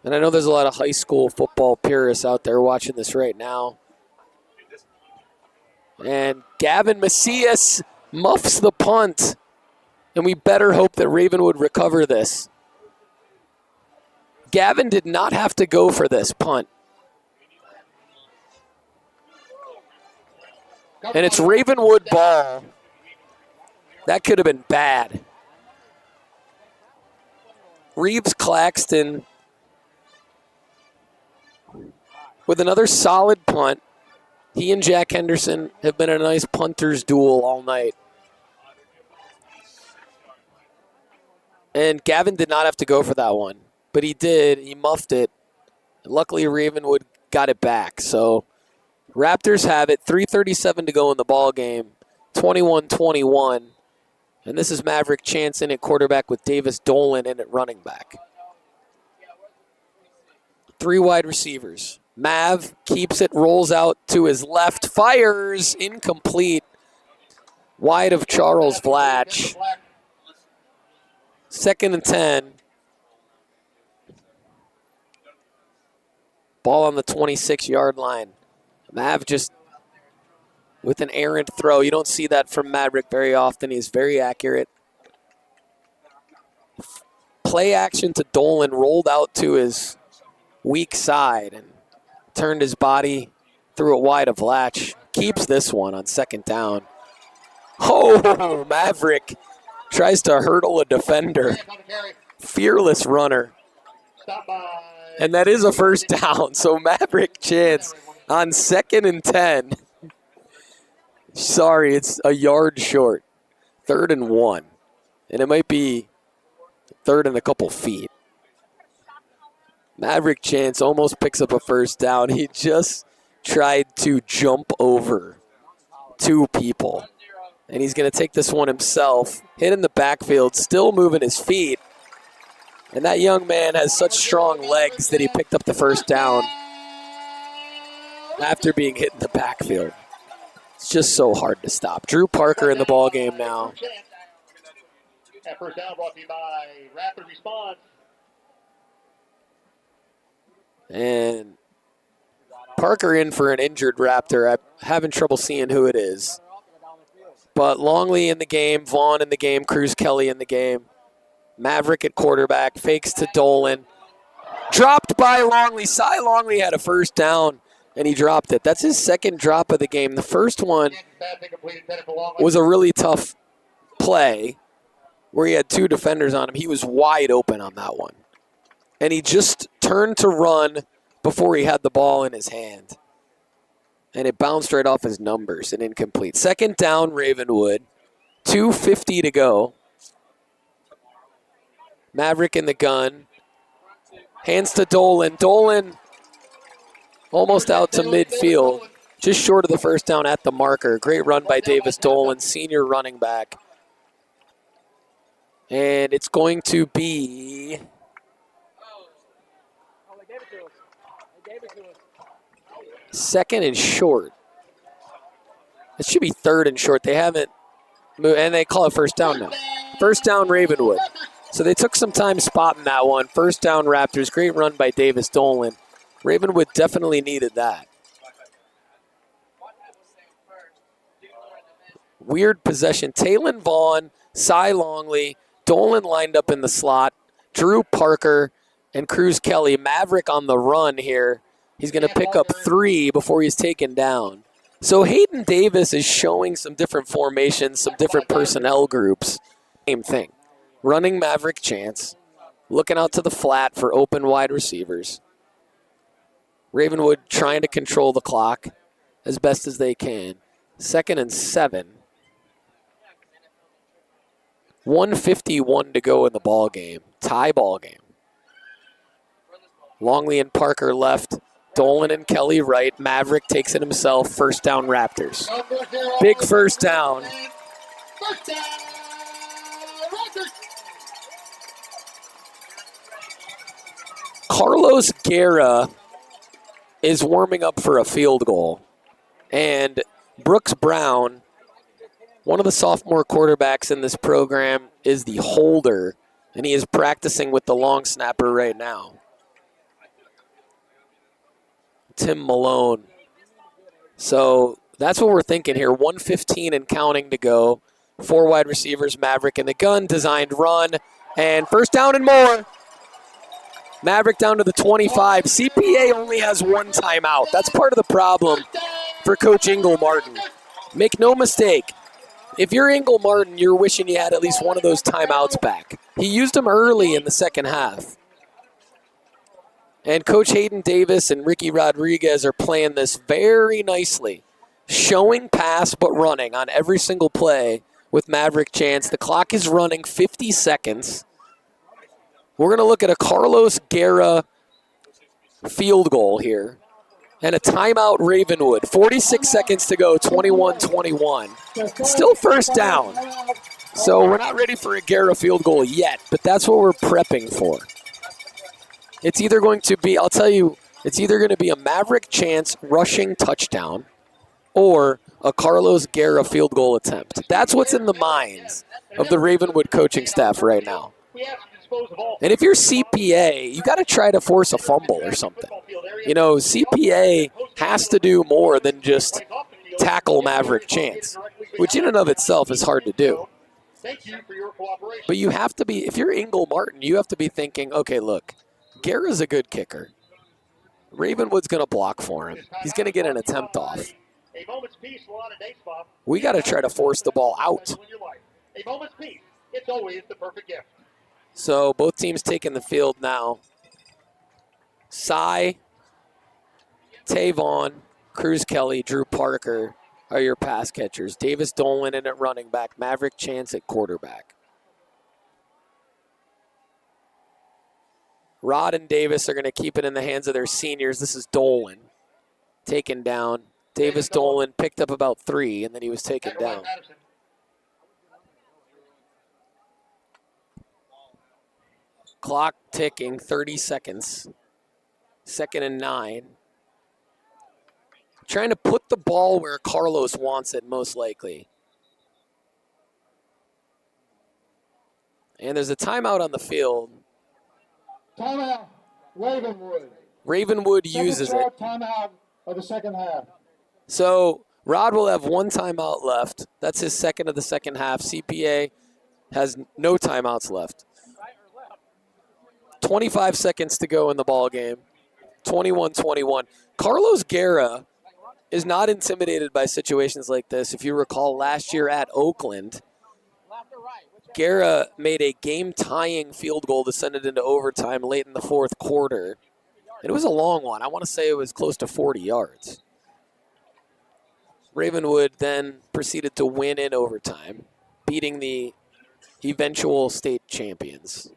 And I know there's a lot of high school football purists out there watching this right now. And Gavin Macias muffs the punt. And we better hope that Ravenwood recover this. Gavin did not have to go for this punt. And it's Ravenwood ball. That could have been bad. Reeves Claxton with another solid punt. He and Jack Henderson have been a nice punter's duel all night. And Gavin did not have to go for that one, but he did. He muffed it. And luckily, Ravenwood got it back. So Raptors have it. 3:37 to go in the ball game. 21-21. And this is Maverick Chance in at quarterback with Davis Dolan in at running back. 3 wide receivers. Mav keeps it, rolls out to his left, fires, incomplete. Wide of Charles Vlatch. 2nd and 10. Ball on the 26-yard line. Mav just with an errant throw. You don't see that from Maverick very often. He's very accurate. Play action to Dolan, rolled out to his weak side and turned his body through it wide of Vlatch. Keeps this one on 2nd down. Oh, Maverick tries to hurdle a defender. Fearless runner. And that is a 1st down. So Maverick Chance on 2nd and 10. Sorry, it's a yard short. 3rd and 1. And it might be 3rd and a couple feet. Maverick Chance almost picks up a 1st down. He just tried to jump over 2 people. And he's going to take this one himself. Hit in the backfield, still moving his feet. And that young man has such strong legs that he picked up the 1st down after being hit in the backfield. It's just so hard to stop. Drew Parker in the ball game now. That 1st down brought to you by Rapid Response. And Parker in for an injured Raptor. I'm having trouble seeing who it is. But Longley in the game, Vaughn in the game, Cruz Kelly in the game. Maverick at quarterback, fakes to Dolan. Dropped by Longley. Cy Longley had a 1st down, and he dropped it. That's his 2nd drop of the game. The first one was a really tough play where he had 2 defenders on him. He was wide open on that one. And he just turned to run before he had the ball in his hand. And it bounced right off his numbers and incomplete. 2nd down, Ravenwood. 2:50 to go. Maverick in the gun. Hands to Dolan. Dolan almost out to midfield. Just short of the 1st down at the marker. Great run by Davis Dolan, senior running back. And it's going to be 2nd and short. It should be 3rd and short. They haven't moved, and they call it 1st down now. 1st down, Ravenwood. So they took some time spotting that one. 1st down, Raptors. Great run by Davis Dolan. Ravenwood definitely needed that. Weird possession. Taylon Vaughn, Cy Longley, Dolan lined up in the slot. Drew Parker and Cruz Kelly. Maverick on the run here. He's going to pick up 3 before he's taken down. So Hayden Davis is showing some different formations, some different personnel groups. Same thing. Running Maverick Chance. Looking out to the flat for open wide receivers. Ravenwood trying to control the clock as best as they can. 2nd and 7. 1:51 to go in the ball game. Tie ball game. Longley and Parker left. Dolan and Kelly right. Maverick takes it himself. 1st down, Raptors. Big 1st down. Carlos Guerra is warming up for a field goal. And Brooks Brown, one of the sophomore quarterbacks in this program, is the holder, and he is practicing with the long snapper right now. Tim Malone. So that's what we're thinking here. 1:15 and counting to go. 4 wide receivers, Maverick in the gun, designed run, and 1st down and more. Maverick down to the 25. CPA only has 1 timeout. That's part of the problem for Coach Ingle Martin. Make no mistake. If you're Ingle Martin, you're wishing you had at least one of those timeouts back. He used them early in the 2nd half. And Coach Hayden Davis and Ricky Rodriguez are playing this very nicely. Showing pass but running on every single play with Maverick Chance. The clock is running 50 seconds. We're going to look at a Carlos Guerra field goal here. And a timeout Ravenwood. 46 seconds to go, 21-21. Still first down. So we're not ready for a Guerra field goal yet, but that's what we're prepping for. It's either going to be, I'll tell you, it's either going to be a Maverick Chance rushing touchdown or a Carlos Guerra field goal attempt. That's what's in the minds of the Ravenwood coaching staff right now. And if you're CPA, you got to try to force a fumble or something. You know, CPA has to do more than just tackle Maverick Chance, which in and of itself is hard to do. But you have to be, if you're Ingle Martin, you have to be thinking, okay, look, Guerra's a good kicker. Ravenwood's going to block for him. He's going to get an attempt off. We got to try to force the ball out. A moment's peace. It's always the perfect gift. So both teams taking the field now. Cy, Tavon, Cruz Kelly, Drew Parker are your pass catchers. Davis Dolan in at running back. Maverick Chance at quarterback. Rod and Davis are going to keep it in the hands of their seniors. This is Dolan taken down. Davis Dolan picked up about 3, and then he was taken down. Clock ticking, 30 seconds. 2nd and 9. Trying to put the ball where Carlos wants it, most likely. And there's a timeout on the field. Timeout, Ravenwood. Ravenwood uses it. Timeout of the second half. So Rod will have 1 timeout left. That's his second of the second half. CPA has no timeouts left. 25 seconds to go in the ball game. 21-21. Carlos Guerra is not intimidated by situations like this. If you recall last year at Oakland, Guerra made a game-tying field goal to send it into overtime late in the 4th quarter. And it was a long one. I want to say it was close to 40 yards. Ravenwood then proceeded to win in overtime, beating the eventual state champions.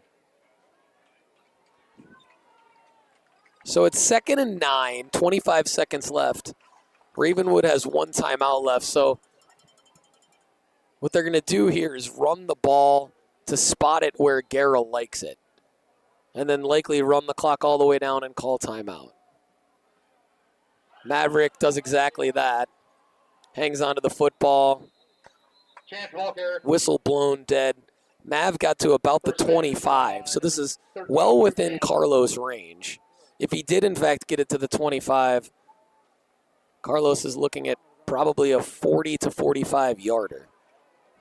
So it's 2nd and 9, 25 seconds left. Ravenwood has 1 timeout left. So what they're going to do here is run the ball to spot it where Guerra likes it. And then likely run the clock all the way down and call timeout. Maverick does exactly that. Hangs onto the football. Whistle blown dead. Mav got to about the 25. So this is well within Carlos' range. If he did, in fact, get it to the 25, Carlos is looking at probably a 40 to 45 yarder.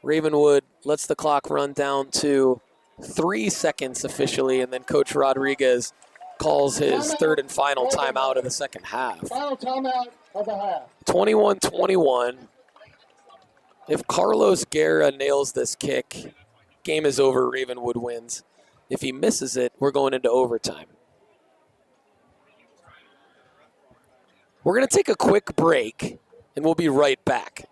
Ravenwood lets the clock run down to 3 seconds officially, and then Coach Rodriguez calls his 3rd and final timeout of the second half. Final timeout of the half. 21-21. If Carlos Guerra nails this kick, game is over, Ravenwood wins. If he misses it, we're going into overtime. We're going to take a quick break, and we'll be right back.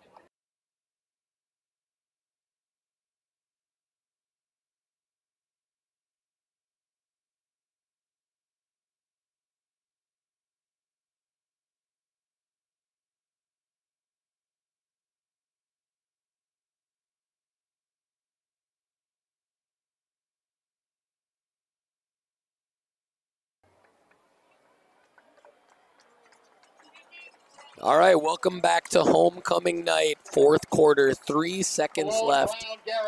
All right, welcome back to homecoming night, 4th quarter, 3 seconds left,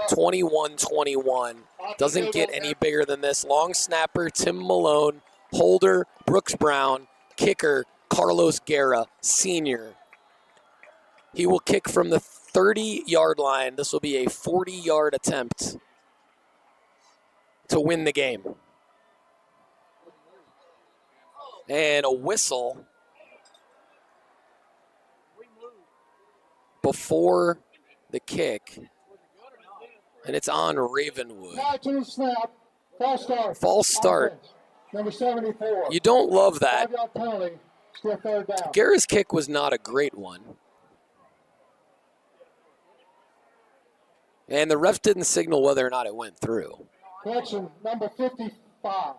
21-21. Doesn't get any bigger than this. Long snapper, Tim Malone. Holder, Brooks Brown. Kicker, Carlos Guerra, senior. He will kick from the 30-yard line. This will be a 40-yard attempt to win the game. And a whistle before the kick, and it's on Ravenwood. Snap. False start. False start. Offense. Number 74. You don't love that. 5-yard penalty. Still 3rd down. Guerra's kick was not a great one. And the refs didn't signal whether or not it went through. Correction, number 55.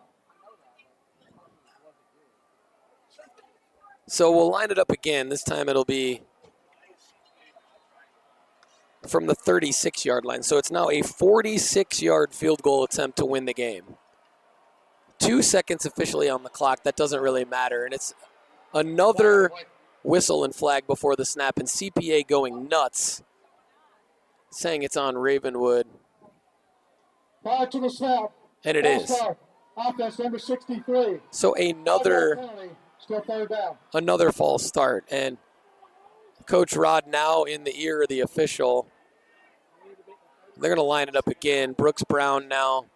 So we'll line it up again. This time it'll be from the 36-yard line. So it's now a 46-yard field goal attempt to win the game. 2 seconds officially on the clock. That doesn't really matter. And it's another whistle and flag before the snap, and CPA going nuts, saying it's on Ravenwood. Prior to the snap. And it is. Offense number 63. So Still third down. another false start. And Coach Rod now in the ear of the official. They're going to line it up again. Brooks Brown now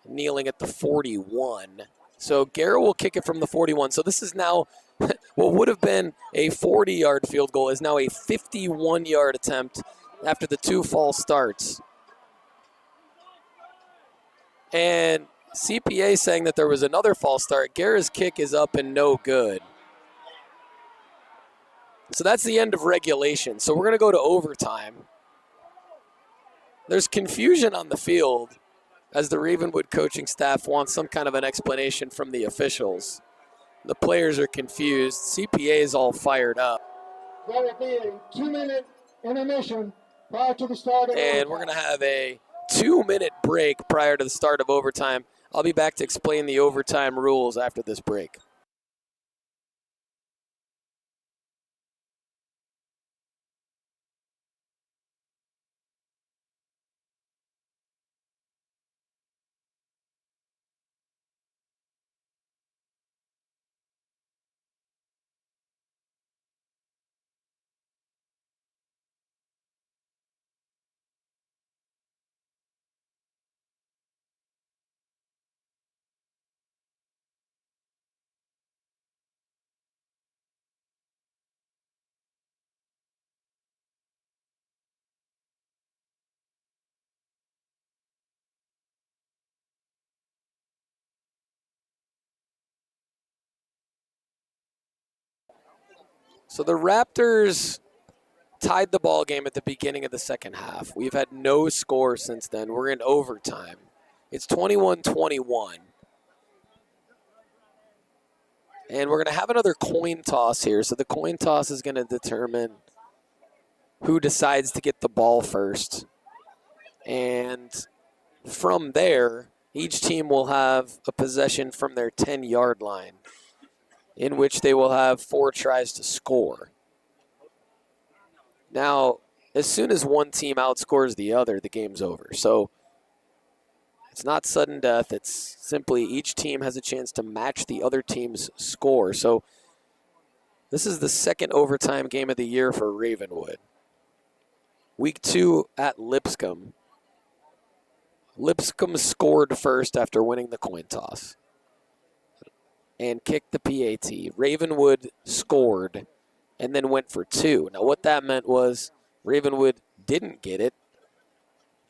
kneeling at the 41. So Garrett will kick it from the 41. So this is now what would have been a 40-yard field goal is now a 51-yard attempt after the 2 false starts. And CPA saying that there was another false start. Garrett's kick is up and no good. So that's the end of regulation. So we're going to go to overtime. There's confusion on the field as the Ravenwood coaching staff wants some kind of an explanation from the officials. The players are confused. CPA is all fired up. There will be a 2-minute intermission prior to the start of And we're going to have a 2-minute break prior to the start of overtime. I'll be back to explain the overtime rules after this break. So the Raptors tied the ball game at the beginning of the second half. We've had no score since then. We're in overtime. It's 21-21. And we're going to have another coin toss here. So the coin toss is going to determine who decides to get the ball first. And from there, each team will have a possession from their 10-yard line, in which they will have 4 tries to score. Now, as soon as one team outscores the other, the game's over. So it's not sudden death. It's simply each team has a chance to match the other team's score. So this is the second overtime game of the year for Ravenwood. Week 2 at Lipscomb. Lipscomb scored first after winning the coin toss and kicked the PAT. Ravenwood scored and then went for 2. Now what that meant was Ravenwood didn't get it.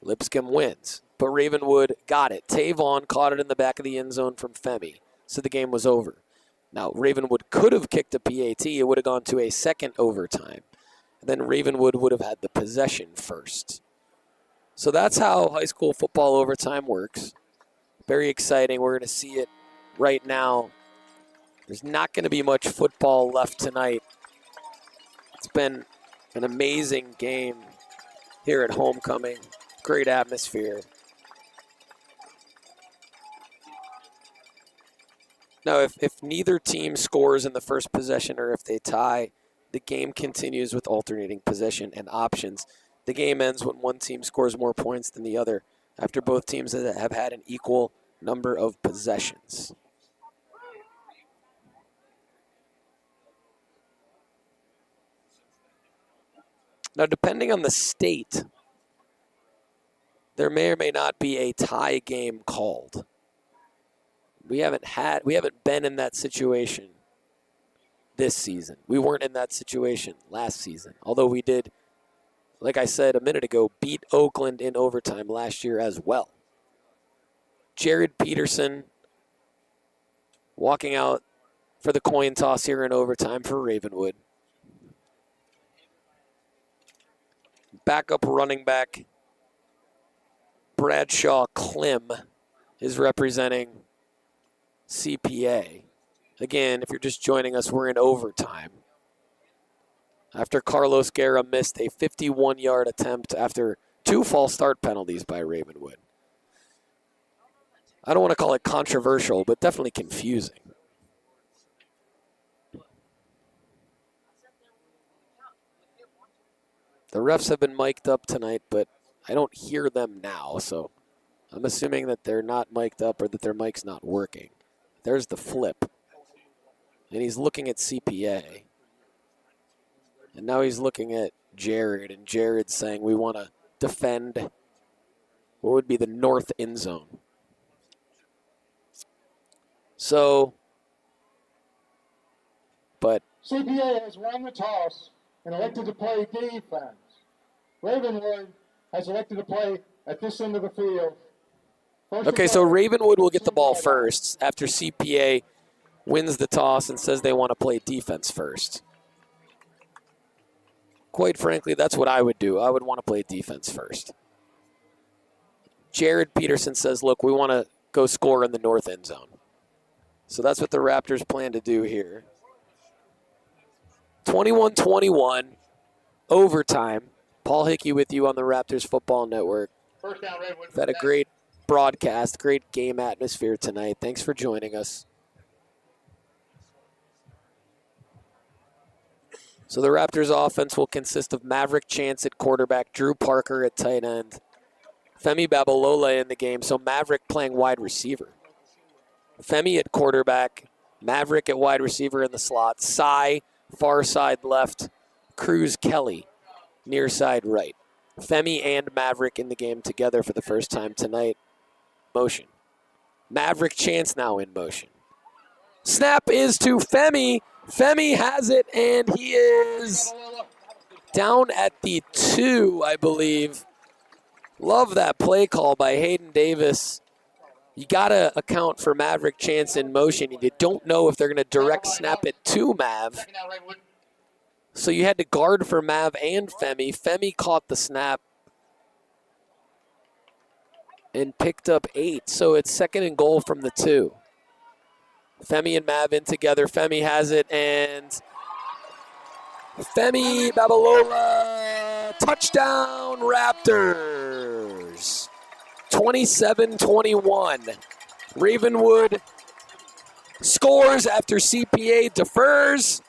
Lipscomb wins. But Ravenwood got it. Tavon caught it in the back of the end zone from Femi. So the game was over. Now Ravenwood could have kicked a PAT. It would have gone to a second overtime. And then Ravenwood would have had the possession first. So that's how high school football overtime works. Very exciting. We're going to see it right now. There's not going to be much football left tonight. It's been an amazing game here at Homecoming. Great atmosphere. Now, if neither team scores in the first possession or if they tie, the game continues with alternating possession and options. The game ends when one team scores more points than the other after both teams have had an equal number of possessions. Now, depending on the state, there may or may not be a tie game called. We haven't been in that situation this season. We weren't in that situation last season, although we did, like I said a minute ago, beat Oakland in overtime last year as well. Jared Peterson walking out for the coin toss here in overtime for Ravenwood. Backup running back Bradshaw Klim is representing CPA. Again, if you're just joining us, we're in overtime. After Carlos Guerra missed a 51-yard attempt after 2 false start penalties by Ravenwood. I don't want to call it controversial, but definitely confusing. The refs have been mic'd up tonight, but I don't hear them now, so I'm assuming that they're not mic'd up or that their mic's not working. There's the flip. And he's looking at CPA. And now he's looking at Jared, and Jared's saying we want to defend what would be the north end zone. So, but CPA has won the toss and elected to play defense. Ravenwood has elected to play at this end of the field. Okay, so Ravenwood will get the ball first after CPA wins the toss and says they want to play defense first. Quite frankly, that's what I would do. I would want to play defense first. Jared Peterson says, look, we want to go score in the north end zone. So that's what the Raptors plan to do here. 21-21, overtime. Paul Hickey with you on the Raptors Football Network. First down, Redwood. We've had a great broadcast, great game atmosphere tonight. Thanks for joining us. So the Raptors offense will consist of Maverick Chance at quarterback, Drew Parker at tight end, Femi Babalola in the game, so Maverick playing wide receiver. Femi at quarterback, Maverick at wide receiver in the slot, Cy far side left, Cruz Kelly near side right. Femi and Maverick in the game together for the first time tonight. Motion. Maverick Chance now in motion. Snap is to Femi. Femi has it, and he is down at the 2, I believe. Love that play call by Hayden Davis. You got to account for Maverick Chance in motion. You don't know if they're going to direct snap it to Mav. So you had to guard for Mav and Femi. Femi caught the snap and picked up 8. So it's 2nd and goal from the 2. Femi and Mav in together. Femi has it, and Femi Babalola, touchdown Raptors. 27-21. Ravenwood scores after CPA defers.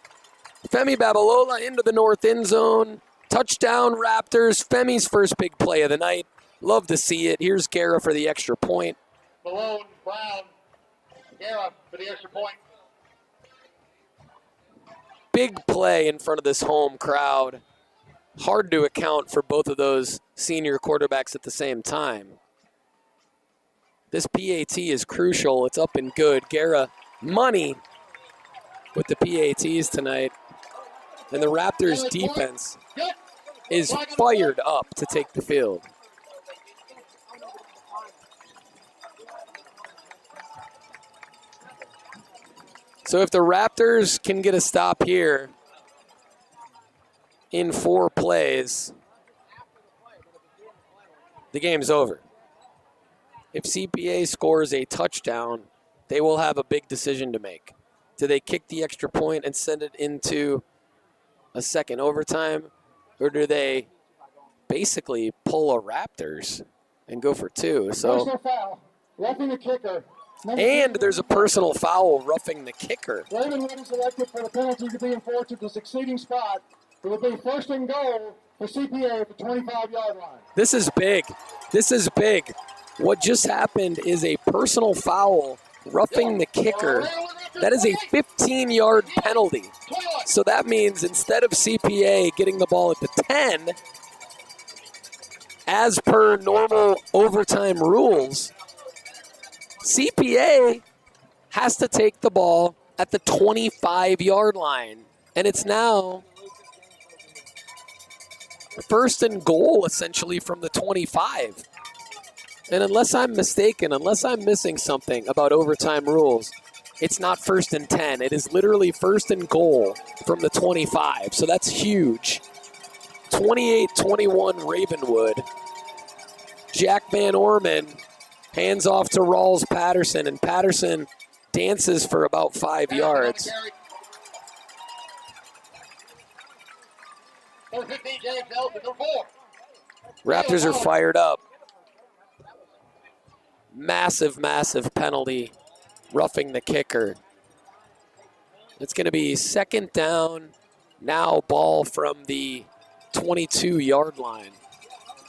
Femi Babalola into the north end zone. Touchdown Raptors. Femi's first big play of the night. Love to see it. Here's Guerra for the extra point. Malone, Brown, Guerra for the extra point. Big play in front of this home crowd. Hard to account for both of those senior quarterbacks at the same time. This PAT is crucial. It's up and good. Guerra, money with the PATs tonight. And the Raptors defense is fired up to take the field. So if the Raptors can get a stop here in 4 plays, the game's over. If CPA scores a touchdown, they will have a big decision to make. Do they kick the extra point and send it into a second overtime? Or do they basically pull a Raptors and go for 2? So, foul, roughing the kicker. and there's a personal foul roughing the kicker. Ravenwood is elected for the penalty to be enforced at the succeeding spot. It will be 1st and goal for CPA at the 25-yard line. This is big. This is big. What just happened is a personal foul roughing the kicker. That is a 15-yard penalty. So that means instead of CPA getting the ball at the 10, as per normal overtime rules, CPA has to take the ball at the 25-yard line. And it's now 1st and goal, essentially, from the 25. And unless I'm mistaken, unless I'm missing something about overtime rules, it's not 1st and 10. It is literally 1st and goal from the 25. So that's huge. 28-21 Ravenwood. Jack Van Orman hands off to Rawls Patterson, and Patterson dances for about 5 yards. Number 15, James Nelson. Number 4. Raptors are fired up. Massive, massive penalty, roughing the kicker. It's going to be second down. Now ball from the 22-yard line.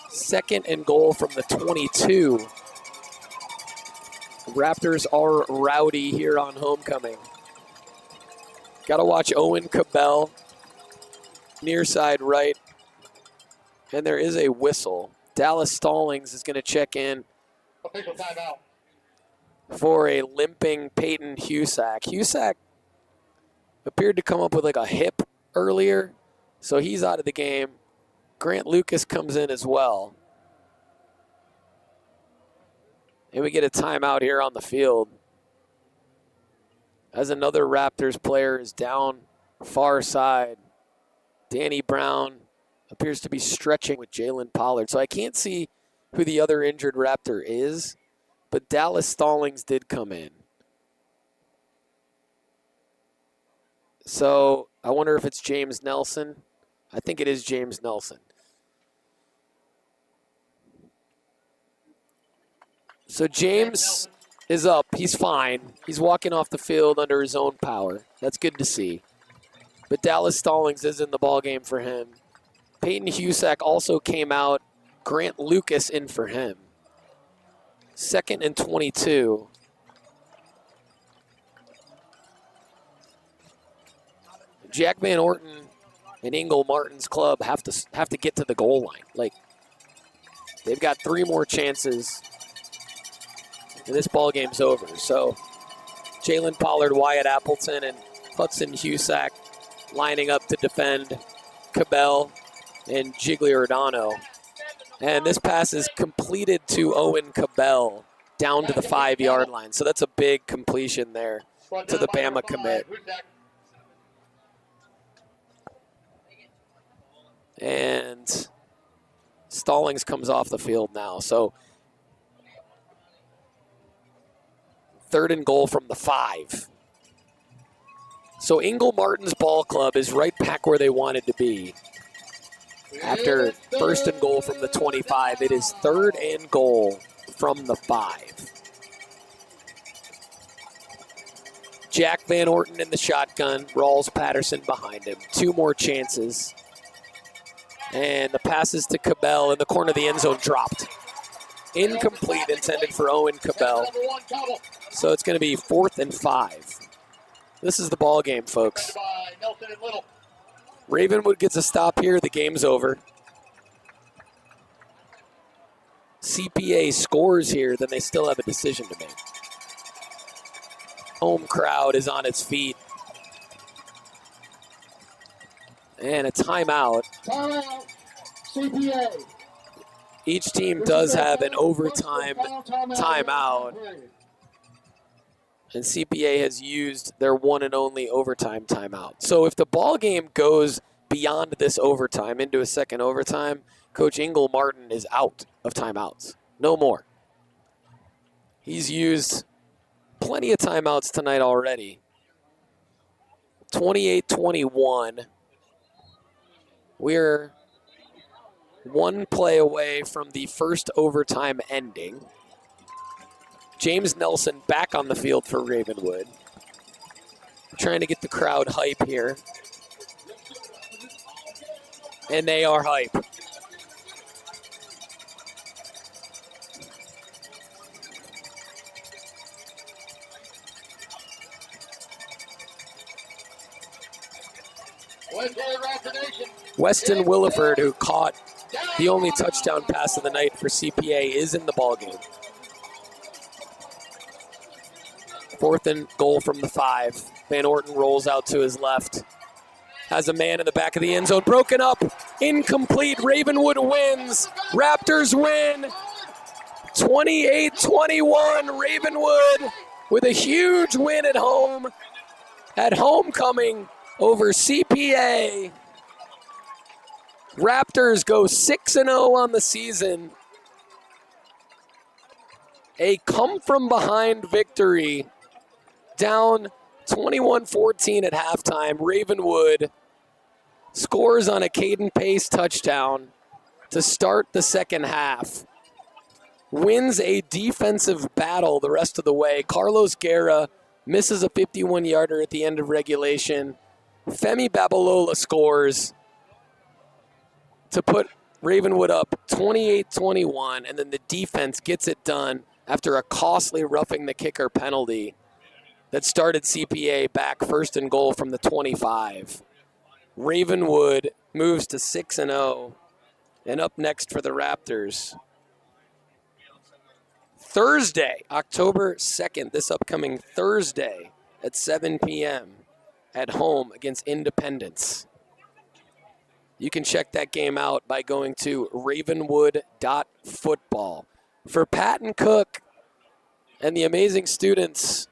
Second and goal from the 22. Raptors are rowdy here on homecoming. Got to watch Owen Cabell, near side right. And there is a whistle. Dallas Stallings is going to check in Official timeout. for a limping Peyton Husak. Husak appeared to come up with like a hip earlier, so he's out of the game. Grant Lucas comes in as well. And we get a timeout here on the field as another Raptors player is down far side. Danny Brown appears to be stretching with Jalen Pollard. So I can't see who the other injured Raptor is, but Dallas Stallings did come in. So I wonder if it's James Nelson. I think it is James Nelson. So James is up. He's fine. He's walking off the field under his own power. That's good to see. But Dallas Stallings is in the ballgame for him. Peyton Husak also came out. Grant Lucas in for him. Second and 22. Jack Van Orton and Ingle Martin's club have to get to the goal line. Like, they've got 3 more chances, and this ball game's over. So Jalen Pollard, Wyatt Appleton, and Hudson Husak lining up to defend Cabell and Gigliardano. And this pass is completed to Owen Cabell down to the 5-yard line. So that's a big completion there to the Bama commit. And Stallings comes off the field now. So third and goal from the 5. So Ingle Martin's ball club is right back where they wanted to be. After first and goal from the 25, it is third and goal from the 5. Jack Van Orton in the shotgun, Rawls Patterson behind him. 2 more chances. And the passes to Cabell in the corner of the end zone dropped. Incomplete, intended for Owen Cabell. So it's going to be 4th and 5. This is the ball game, folks. Ravenwood gets a stop here. The game's over. CPA scores here, then they still have a decision to make. Home crowd is on its feet. And a timeout. Timeout. CPA. Each team does have an overtime timeout. And CPA has used their one and only overtime timeout. So if the ball game goes beyond this overtime into a second overtime, Coach Ingle Martin is out of timeouts. No more. He's used plenty of timeouts tonight already. 28-21. We're one play away from the first overtime ending. James Nelson back on the field for Ravenwood. Trying to get the crowd hype here. And they are hype. Weston Williford, who caught the only touchdown pass of the night for CPA, is in the ballgame. 4th and goal from the 5. Van Orton rolls out to his left. Has a man in the back of the end zone. Broken up. Incomplete. Ravenwood wins. Raptors win. 28-21. Ravenwood with a huge win at home. At homecoming over CPA. Raptors go 6-0 on the season. A come-from-behind victory Down 21-14 at halftime. Ravenwood scores on a Caden Pace touchdown to start the second half. Wins a defensive battle the rest of the way. Carlos Guerra misses a 51-yarder at the end of regulation. Femi Babalola scores to put Ravenwood up 28-21, and then the defense gets it done after a costly roughing the kicker penalty that started CPA back first and goal from the 25. Ravenwood moves to 6-0, and up next for the Raptors, Thursday, October 2nd, this upcoming Thursday at 7 p.m. at home against Independence. You can check that game out by going to ravenwood.football. For Pat and Cook and the amazing students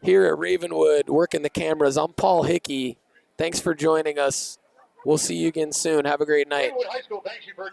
here at Ravenwood working the cameras, I'm Paul Hickey. Thanks for joining us. We'll see you again soon. Have a great night. Ravenwood High School thanks you for